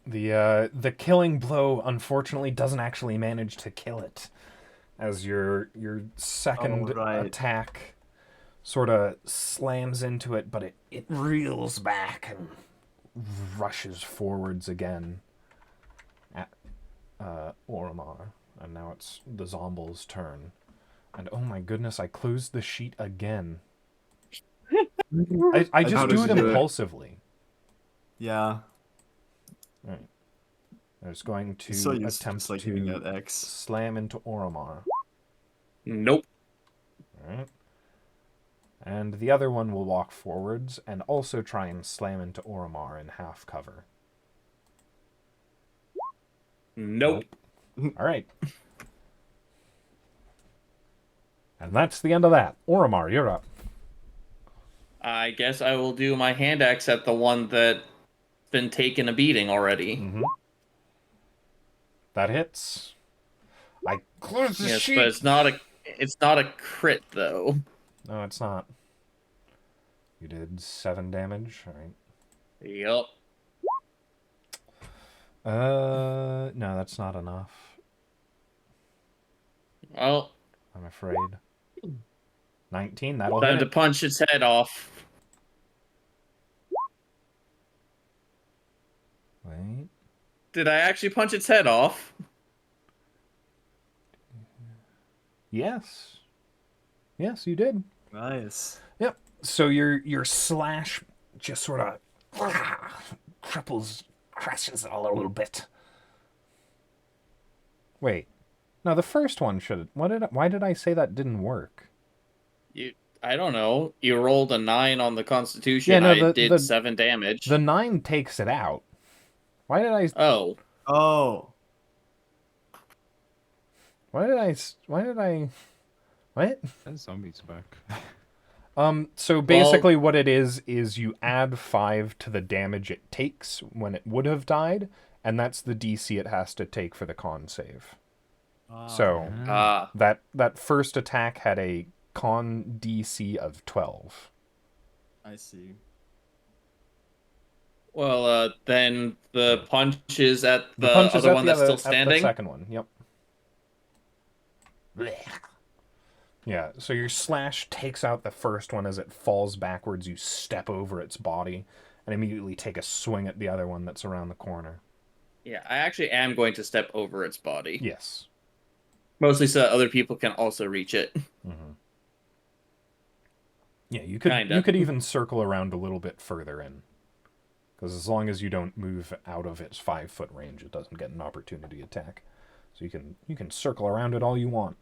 the killing blow unfortunately doesn't actually manage to kill it, as your second right. attack sort of slams into it, but it reels back and rushes forwards again at Oromar, and now it's the Zomble's turn. And oh my goodness, I closed the sheet again. I just How do does it he do it? impulsively. Yeah, Right. I was going to so used to attempt just like to hitting at X. slam into Oromar. Nope. Alright. And the other one will walk forwards and also try and slam into Oromar in half cover. Nope. Alright. And that's the end of that. Oromar, you're up. I guess I will do my hand axe at the one that's been taking a beating already. Mm-hmm. That hits. I close the Yes, sheet. but it's not a crit though. No, it's not. You did 7 damage. Alright. Yup. No, that's not enough, Well, I'm afraid. 19, that'll time hit to it. punch its head off. Wait. Did I actually punch its head off? Yes. Yes, you did. Nice. Yep. So your slash just sort of cripples, crashes it all a little bit. Wait. No, the first one should. Why did I say that didn't work? I don't know. You rolled a 9 on the Constitution. Yeah, no, I did 7 damage. The 9 takes it out. Why did I? Oh. Oh. Why did I? What? That zombie's back. So basically what it is you add 5 to the damage it takes when it would have died, and that's the DC it has to take for the con save. So that first attack had a con DC of 12. I see. Well, then the punch is at the punch is other at one the that's still standing. At the second one, yep. Yeah, so your slash takes out the first one as it falls backwards. You step over its body and immediately take a swing at the other one that's around the corner. Yeah, I actually am going to step over its body. Yes. Mostly so that other people can also reach it. Mm-hmm. Yeah, you could Kinda. you could even circle around a little bit further in. Because as long as you don't move out of its 5-foot range, it doesn't get an opportunity attack. So you can circle around it all you want.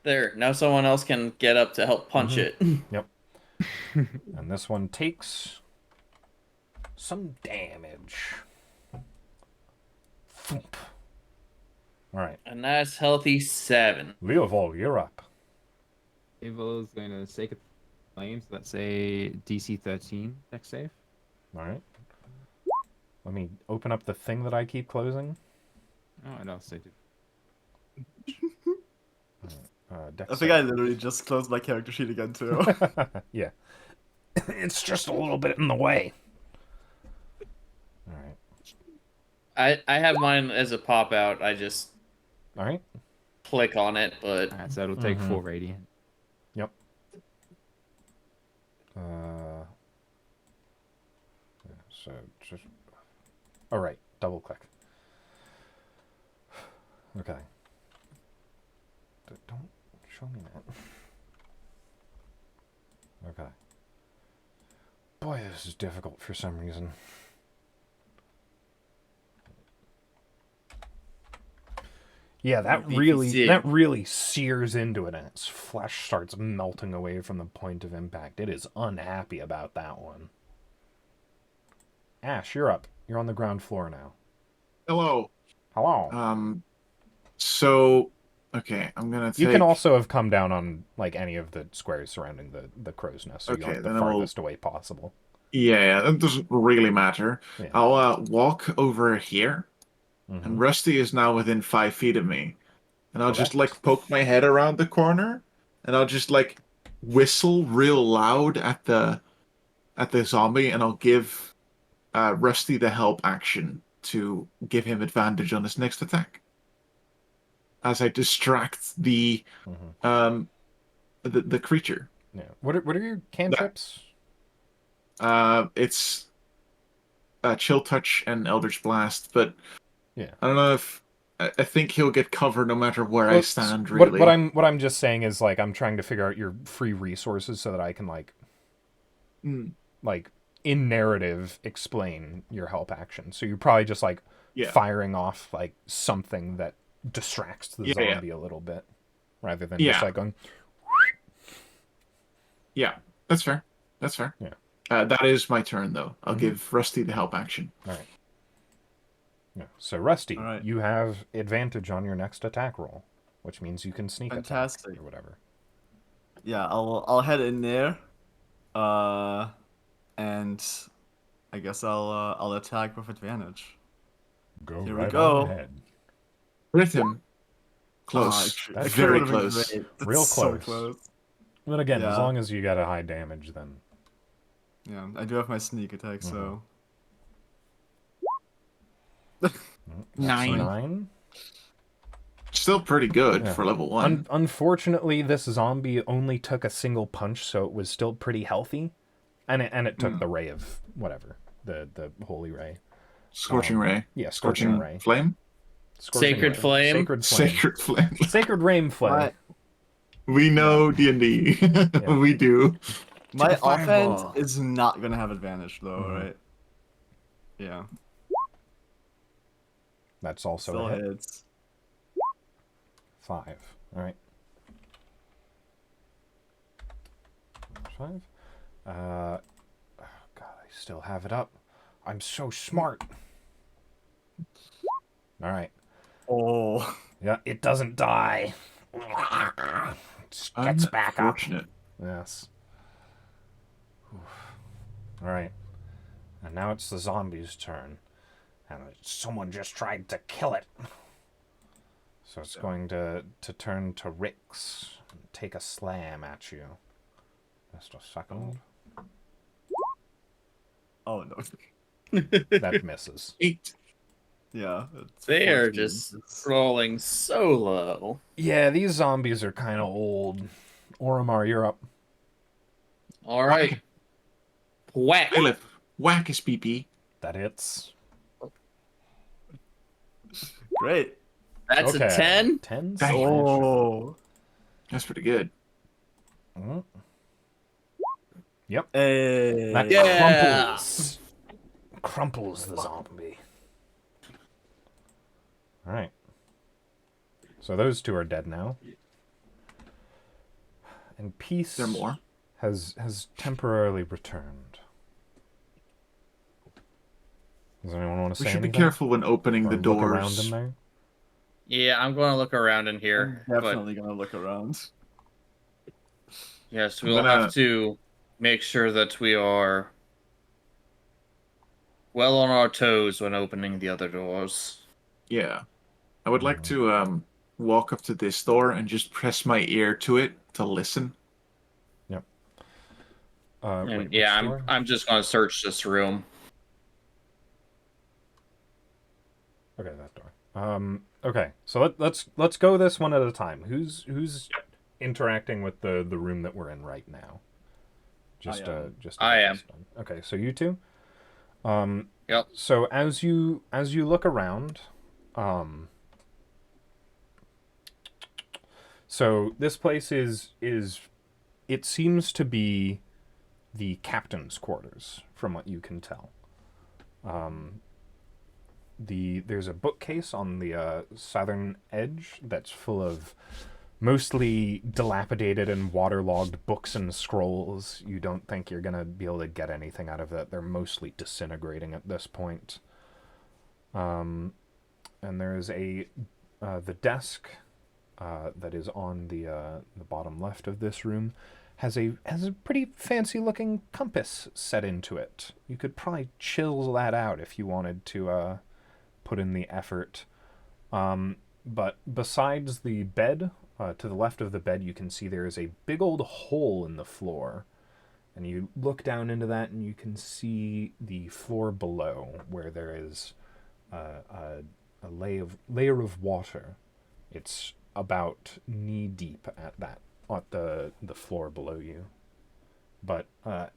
There, now someone else can get up to help punch it. Yep. And this one takes some damage. Thump. All right. A nice healthy 7. Leovold, you're up. Evil's going to Sacred Flame, so that's a DC 13 dex save. All right. Let me open up the thing that I keep closing. Oh, and I'll say Dex I think I literally just closed my character sheet again too. yeah. It's just a little bit in the way. All right. I have mine as a pop out. I just All right. click on it, but Alright, so it'll take 4 radiant. Yep. So just. All right. Double click. Okay. Don't show me that. Okay. Boy, this is difficult for some reason. Yeah, that really sears into it, and its flesh starts melting away from the point of impact. It is unhappy about that one. Ash, you're up. You're on the ground floor now. Hello. Hello. So, okay, I'm gonna take... You can also have come down on like any of the squares surrounding the crow's nest, so Okay, you're the then I will- farthest away possible. Yeah, it doesn't really matter. Yeah. I'll walk over here, Mhm. and Rusty is now within 5 feet of me. And I'll just, Correct. like, poke my head around the corner, and I'll just, like, whistle real loud at the zombie, and I'll give Rusty the help action to give him advantage on his next attack. As I distract the the creature. Yeah. What are your cantrips? It's Chill Touch and Eldritch Blast, but Yeah. I don't know if I think he'll get cover no matter where I Well, stand. Really, what I'm just saying is like I'm trying to figure out your free resources so that I can like in narrative explain your help action. So you're probably just like firing off like something that distracts the zombie a little bit, rather than just like going. Yeah, that's fair. That's fair. Yeah. That is my turn though. I'll give Rusty the help action. All right. Yeah. So Rusty, All right. you have advantage on your next attack roll, which means you can sneak Fantastic. attack or whatever. Yeah, I'll head in there, and I guess I'll attack with advantage. Go Here we right go. on ahead. Hit him. Close. That's Very would've been close. great. That's Real so close. close. But again, as Yeah. long as you got a high damage, then Yeah, I do have my sneak attack, so 9. 9. Still pretty good Yeah. for level 1. Unfortunately, this zombie only took a single punch, so it was still pretty healthy, and it took the ray of whatever, the holy ray. Scorching ray. Yeah, scorching ray. Flame. Scorching Sacred ray. flame? Sacred flame. Sacred flame. Sacred rain flame. my, We know D&D. We do. my the offense fireball. is not gonna have advantage though, right? Yeah, That's also still a hit. hits. 5. All right. 5. Oh God, I still have it up. I'm so smart. All right. Oh, Yeah, it doesn't die. Just gets back up. Unfortunate. Yes. Oof. All right. And now it's the zombie's turn. And someone just tried to kill it. So it's going to turn to Rix and take a slam at you. Just a second. oh no. That misses. 8. Yeah, it's They are 14. just rolling so low. Yeah, these zombies are kind of old. Oromar, you're up. All right. Whack. Caliph, whack his PP. That hits. Great. That's Okay. a 10. 10? Dang. Oh, That's pretty good. Mhm. Yep. hey. That Yeah. crumples. crumples the zombie. All right. So those two are dead now. And peace There more? has temporarily returned. Does anyone want to We say should be anything? careful when opening Or the look around in doors. there? Yeah, I'm going to look around in I'm here. definitely gonna look around. But yes, I'm we'll gonna- have to make sure that we are well on our toes when opening the other doors. Yeah. I would like to walk up to this door and just press my ear to it to listen. Yep. And Wait, yeah, which door? I'm just going to search this room. Okay, that door. Okay, so let's go this one at a time. Who's interacting with the room that we're in right now? Just I am. just to I get am. this done. Okay, so you two. Yep. So as you look around, so this place is it seems to be the captain's quarters from what you can tell. There's a bookcase on the southern edge that's full of mostly dilapidated and waterlogged books and scrolls. You don't think you're gonna be able to get anything out of that. They're mostly disintegrating at this point. And there's the desk that is on the bottom left of this room has a pretty fancy looking compass set into it. You could probably chisel that out if you wanted to put in the effort. But besides the bed, to the left of the bed, you can see there is a big old hole in the floor. And you look down into that and you can see the floor below where there is a layer of water. It's about knee deep at the floor below you. But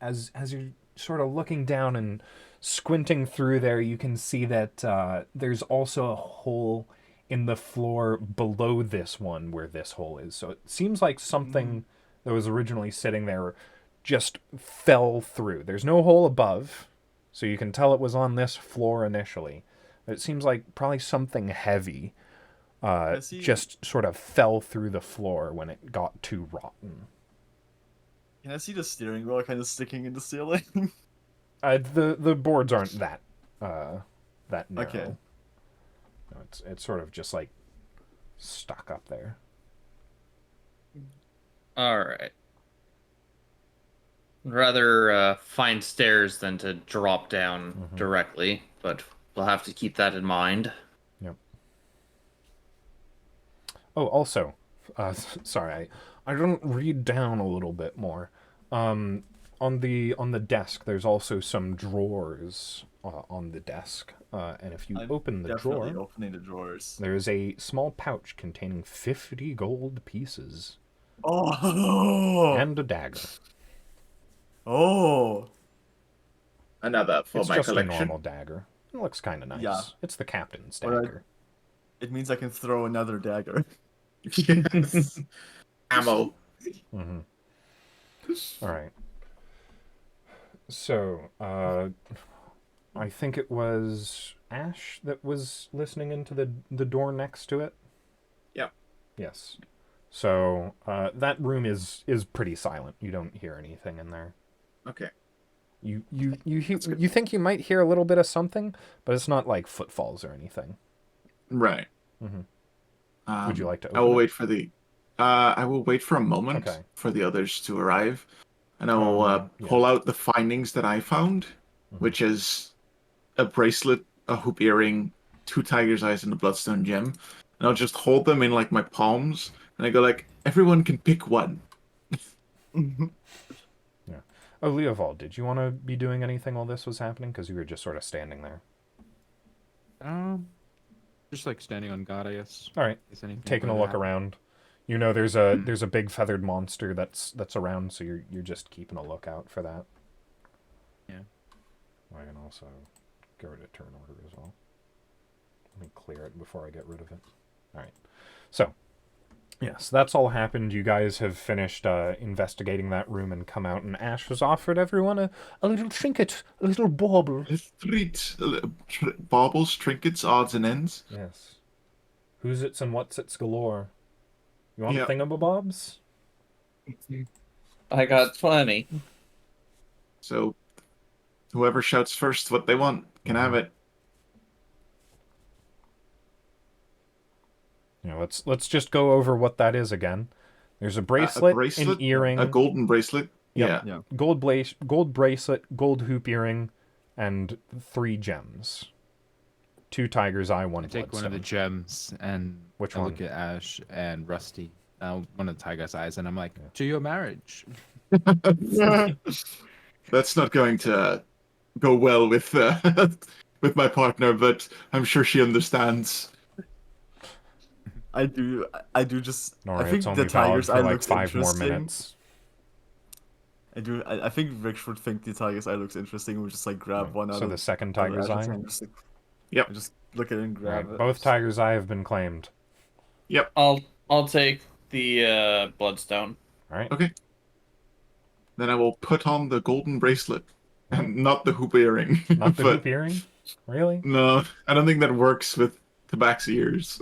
as you're sort of looking down and squinting through there, you can see that there's also a hole in the floor below this one where this hole is. So it seems like something that was originally sitting there just fell through. There's no hole above, so you can tell it was on this floor initially. It seems like probably something heavy just sort of fell through the floor when it got too rotten. Can I see the steering wheel kind of sticking in the ceiling? The boards aren't that narrow. Okay. No, it's sort of just like stuck up there. All right. Rather find stairs than to drop down directly, but we'll have to keep that in mind. Yep. Oh, also, sorry, I didn't read down a little bit more. On the desk, there's also some drawers on the desk, and if you open the Definitely drawer, opening the drawers. there is a small pouch containing 50 gold pieces Oh! and a dagger. Oh! Another for It's my just a collection. normal dagger. It looks kind of nice. Yeah. It's the captain's What I- dagger. It means I can throw another dagger. Yes. Ammo. Mm-hmm. All right. So, I think it was Ash that was listening into the door next to it. Yeah. Yes. So that room is pretty silent. You don't hear anything in there. Okay. You That's good. you think you might hear a little bit of something, but it's not like footfalls or anything. Right. Mm-hmm. Would you like to I will open it? wait for the. I will wait for a moment Okay. for the others to arrive, and I will Yeah. pull out the findings that I found, which is a bracelet, a hoop earring, 2 tiger's eyes, and a bloodstone gem. And I'll just hold them in like my palms, and I go like, everyone can pick one. Yeah. Oh, Leovold, did you want to be doing anything while this was happening? Because you were just sort of standing there. Just like standing on guard, I guess. All right. Is anything Taking a going to look happen? around. You know, there's a big feathered monster that's around, so you're just keeping a lookout for that. Yeah. I can also get rid of turn order as well. Let me clear it before I get rid of it. All right. So, Yes, that's all happened. You guys have finished investigating that room and come out, and Ash has offered everyone a little trinket, a little bauble. Baubles, trinkets, odds and ends. Yes. Who's its and what's its galore. You want Yeah. thingamabobs? I got plenty. So whoever shouts first what they want can have it. Let's just go over what that is again. There's a bracelet, an earring, a golden bracelet. Yep. Yeah. gold bracelet, gold hoop earring, and 3 gems. 2 tiger's eye, 1 I take bloodstone. one of the gems and Which I one? look at Ash and Rusty. One of the tiger's eyes, and I'm like, to your marriage. That's not going to go well with with my partner, but I'm sure she understands. I do just. All I right, think it's the only valid tiger's for eye like looks 5 more interesting. minutes. I think Rich would think the tiger's eye looks interesting. We'll just like grab one out So of the second out of tiger's Ash's eye? hand, just, like, Yep. Just look at it and grab Right, it. both tiger's eye have been claimed. Yep. I'll take the bloodstone. All right. Okay. Then I will put on the golden bracelet and not the hoop earring. Not the But hoop earring? Really? no, I don't think that works with Tabax's ears.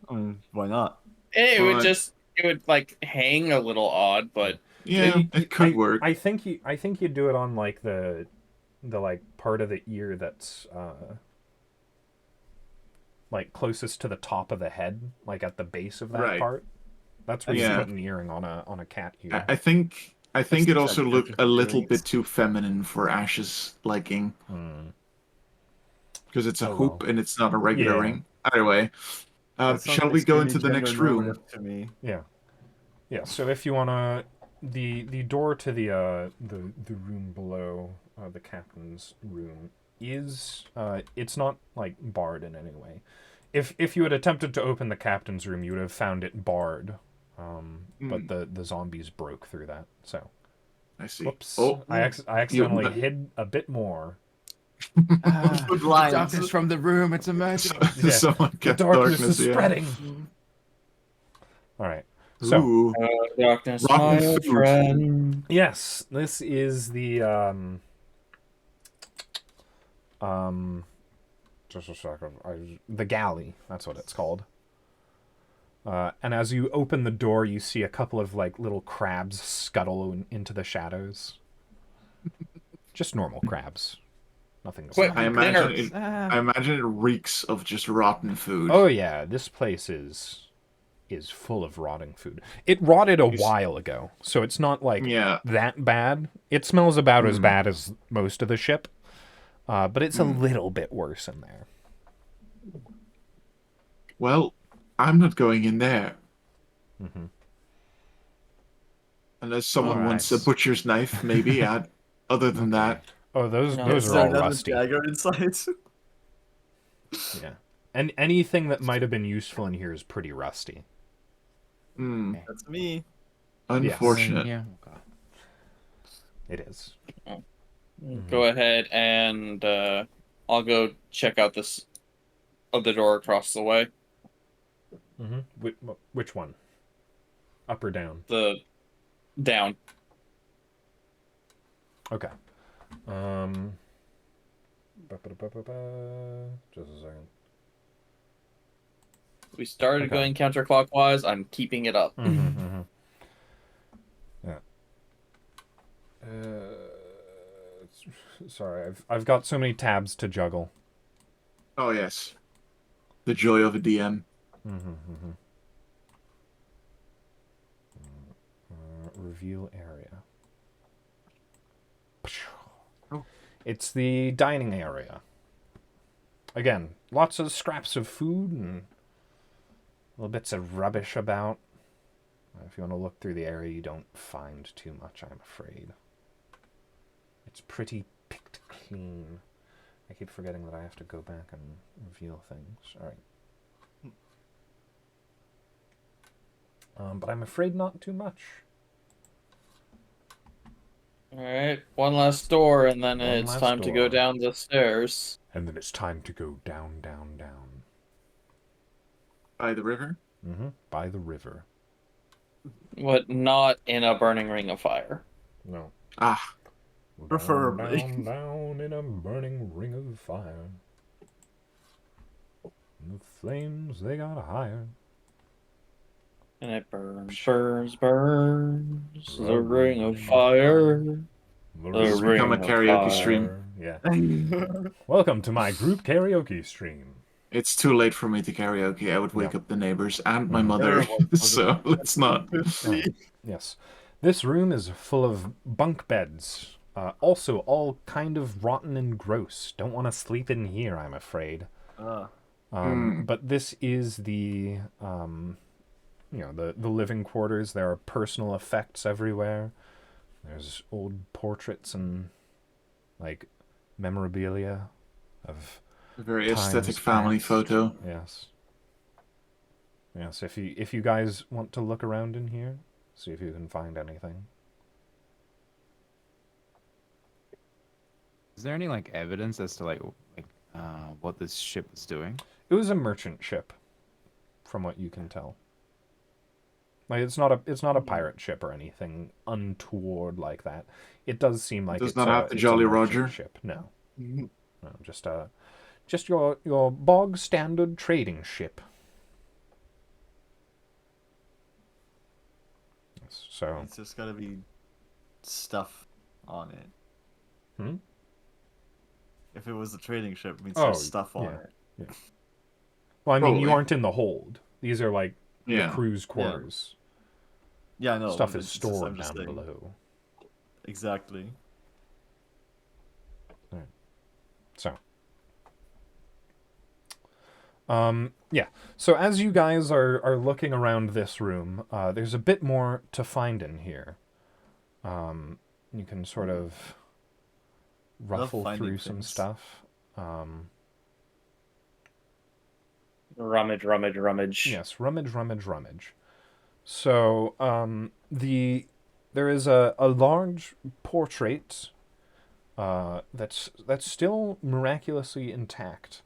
Why not? It would But- it would like hang a little odd, but Yeah, it could work. I think you do it on like the like part of the ear that's like closest to the top of the head, like at the base of that Right. part. That's where you Yeah. put an earring on a cat ear. I think Let's it also check looked a different little earrings. bit too feminine for Ash's liking because it's a Oh, hoop well. and it's not a regular Yeah. ring. Either way, That sounds shall we go into the extremely next gender room? normative to me. Yeah. Yeah, so if you wanna the door to the room below the captain's room is it's not like barred in any way. If you had attempted to open the captain's room, you would have found it barred. But the zombies broke through that. So I see. whoops. Oh, I accidentally You- hid a bit more. The blinds. Darkness from the room, it's emerging. Yeah. Someone The kept darkness is yeah. spreading. Alright. So Ooh. darkness, Rotten my old food. friend. yes, this is the just a second. The galley. That's what it's called. And as you open the door, you see a couple of like little crabs scuttle into the shadows. Just normal crabs. Nothing to Quick, say. I imagine dinner. it. I imagine it reeks of just rotten food. Oh yeah, this place is full of rotting food. It rotted a while ago, so it's not like Yeah. that bad. It smells about as bad as most of the ship, but it's a little bit worse in there. Well, I'm not going in there. Unless someone wants a Alright. butcher's knife, maybe. Other than that, Oh, those No, those Is are there all another rusty. dagger inside? Yeah, and anything that might have been useful in here is pretty rusty. That's me. unfortunate. Yeah. Okay. It is. Go ahead and I'll go check out this other door across the way. Which one? Up or down? The down. Okay. Just a second. We started Okay. going counterclockwise. I'm keeping it up. Yeah. Sorry, I've got so many tabs to juggle. Oh yes, the joy of a DM. Reveal area. Oh. It's the dining area. Again, lots of scraps of food and little bits of rubbish about. If you want to look through the area, you don't find too much, I'm afraid. It's pretty picked clean. I keep forgetting that I have to go back and reveal things. Alright. But I'm afraid not too much. All right, one last door, and then One it's last time to go door. down the stairs. And then it's time to go down, down, down. By the river. By the river. But not in a burning ring of fire. No. Ah, Preferably. Down, down in a burning ring of fire. The flames, they got higher. And it burns, burns, burns. The The ring of ring of fire. The The this has become a ring of karaoke fire. stream. Yeah. Welcome to my group karaoke stream. It's too late for me to karaoke. I would wake up the neighbors and my Mhm. mother. So let's not. Alright, yes. This room is full of bunk beds. Also, all kind of rotten and gross. Don't want to sleep in here, I'm afraid. But this is the, the living quarters. There are personal effects everywhere. There's old portraits and, like, memorabilia of A very times aesthetic family past. photo. Yes. Yes, if you guys want to look around in here, see if you can find anything. Is there any like evidence as to what this ship was doing? It was a merchant ship, from what you can tell. Like it's not a pirate ship or anything untoward like that. It does seem like Does it's not have the it's Jolly a merchant Roger? ship. No, no, just your bog standard trading ship. So It's just gotta be stuff on it. Hmm? If it was a trading ship, it means Oh, there's stuff on yeah. it. well, I mean, you Probably. aren't in the hold. These are like the Yeah. crew's quarters. Yeah, I know. Stuff but is it's just- I'm stored just down saying. below. Exactly. So, yeah. So as you guys are looking around this room, there's a bit more to find in here. You can sort of ruffle finding through some things. stuff. Rummage, rummage, rummage. Yes, rummage, rummage, rummage. So, there is a large portrait that's still miraculously intact.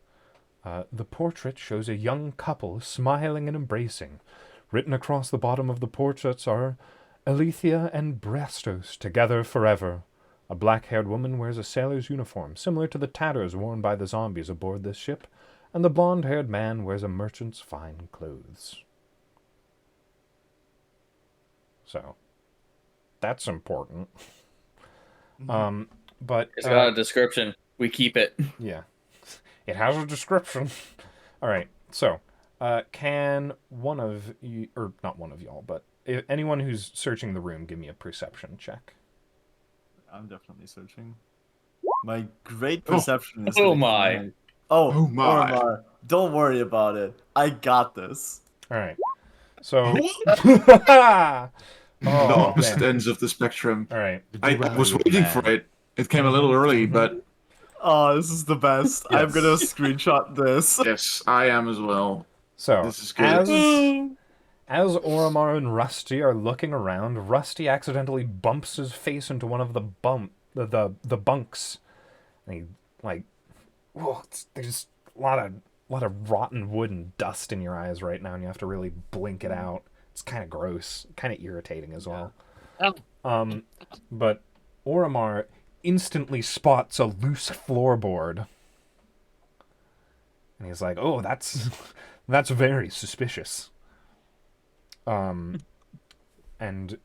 The portrait shows a young couple smiling and embracing. Written across the bottom of the portraits are Alethea and Brestos together forever. A black-haired woman wears a sailor's uniform, similar to the tatters worn by the zombies aboard this ship, and the blonde-haired man wears a merchant's fine clothes. So, that's important. But It's got a description. We keep it. yeah, it has a description. All right, so can one of you, or not one of y'all, but anyone who's searching the room, give me a perception check. I'm definitely searching. My great perception is. Oh gonna my. come in. Oh, Oh my. Ormar, don't worry about it. I got this. All right, so The oh, opposite man. ends of the spectrum. All right, I was waiting for it. It came a little early, but Oh, this is the best. I'm Yes. gonna screenshot this. yes, I am as well. so This is good. as Oromar and Rusty are looking around, Rusty accidentally bumps his face into one of the bunks. And he, like, whoa, there's a lot of rotten wood and dust in your eyes right now, and you have to really blink it out. It's kind of gross, kind of irritating as well. But Oromar instantly spots a loose floorboard. And he's like, "Oh, that's very suspicious." And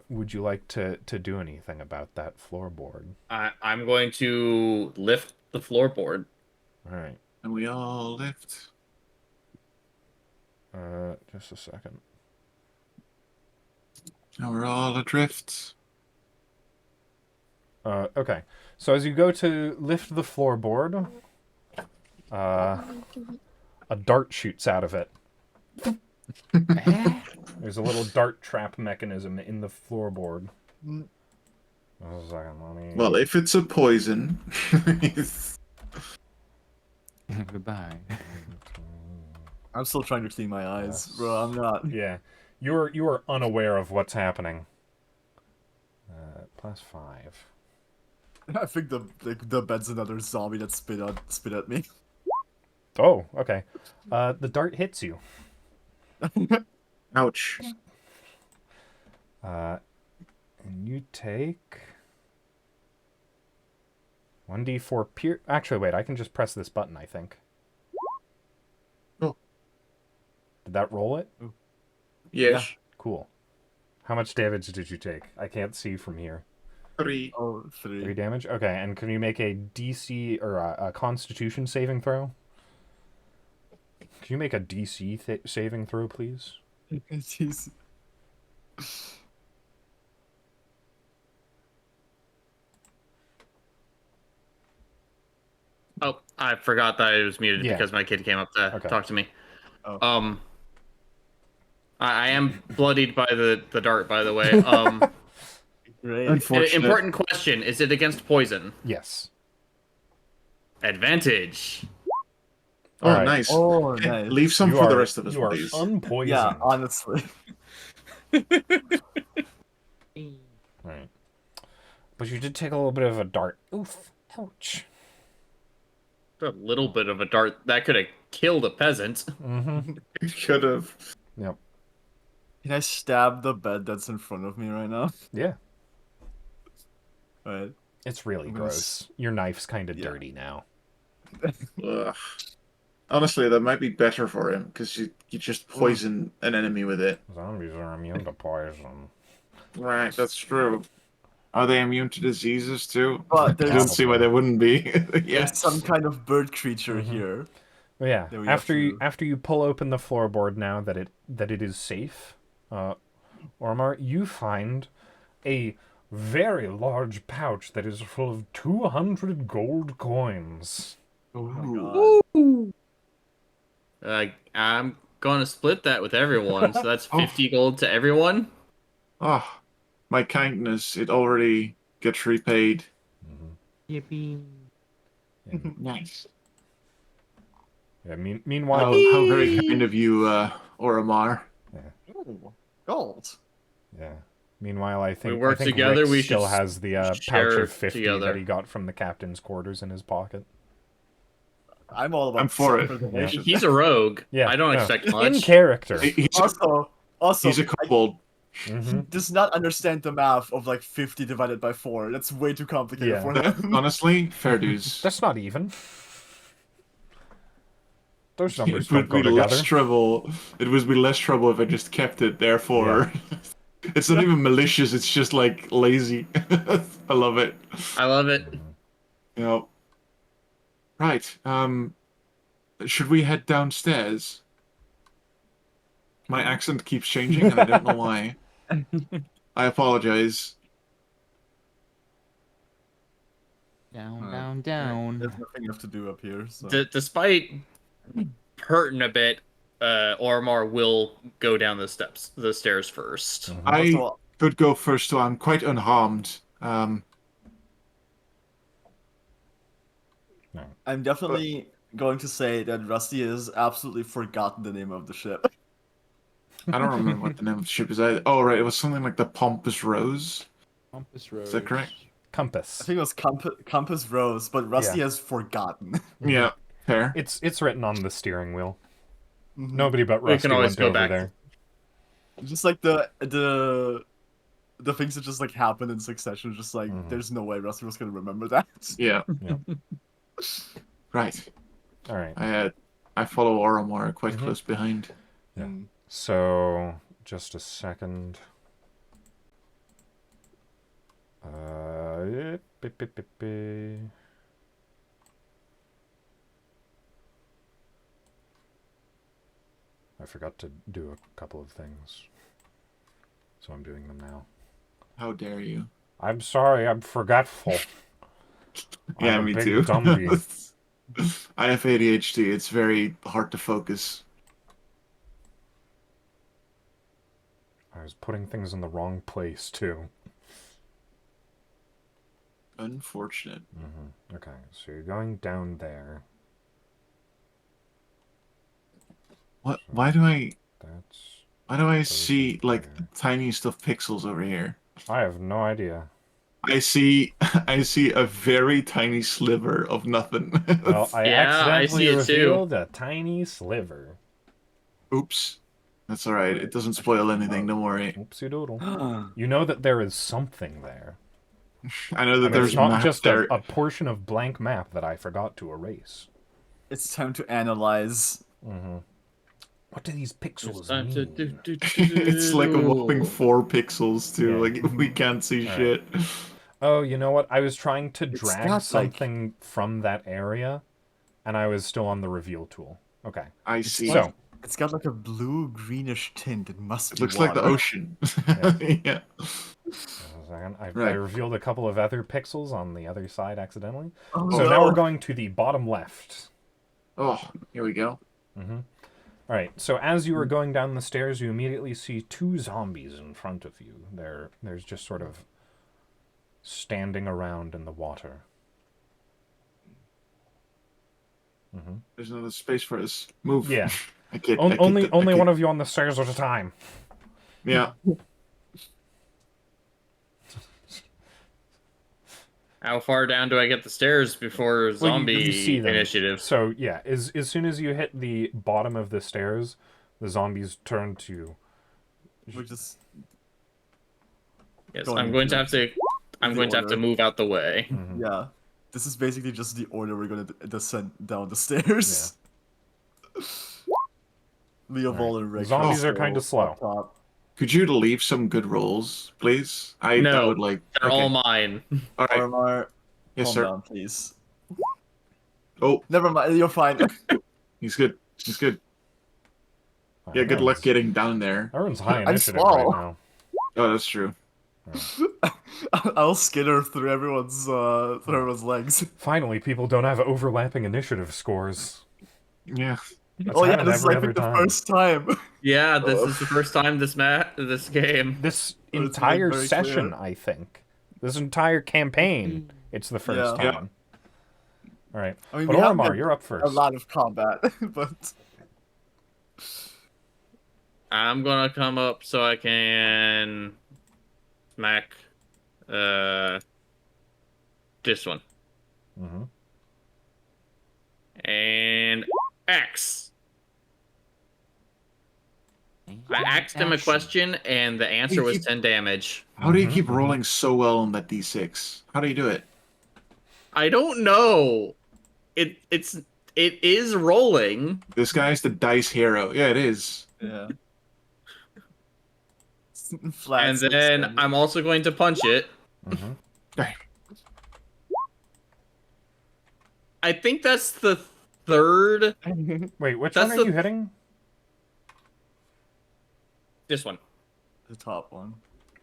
would you like to do anything about that floorboard? I'm going to lift the floorboard. All right. And we all lift. Just a second. And we're all adrift. Okay. So as you go to lift the floorboard, a dart shoots out of it. There's a little dart trap mechanism in the floorboard. Just a second, let me... Well, if it's a poison, Goodbye. I'm still trying to clean my eyes, Yes. bro. I'm not. Yeah, you are unaware of what's happening. +5. I think the bed's another zombie that spit at me. Oh, okay. The dart hits you. Ouch. And you take 1d4 pierce. Actually, wait, I can just press this button, I think. Oh. Did that roll it? Yes. Cool. How much damage did you take? I can't see from here. 3. Oh, 3. 3 damage? Okay, and can you make a DC or a Constitution saving throw? Can you make a DC saving throw, please? Jeez. Oh, I forgot that I was muted Yeah. because my kid came up to Okay. talk to me. Oh. I am bloodied by the dart, by the way. Great. Unfortunate. Important question: is it against poison? Yes. Advantage. Oh, Alright. nice. Oh, Okay, nice. leave some You for the are- rest of us, You are please. unpoisoned. Yeah, honestly. Right. But you did take a little bit of a dart. Oof. Ouch. A little bit of a dart that could have killed a peasant. Mm-hmm. Could have. Yep. Can I stab the bed that's in front of me right now? Yeah. Right. It's really I'm gonna gross. Your knife's kind of Yeah. dirty now. Ugh. Honestly, that might be better for him because you just poison an enemy with it. Zombies are immune to poison. Right, that's true. Are they immune to diseases too? But I there's, don't see why they wouldn't be. there's Yes. some kind of bird creature Mhm. here. But yeah, That we have after you pull open the floorboard now that it is safe, Ormar, you find a very large pouch that is full of 200 gold coins. Oh my god. I'm gonna split that with everyone, so that's 50 gold to everyone. Oh, my kindness, it already gets repaid. Yippee. And, Nice. yeah, How, meanwhile, how very kind of you, Oramar. Ooh, gold. yeah. Meanwhile, I think work I think together, Rick we still should has the pouch share of 50 together. that he got from the captain's quarters in his pocket. I'm all about I'm for it. self-preservation. He's a rogue. Yeah, I don't no. expect In much. character. He's Also, a kobold. Hmm. does not understand the math of like 50 divided by 4. That's way too complicated Yeah. for him. Honestly, fair dues. That's not even. Those numbers It don't would go be together. less trouble. It would be less trouble if I just kept it. Therefore, it's not even malicious. It's just like lazy. I love it. I love it. You know. Right. Should we head downstairs? My accent keeps changing, and I don't know why. I apologize. Down, Alright. down, There's down. nothing left to do up here. So. Despite hurting a bit, Ormar will go down the stairs first. Mhm. I Also, could go first, so I'm quite unharmed. I'm definitely going to say that Rusty has absolutely forgotten the name of the ship. I don't remember what the name of the ship is. Oh, right, it was something like the Pompous Rose. Compass Rose. Is that correct? I Compass. think it was Compass Rose, but Rusty Yeah. has forgotten. Yeah, fair. It's written on the steering wheel. Mhm. Nobody but We Rusty can always went go over back. there. Just like the things that just like happen in succession. Just like Mhm. there's no way Rusty was gonna remember that. Yeah. Yeah. Right. All right. I follow Oramar quite Mhm. close behind. Yeah. Mm. So, just a second. I forgot to do a couple of things. So I'm doing them now. How dare you? I'm sorry, I'm forgetful. Yeah, I'm a me big too. dumbie. I have ADHD. It's very hard to focus. I was putting things in the wrong place, too. Unfortunate. Okay, so you're going down there. What? Why do I That's... see like there. tiniest of pixels over here? I have no idea. I see a very tiny sliver of nothing. Well, I Yeah, I accidentally see it too. revealed a tiny sliver. Oops. That's all right. It doesn't spoil anything. Don't worry. Oopsie doodle. You know that there is something there. I know that And there's it's not map just there. a portion of blank map that I forgot to erase. It's time to analyze. What do these pixels Time to mean? It's like a whopping 4 pixels too. Yeah. Like we can't see All shit. Oh, you know what? I was trying to It's drag got, like- something from that area, and I was still on the reveal tool. Okay. I see. So, It's got like a blue-greenish tint. It must It be looks like the water. ocean. Yeah. a second. I Right. revealed a couple of other pixels on the other side accidentally. Oh, So no. now we're going to the bottom left. Oh, here we go. Alright, so as you are going down the stairs, you immediately see 2 zombies in front of you. There's just sort of standing around in the water. There's another space for us. Move. Yeah. I get. Only one of you on the stairs at a time. Yeah. How far down do I get the stairs before Well, zombie you see them. initiative? So yeah, as soon as you hit the bottom of the stairs, the zombies turn to you. We're just Yes, going I'm going to into have to. I'm the going to have to order. move out the way. yeah. This is basically just the order we're gonna descend down the stairs. Leovold and Rick. Zombies are kinda up slow. top. Could you leave some good rolls, please? I No, would like. They're all Okay. mine. All right. Ormar, Yes, calm sir. down, please. Oh, Never mind. You're fine. he's good. He's good. Yeah, good luck getting down there. Everyone's high I'm initiative small. right now. Oh, that's true. I'll skitter through everyone's legs. Finally, people don't have overlapping initiative scores. Yeah. That's Oh yeah, happened this is every I think other the time. first time. Yeah, this is the first time this game. This Oh, it's entire very session, clear. I think. This entire campaign, it's the first Yeah. time. All right, I mean, but we have Ormar, had you're up first. a lot of combat, but I'm gonna come up so I can smack this one. Mm-hmm. And X. I asked him a question and the answer was 10 damage. How do you keep rolling so well on that d6? How do you do it? I don't know. It is rolling. This guy's the dice hero. Yeah, it is. yeah. Flat And six then damage. I'm also going to punch it. Okay. I think that's the third. Wait, which That's one are the- you hitting? This one. the top one.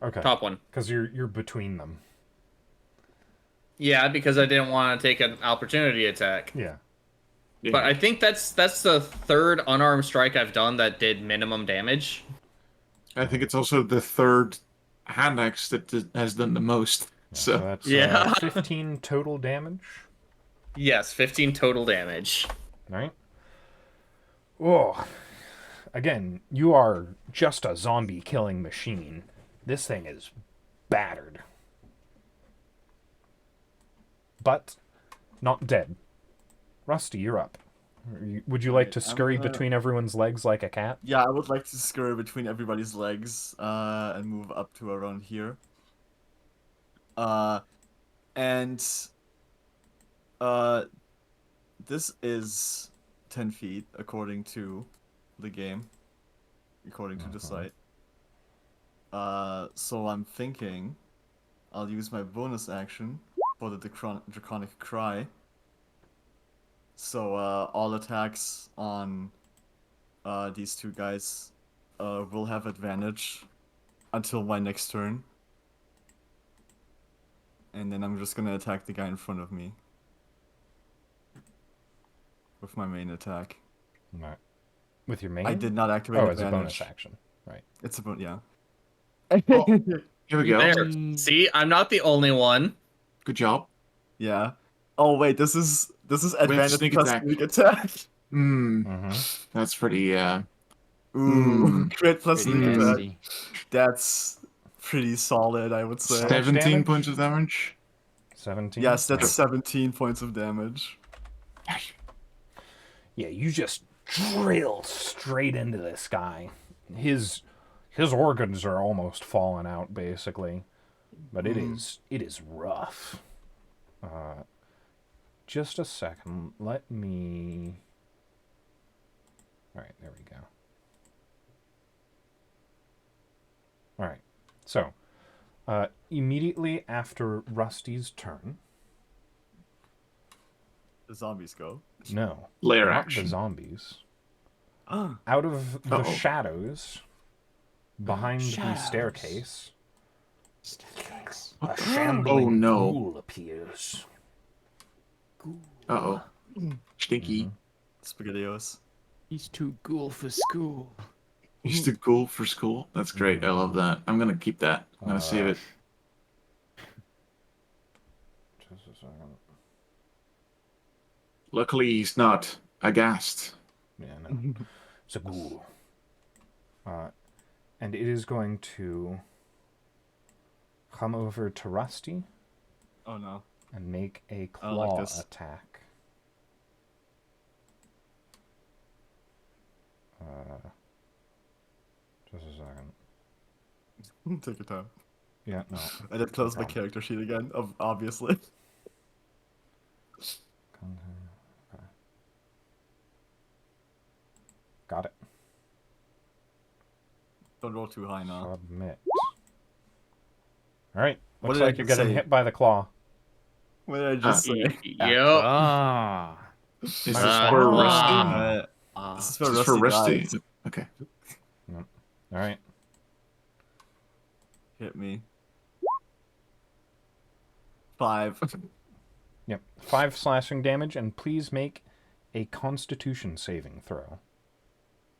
Okay, Top one. because you're between them. Yeah, because I didn't want to take an opportunity attack. Yeah. Yeah. But I think that's the third unarmed strike I've done that did minimum damage. I think it's also the third hand axe that has done the most. So So that's Yeah. 15 total damage. Yes, 15 total damage. Right? Oh. Again, you are just a zombie killing machine. This thing is battered. But not dead. Rusty, you're up. Would you like to Alright, I'm scurry gonna- between everyone's legs like a cat? Yeah, I would like to scurry between everybody's legs, and move up to around here. And this is 10 feet according to the game, according to the site. So I'm thinking I'll use my bonus action for the Draconic Cry. So all attacks on these two guys will have advantage until my next turn. And then I'm just gonna attack the guy in front of me with my main attack. Right. With your main? I did not activate Oh, it's a advantage. bonus action. Right. It's a bonus, yeah. Oh, here we go. There. See, I'm not the only one. Good job. Yeah. Oh wait, this is advantage sneak plus attack. sneak attack. Hmm. Mm-hmm. That's pretty. Ooh, Mm. crit plus Pretty sneak attack. nasty. That's pretty solid, I would say. much 17 damage? points of damage. 17? Yes, that's 17 points of damage. Yeah, you just drill straight into this guy. his organs are almost falling out, basically. But it is rough. Just a second. Let me. All right, there we go. All right, so immediately after Rusty's turn. The zombies go. No, Lair not action. the zombies. Oh, Out of the Uh-oh. shadows behind the staircase, a shambling Oh, no. ghoul appears. Uh-oh. Stinky. SpaghettiOs. He's too cool for school. He's too cool for school. That's great. I love that. I'm gonna keep that. I'm gonna save it. Just a second. Luckily, he's not aghast. Yeah, no. It's a ghoul. And it is going to come over to Rusty Oh no. and make a I don't like claw this. attack. Just a second. Take your time. Yeah, no. I did close my problem. character sheet again, obviously. Okay. Got it. Don't roll too high now. Submit. Alright. What Looks did I like you're getting say? hit by the claw. What did I just say? Yep. Ah. Is this Ah. for Ah. This is Rusty? for Is this Rusty. for Rusty? Guys. Okay. Alright. Hit me. 5. Yep. 5 slashing damage, and please make a constitution saving throw.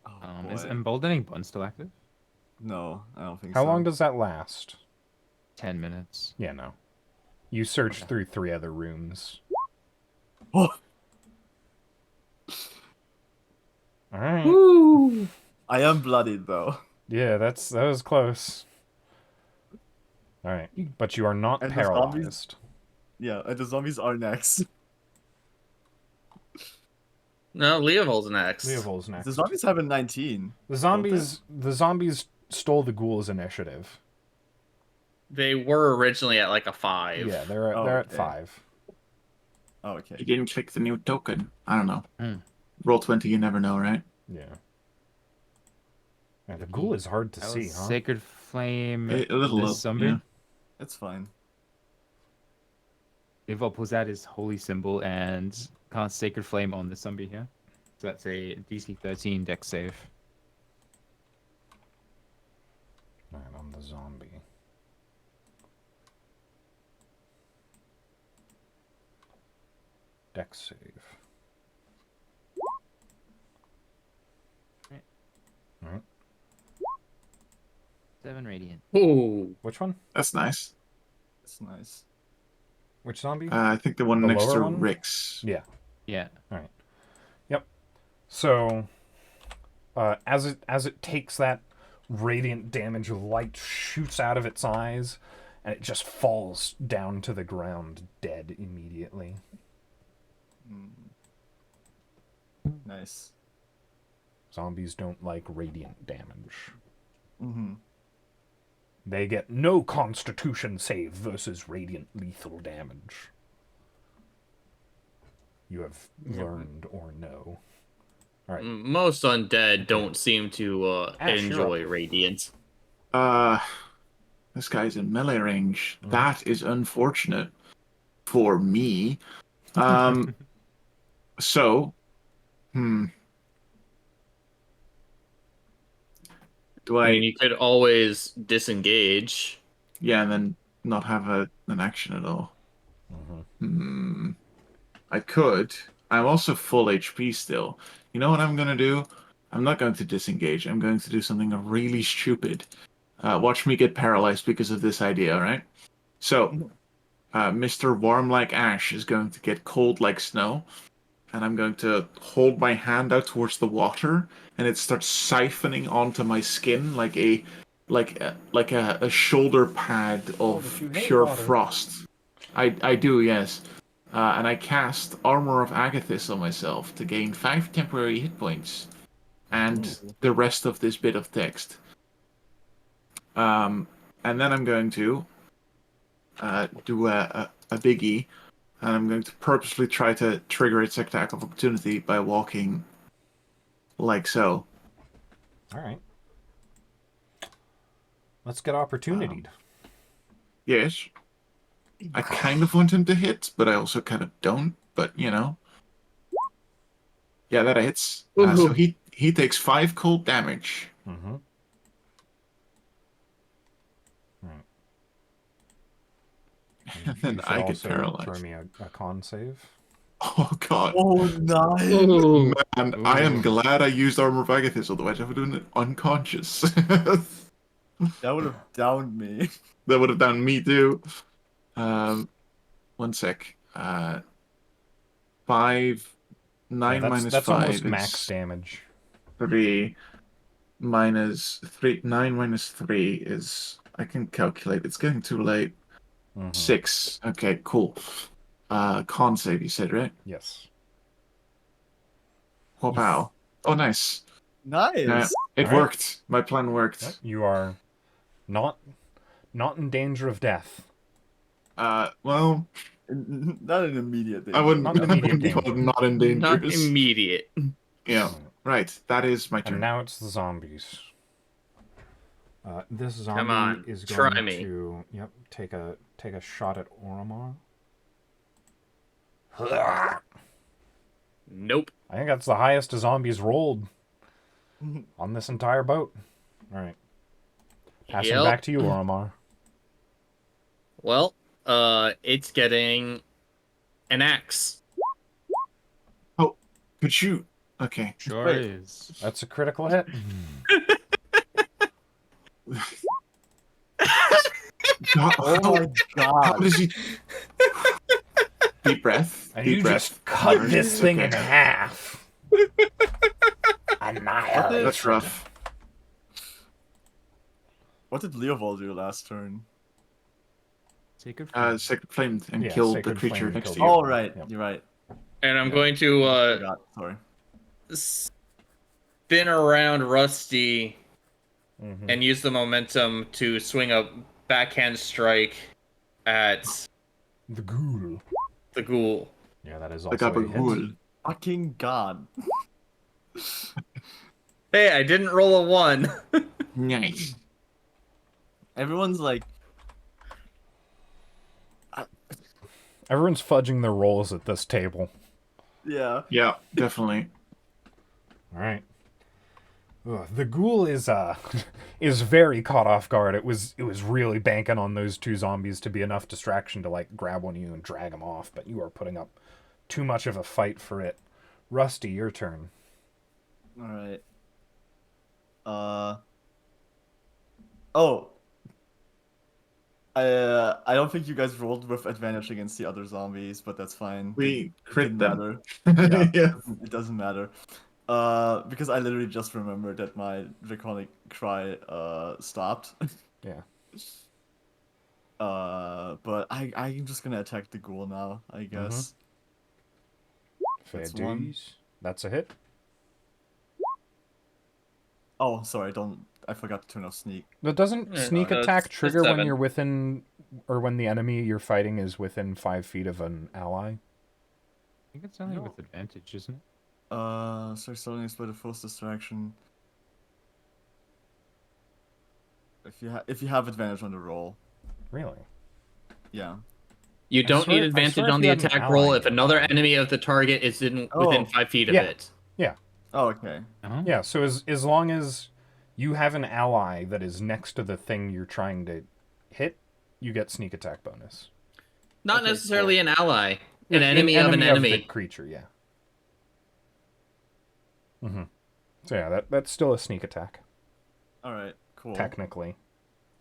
Oh, Is boy. emboldening bond still active? No, I don't think How so. long does that last? 10 minutes. Yeah, no. You searched through 3 other rooms. Oh, Alright. I am bloodied though. Yeah, that was close. Alright. But you are not And the zombies- paralyzed. Yeah, and the zombies are next. No, Leovol's next. Leovol's next. The zombies have a 19. The zombies stole the ghoul's initiative. They were originally at like a 5. Yeah, they're Oh, at okay. 5. Oh, You okay. didn't click the new token. I don't know. Hmm. Roll 20, you never know, right? Yeah. Yeah, the ghoul is hard to That see, was huh? Sacred Flame. A little this up, zombie. yeah. It's fine. Levo pulls out his holy symbol and casts Sacred Flame on this zombie here. So that's a DC 13 dex save. Alright, on the zombie. Dex save. Alright. 7 radiant. Ooh. Which one? That's nice. It's nice. Which zombie? I think the one The next lower to one? Rick's. Yeah. Yeah. Yep. So, as it takes that radiant damage, light shoots out of its eyes, and it just falls down to the ground, dead immediately. Nice. Zombies don't like radiant damage. Mm-hmm. They get no Constitution save versus radiant lethal damage. You have learned or know. All right. Most undead don't seem to Ash, you're enjoy Radiant. This guy's in melee range. That is unfortunate for me. So, do I I? mean, you could always disengage. Yeah, and then not have an action at all. I could. I'm also full HP still. You know what I'm gonna do? I'm not going to disengage. I'm going to do something really stupid. Watch me get paralyzed because of this idea, all right? So, Mr. Warm Like Ash is going to get cold like snow, and I'm going to hold my hand out towards the water, and it starts siphoning onto my skin like a shoulder pad of pure frost. I do, yes. And I cast Armor of Agathis on myself to gain 5 temporary hit points. and Ooh. the rest of this bit of text. And then I'm going to do a biggie, and I'm going to purposely try to trigger its attack of opportunity by walking like so. All right. Let's get opportunityed. Yes. I kind of want him to hit, but I also kind of don't. But yeah, that hits. So he takes 5 cold damage. Mm-hmm. Right. And then You should I get also paralyzed. throw me a con save. Oh god. Oh, nice. Ooh. And I am glad I used Armor of Agathis, otherwise I would have been unconscious. That would have downed me. That would have done me too. 1 sec. 5, 9 minus that's 5 almost is max damage. 3 minus 3. 9 minus 3 is, I can calculate. It's getting too late. Mhm. 6. Okay, cool. Con save, you said, right? Yes. Wow. Oh, nice. Nice. It Alright. worked. My plan worked. Yep, you are not in danger of death. Well, Not an immediate danger. I wouldn't, Not I immediate wouldn't call it danger. not in Not dangerous. immediate. Yeah. Right. That is my And turn. now it's the zombies. This zombie Come on, is try going me. to take a shot at Oromar. Nope. I think that's the highest a zombie's rolled on this entire boat. All right. Passing Yep. back to you, Oromar. Well, it's getting an axe. Oh, could you? Okay. Sure Wait. is. That's a critical hit. God, Oh my how god. does he? Deep breath. And Deep you breath. just cut Connor. this It's thing okay. in half. Annihilate. That's rough. What did Leovold do last turn? Sacred Sacred Flame and Yeah, killed the Sacred creature Flame next killed to you. Oh, right. Yep. You're right. And I'm Yeah. going to I forgot. Sorry. spin around Rusty Mhm. and use the momentum to swing a backhand strike at The ghoul. the ghoul. Yeah, that is Like also up a a hit. ghoul. Fucking god. Hey, I didn't roll a 1. Nice. Everyone's like, Everyone's fudging their rolls at this table. yeah. Yeah, definitely. All right. Ugh, the ghoul is is very caught off guard. It was really banking on those 2 zombies to be enough distraction to like grab one of you and drag them off, but you are putting up too much of a fight for it. Rusty, your turn. All right. Oh. I don't think you guys rolled with advantage against the other zombies, but that's fine. We It crit didn't them. matter. Yeah. It doesn't matter. Because I literally just remembered that my draconic cry stopped. Yeah. But I'm just gonna attack the ghoul now, I guess. Fair That's one. dues. That's a hit. Oh, sorry, I forgot to turn off sneak. But doesn't Yeah, sneak no, attack it's trigger when 7. you're within, or when the enemy you're fighting is within 5 feet of an ally? I think it's only with advantage, isn't it? Start starting this by the force distraction. If you have advantage on the roll, Really? yeah. You don't swear- need I advantage swear if on you the had an attack ally roll if nearby. another enemy of the target is within Oh. 5 feet of Yeah. it. Oh, okay. Uh-huh. Yeah, so as long as you have an ally that is next to the thing you're trying to hit, you get sneak attack bonus. Not Okay, necessarily an ally. An An enemy of an the enemy. creature, yeah. Mm-hmm. So yeah, that's still a sneak attack, All right. Cool. technically.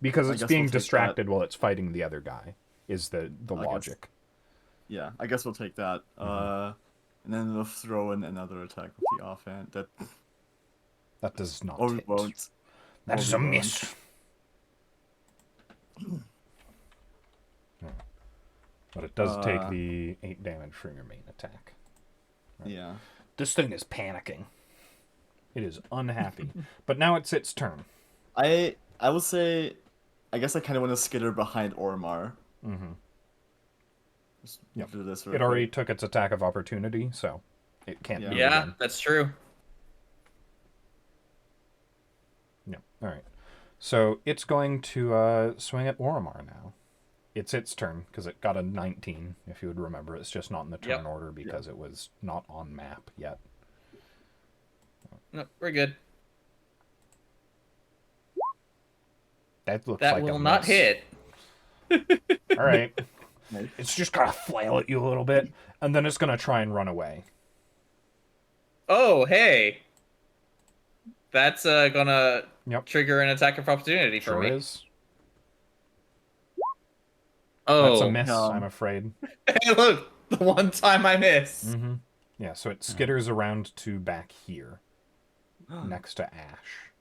Because I it's guess being we'll take that. distracted while it's fighting the other guy, is the I guess. logic. Yeah, I guess we'll take that. And then we'll throw in another attack with the offhand. That does not Or we hit. won't. That Or is we a won't. miss. But it does take the 8 damage from your main attack. Yeah. This thing is panicking. It is unhappy. But now it's its turn. I will say, I guess I kind of want to skitter behind Ormar. Mm-hmm. Just Yep. do this. It already took its attack of opportunity, so it can't move Yeah, again. that's true. Yep. All right. So it's going to swing at Oromar now. It's its turn because it got a 19. If you would remember, it's just not in the turn order because it was not on map yet. No, we're good. That looks That like will a not miss. hit. All right. It's just gonna flail at you a little bit, and then it's gonna try and run away. Oh, hey. That's gonna Yep. trigger an attack of opportunity for Sure me. is. Oh. That's a miss, I'm afraid. Hey, look. The one time I miss. Mm-hmm. Yeah, so it skitters around to back here, next to Ash.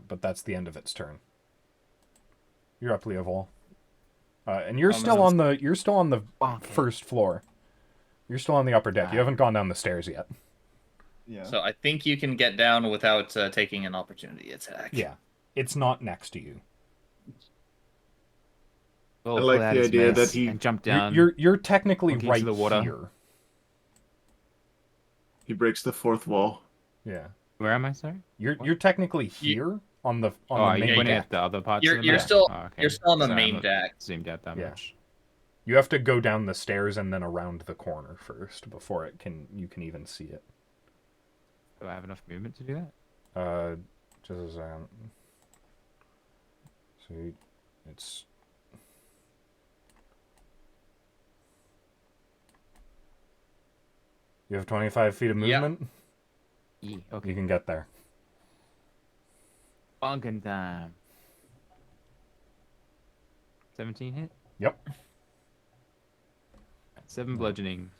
But that's the end of its turn. You're up, Leovol. And you're still on the first floor. You're still on the upper deck. You haven't gone down the stairs yet. Yeah. So I think you can get down without taking an opportunity attack. Yeah. It's not next to you. Well, I like pull out the his idea mace that he- and jump down. You're technically Looking right into the water. here. He breaks the fourth wall. Yeah. Where am I, sorry? You're technically here on the Oh, the you're main pointing deck. at the other parts You're of the you're map? still Oh, okay. you're still on the Sorry, I'm main not deck. zoomed out that Yeah. much. You have to go down the stairs and then around the corner first before you can even see it. Do I have enough movement to do that? Just a second. So it's you have 25 feet of Yeah. movement. Yeah, You okay. can get there. Bonking time. 17 hit? Yep. 7 bludgeoning.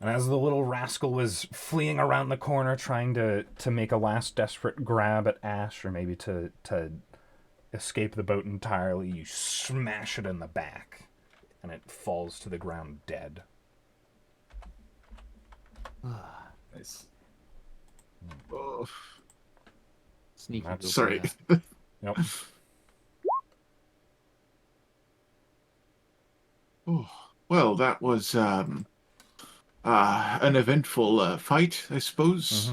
And as the little rascal was fleeing around the corner trying to make a last desperate grab at Ash, or maybe to escape the boat entirely, you smash it in the back, and it falls to the ground dead. Nice. Oh, Sneaky. That's- little sorry. player. Yep. Oh, well, that was an eventful fight, I suppose.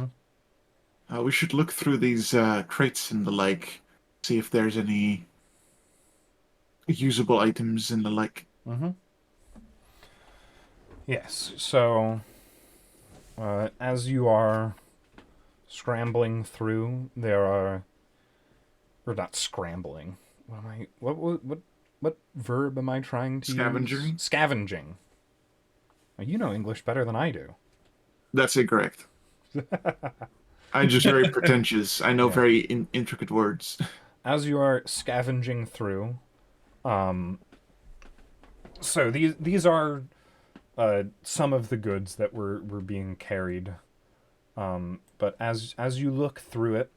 Mhm. We should look through these crates and the like, see if there's any usable items and the like. Mm-hmm. Yes, so as you are scrambling through, there are, or not scrambling. What verb am I trying to Scavenging? use? Scavenging. Now, you know English better than I do. That's incorrect. I'm just very pretentious. I know Yeah. very intricate words. As you are scavenging through, so these are some of the goods that were being carried. But as you look through it,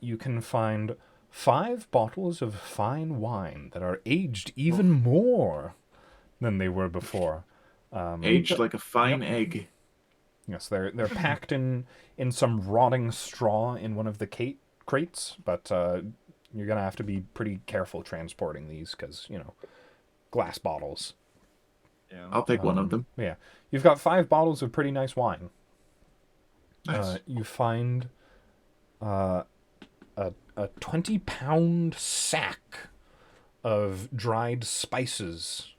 you can find 5 bottles of fine wine that are aged even more than they were before. Aged like a fine egg. Yes, they're packed in some rotting straw in one of the crates, but you're gonna have to be pretty careful transporting these because glass bottles. Yeah. I'll take one of them. Yeah, you've got 5 bottles of pretty nice wine. Nice. You find a 20-pound sack of dried spices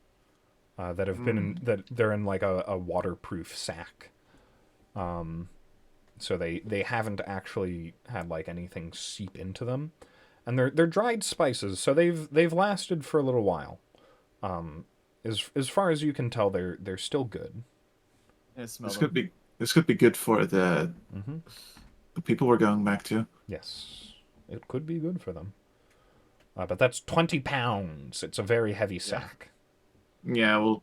that have been that they're in like a waterproof sack. So they haven't actually had like anything seep into them, and they're dried spices, so they've lasted for a little while. As far as you can tell, they're still good. Yeah, smell This them. could be good for the people we're going back to. Yes, it could be good for them. But that's 20 pounds. It's a very heavy sack. Yeah, well,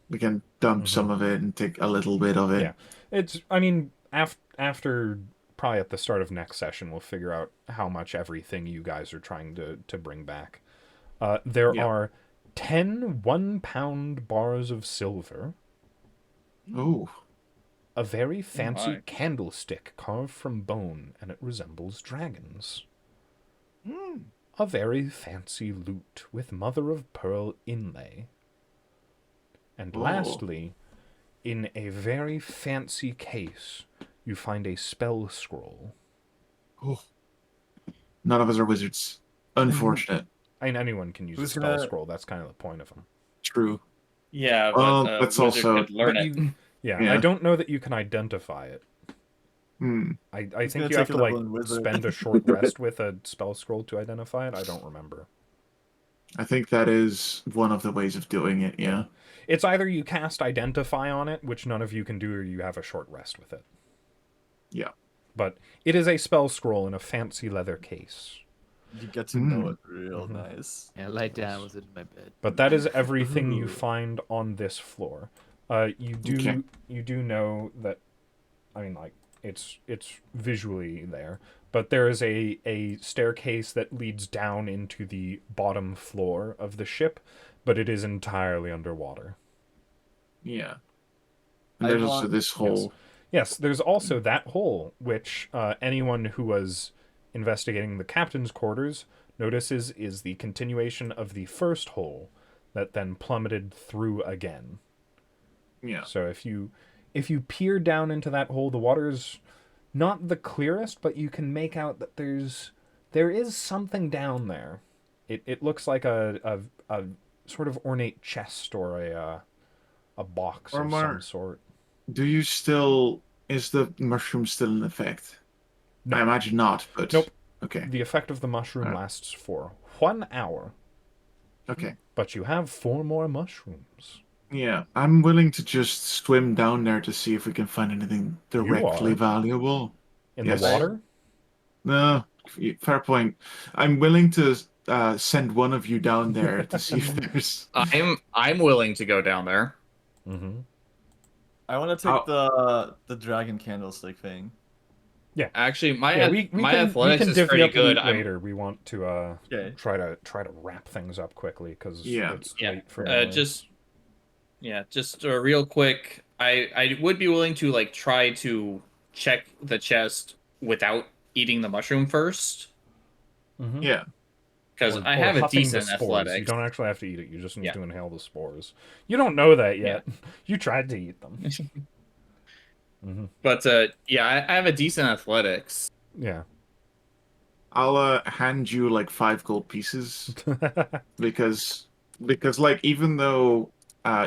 we can dump some of it and take a little bit of it. Yeah, it's. I mean, after probably at the start of next session, we'll figure out how much everything you guys are trying to bring back. There are 10 1-pound bars of silver, Oh, a very fancy my. candlestick carved from bone, and it resembles dragons. Hmm. A very fancy lute with mother of pearl inlay. And Oh. lastly, in a very fancy case, you find a spell scroll. Oh. None of us are wizards. Unfortunate. And anyone can use a Who's spell gonna- scroll. That's kind of the point of them. True. Yeah, Well, but that's wizard also- could learn But it. yeah, Yeah. I don't know that you can identify it. Hmm. I Who's think gonna you have take to a like level in wizard? spend a short rest with a spell scroll to identify it. I don't remember. I think that is one of the ways of doing it, yeah. It's either you cast identify on it, which none of you can do, or you have a short rest with it. Yeah. But it is a spell scroll in a fancy leather case. You get to know it real nice. Yeah, lay down with it in my bed. But that is everything you Ooh. find on this floor. You Okay. do know that, I mean, like it's visually there, but there is a staircase that leads down into the bottom floor of the ship, but it is entirely underwater. Yeah. And I there's also want- this whole... Yes, there's also that hole, which anyone who was investigating the captain's quarters notices is the continuation of the first hole that then plummeted through again. Yeah. So if you peer down into that hole, the water's not the clearest, but you can make out that there is something down there. It looks like a sort of ornate chest or a box Or of more- some sort. Do you still... Is the mushroom still in effect? No. I imagine not, but... Nope. Okay. The effect of the mushroom Alright. lasts for 1 hour, Okay. but you have 4 more mushrooms. Yeah. I'm willing to just swim down there to see if we can find anything directly are? valuable. In Yes. the water? No, fair point. I'm willing to send one of you down there to see if there's... I'm willing to go down there. Mm-hmm. I want to take the dragon candlestick thing. Actually, my Yeah, we my can, athletics we can is divvy pretty up good. loot later. We want to Okay. try to wrap things up quickly because Yeah. it's Yeah, late for Miller. just real quick. I would be willing to like try to check the chest without eating the mushroom first Mhm. Yeah. because Or- I or have a huffing the decent spores. athletics. You don't actually have to eat it. You just need Yeah. to inhale the spores. You don't know that yet. You tried to eat them. Mm-hmm. But yeah, I have a decent athletics. Yeah. I'll hand you like 5 gold pieces because like even though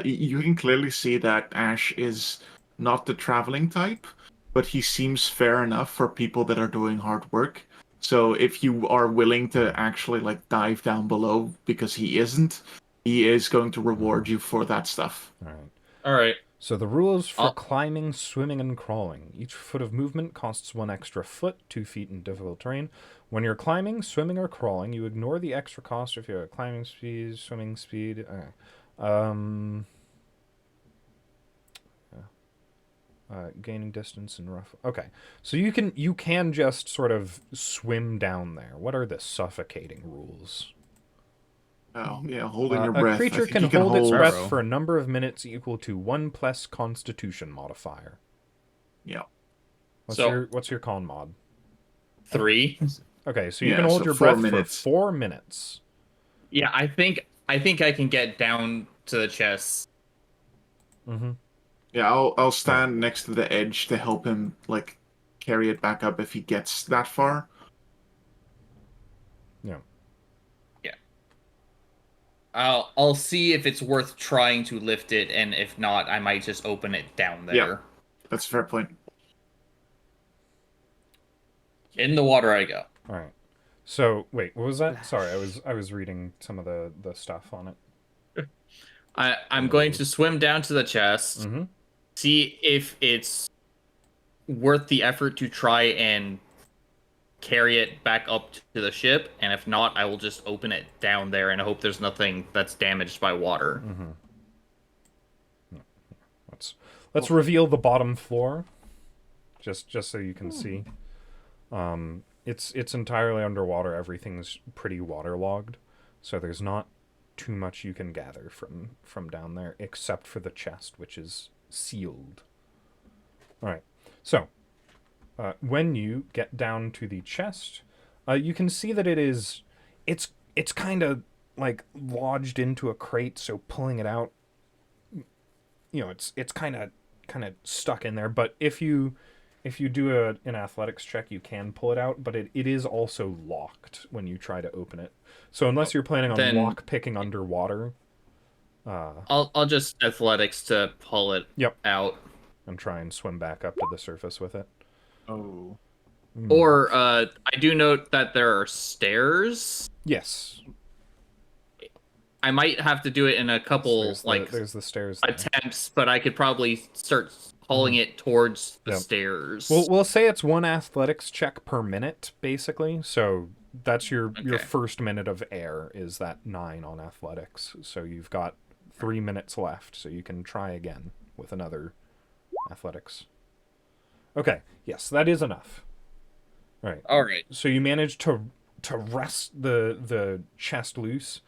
you can clearly see that Ash is not the traveling type, but he seems fair enough for people that are doing hard work. So if you are willing to actually like dive down below because he isn't, he is going to reward you for that stuff. All right. All right. So the rules for I'll- climbing, swimming, and crawling. Each foot of movement costs 1 extra foot, 2 feet in difficult terrain. When you're climbing, swimming, or crawling, you ignore the extra cost if you're at climbing speed, swimming speed. Gaining distance and rough. Okay, so you can just sort of swim down there. What are the suffocating rules? Oh yeah, holding your A breath. I creature think can you can hold its hold- breath Arrow. for a number of minutes equal to 1 plus Constitution modifier. Yeah. What's your con mod? 3. Okay, so you Yeah, can hold so your 4 breath minutes. for 4 minutes. Yeah, I think I can get down to the chest. Mm-hmm. Yeah, I'll stand next to the edge to help him like carry it back up if he gets that far. Yeah. I'll see if it's worth trying to lift it, and if not, I might just open it down there. Yeah. That's a fair point. In the water I go. All right. So wait, what was that? Sorry, I was reading some of the stuff on it. I'm going to swim down to the chest, Mm-hmm. see if it's worth the effort to try and carry it back up to the ship, and if not, I will just open it down there and hope there's nothing that's damaged by water. Mm-hmm. Let's reveal the bottom floor, just so you can see. It's entirely underwater. Everything's pretty waterlogged, so there's not too much you can gather from down there, except for the chest, which is sealed. All right. So, when you get down to the chest, you can see that it's kind of like lodged into a crate. So pulling it out, it's kind of stuck in there. But if you do an athletics check, you can pull it out. But it is also locked when you try to open it. So unless you're planning on Then- lock picking underwater, I'll just athletics to pull it Yep. out. and try and swim back up to the surface with it. Oh. Or I do note that there are stairs. Yes. I might have to do it in a couple There's the stairs there. attempts, but I could probably start hauling it towards the Yep. stairs. We'll say it's 1 athletics check per minute, basically. So that's your Okay. first minute of air is that 9 on athletics. So you've got 3 minutes left, so you can try again with another athletics. Okay, yes, that is enough. Right. All right. So you manage to wrest the chest loose,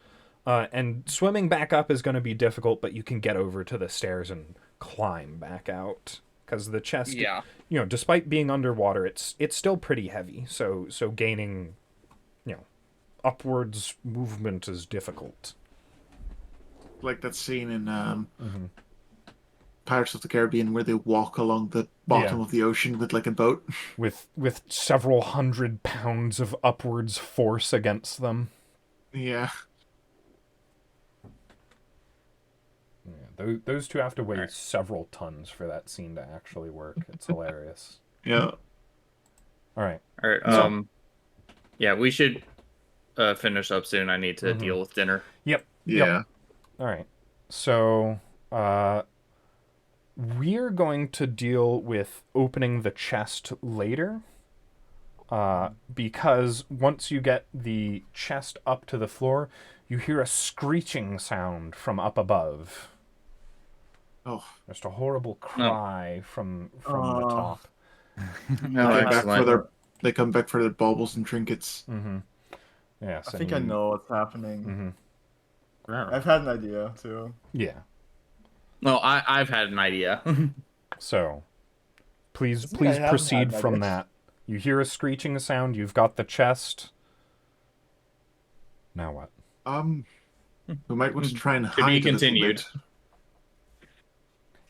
and swimming back up is going to be difficult, but you can get over to the stairs and climb back out because the chest, Yeah. despite being underwater, it's still pretty heavy. So gaining, upwards movement is difficult. Like that scene in Pirates of the Caribbean where they walk along the bottom of the ocean with like a boat. With several 100 pounds of upwards force against them. Yeah. Yeah, those two have to weigh several tons for that scene to actually work. It's hilarious. Yeah. All right. All right. Yeah, we should finish up soon. I need to deal with dinner. Yep. Yeah. All right. So, we're going to deal with opening the chest later. Because once you get the chest up to the floor, you hear a screeching sound from up above. Oh. Just a horrible cry from the top. They come back for their baubles and trinkets. Mm-hmm. Yes. I think I know what's happening. Mm-hmm. I've had an idea too. Yeah. No, I've had an idea. So, please I haven't proceed had from ideas. that. You hear a screeching sound. You've got the chest. Now what? We might want to try and To be hide a little continued.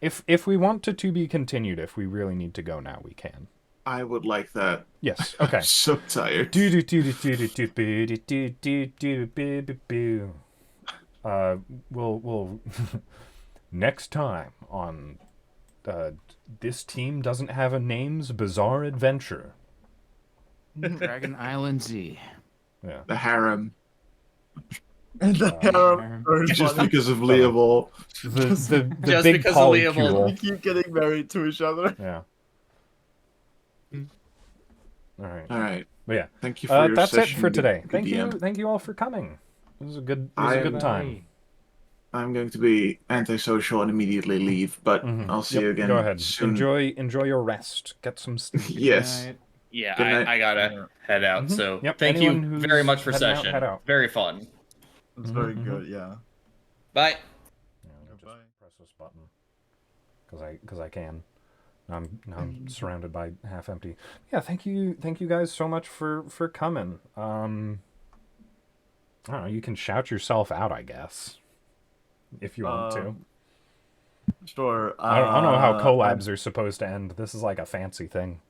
bit. If we want to be continued, if we really need to go now, we can. I would like that. Yes. Okay. I'm so tired. We'll next time on This Team Doesn't Have a Name's Bizarre Adventure. Dragon Island Z. Yeah. The harem. And the harem. Very Just funny. because of Leovold. The Just big because of Leovold. polycule. We keep getting married to each other. Yeah. All right. Alright. But yeah. Thank you for your that's it session, for today. good DM. Thank you all for coming. It was a good time. I'm going to be antisocial and immediately leave, but Mhm. I'll see Yep, you again Go ahead. soon. Enjoy your rest. Get some sleep. Yes. Yeah, Good night. I gotta head out. Mhm. So Yep, thank anyone you who's very much for heading out, session. head out. Very fun. It's very Mhm, good, yeah. Bye. Yeah, let me just Goodbye. press this button because I can. Now I'm surrounded by half empty. Yeah, thank you guys so much for coming. I don't know, you can shout yourself out, I guess, if you want to. Sure. I don't know how collabs are supposed to end. This is like a fancy thing.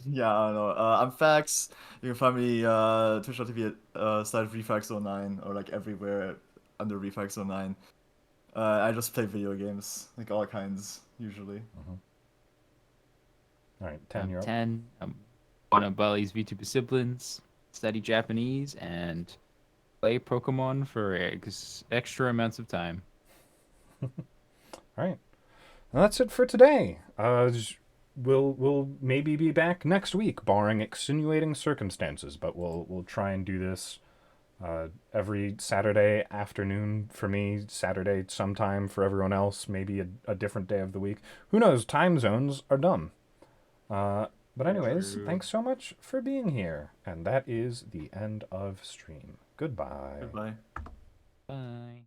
Yeah, I don't know. I'm Fax. You can find me twitch.tv at /Refax09 or like everywhere under Refax09. I just play video games, like all kinds, usually. All right, 10 I'm you're up. 10. I'm one of Bully's VTuber siblings, study Japanese, and play Pokemon for extra amounts of time. All right. Well, that's it for today. We'll maybe be back next week, barring extenuating circumstances. But we'll try and do this every Saturday afternoon for me, Saturday sometime for everyone else, maybe a different day of the week. Who knows? Time zones are dumb. But anyways, thanks so much for being here, and that is the end of stream. Goodbye. Goodbye. Bye.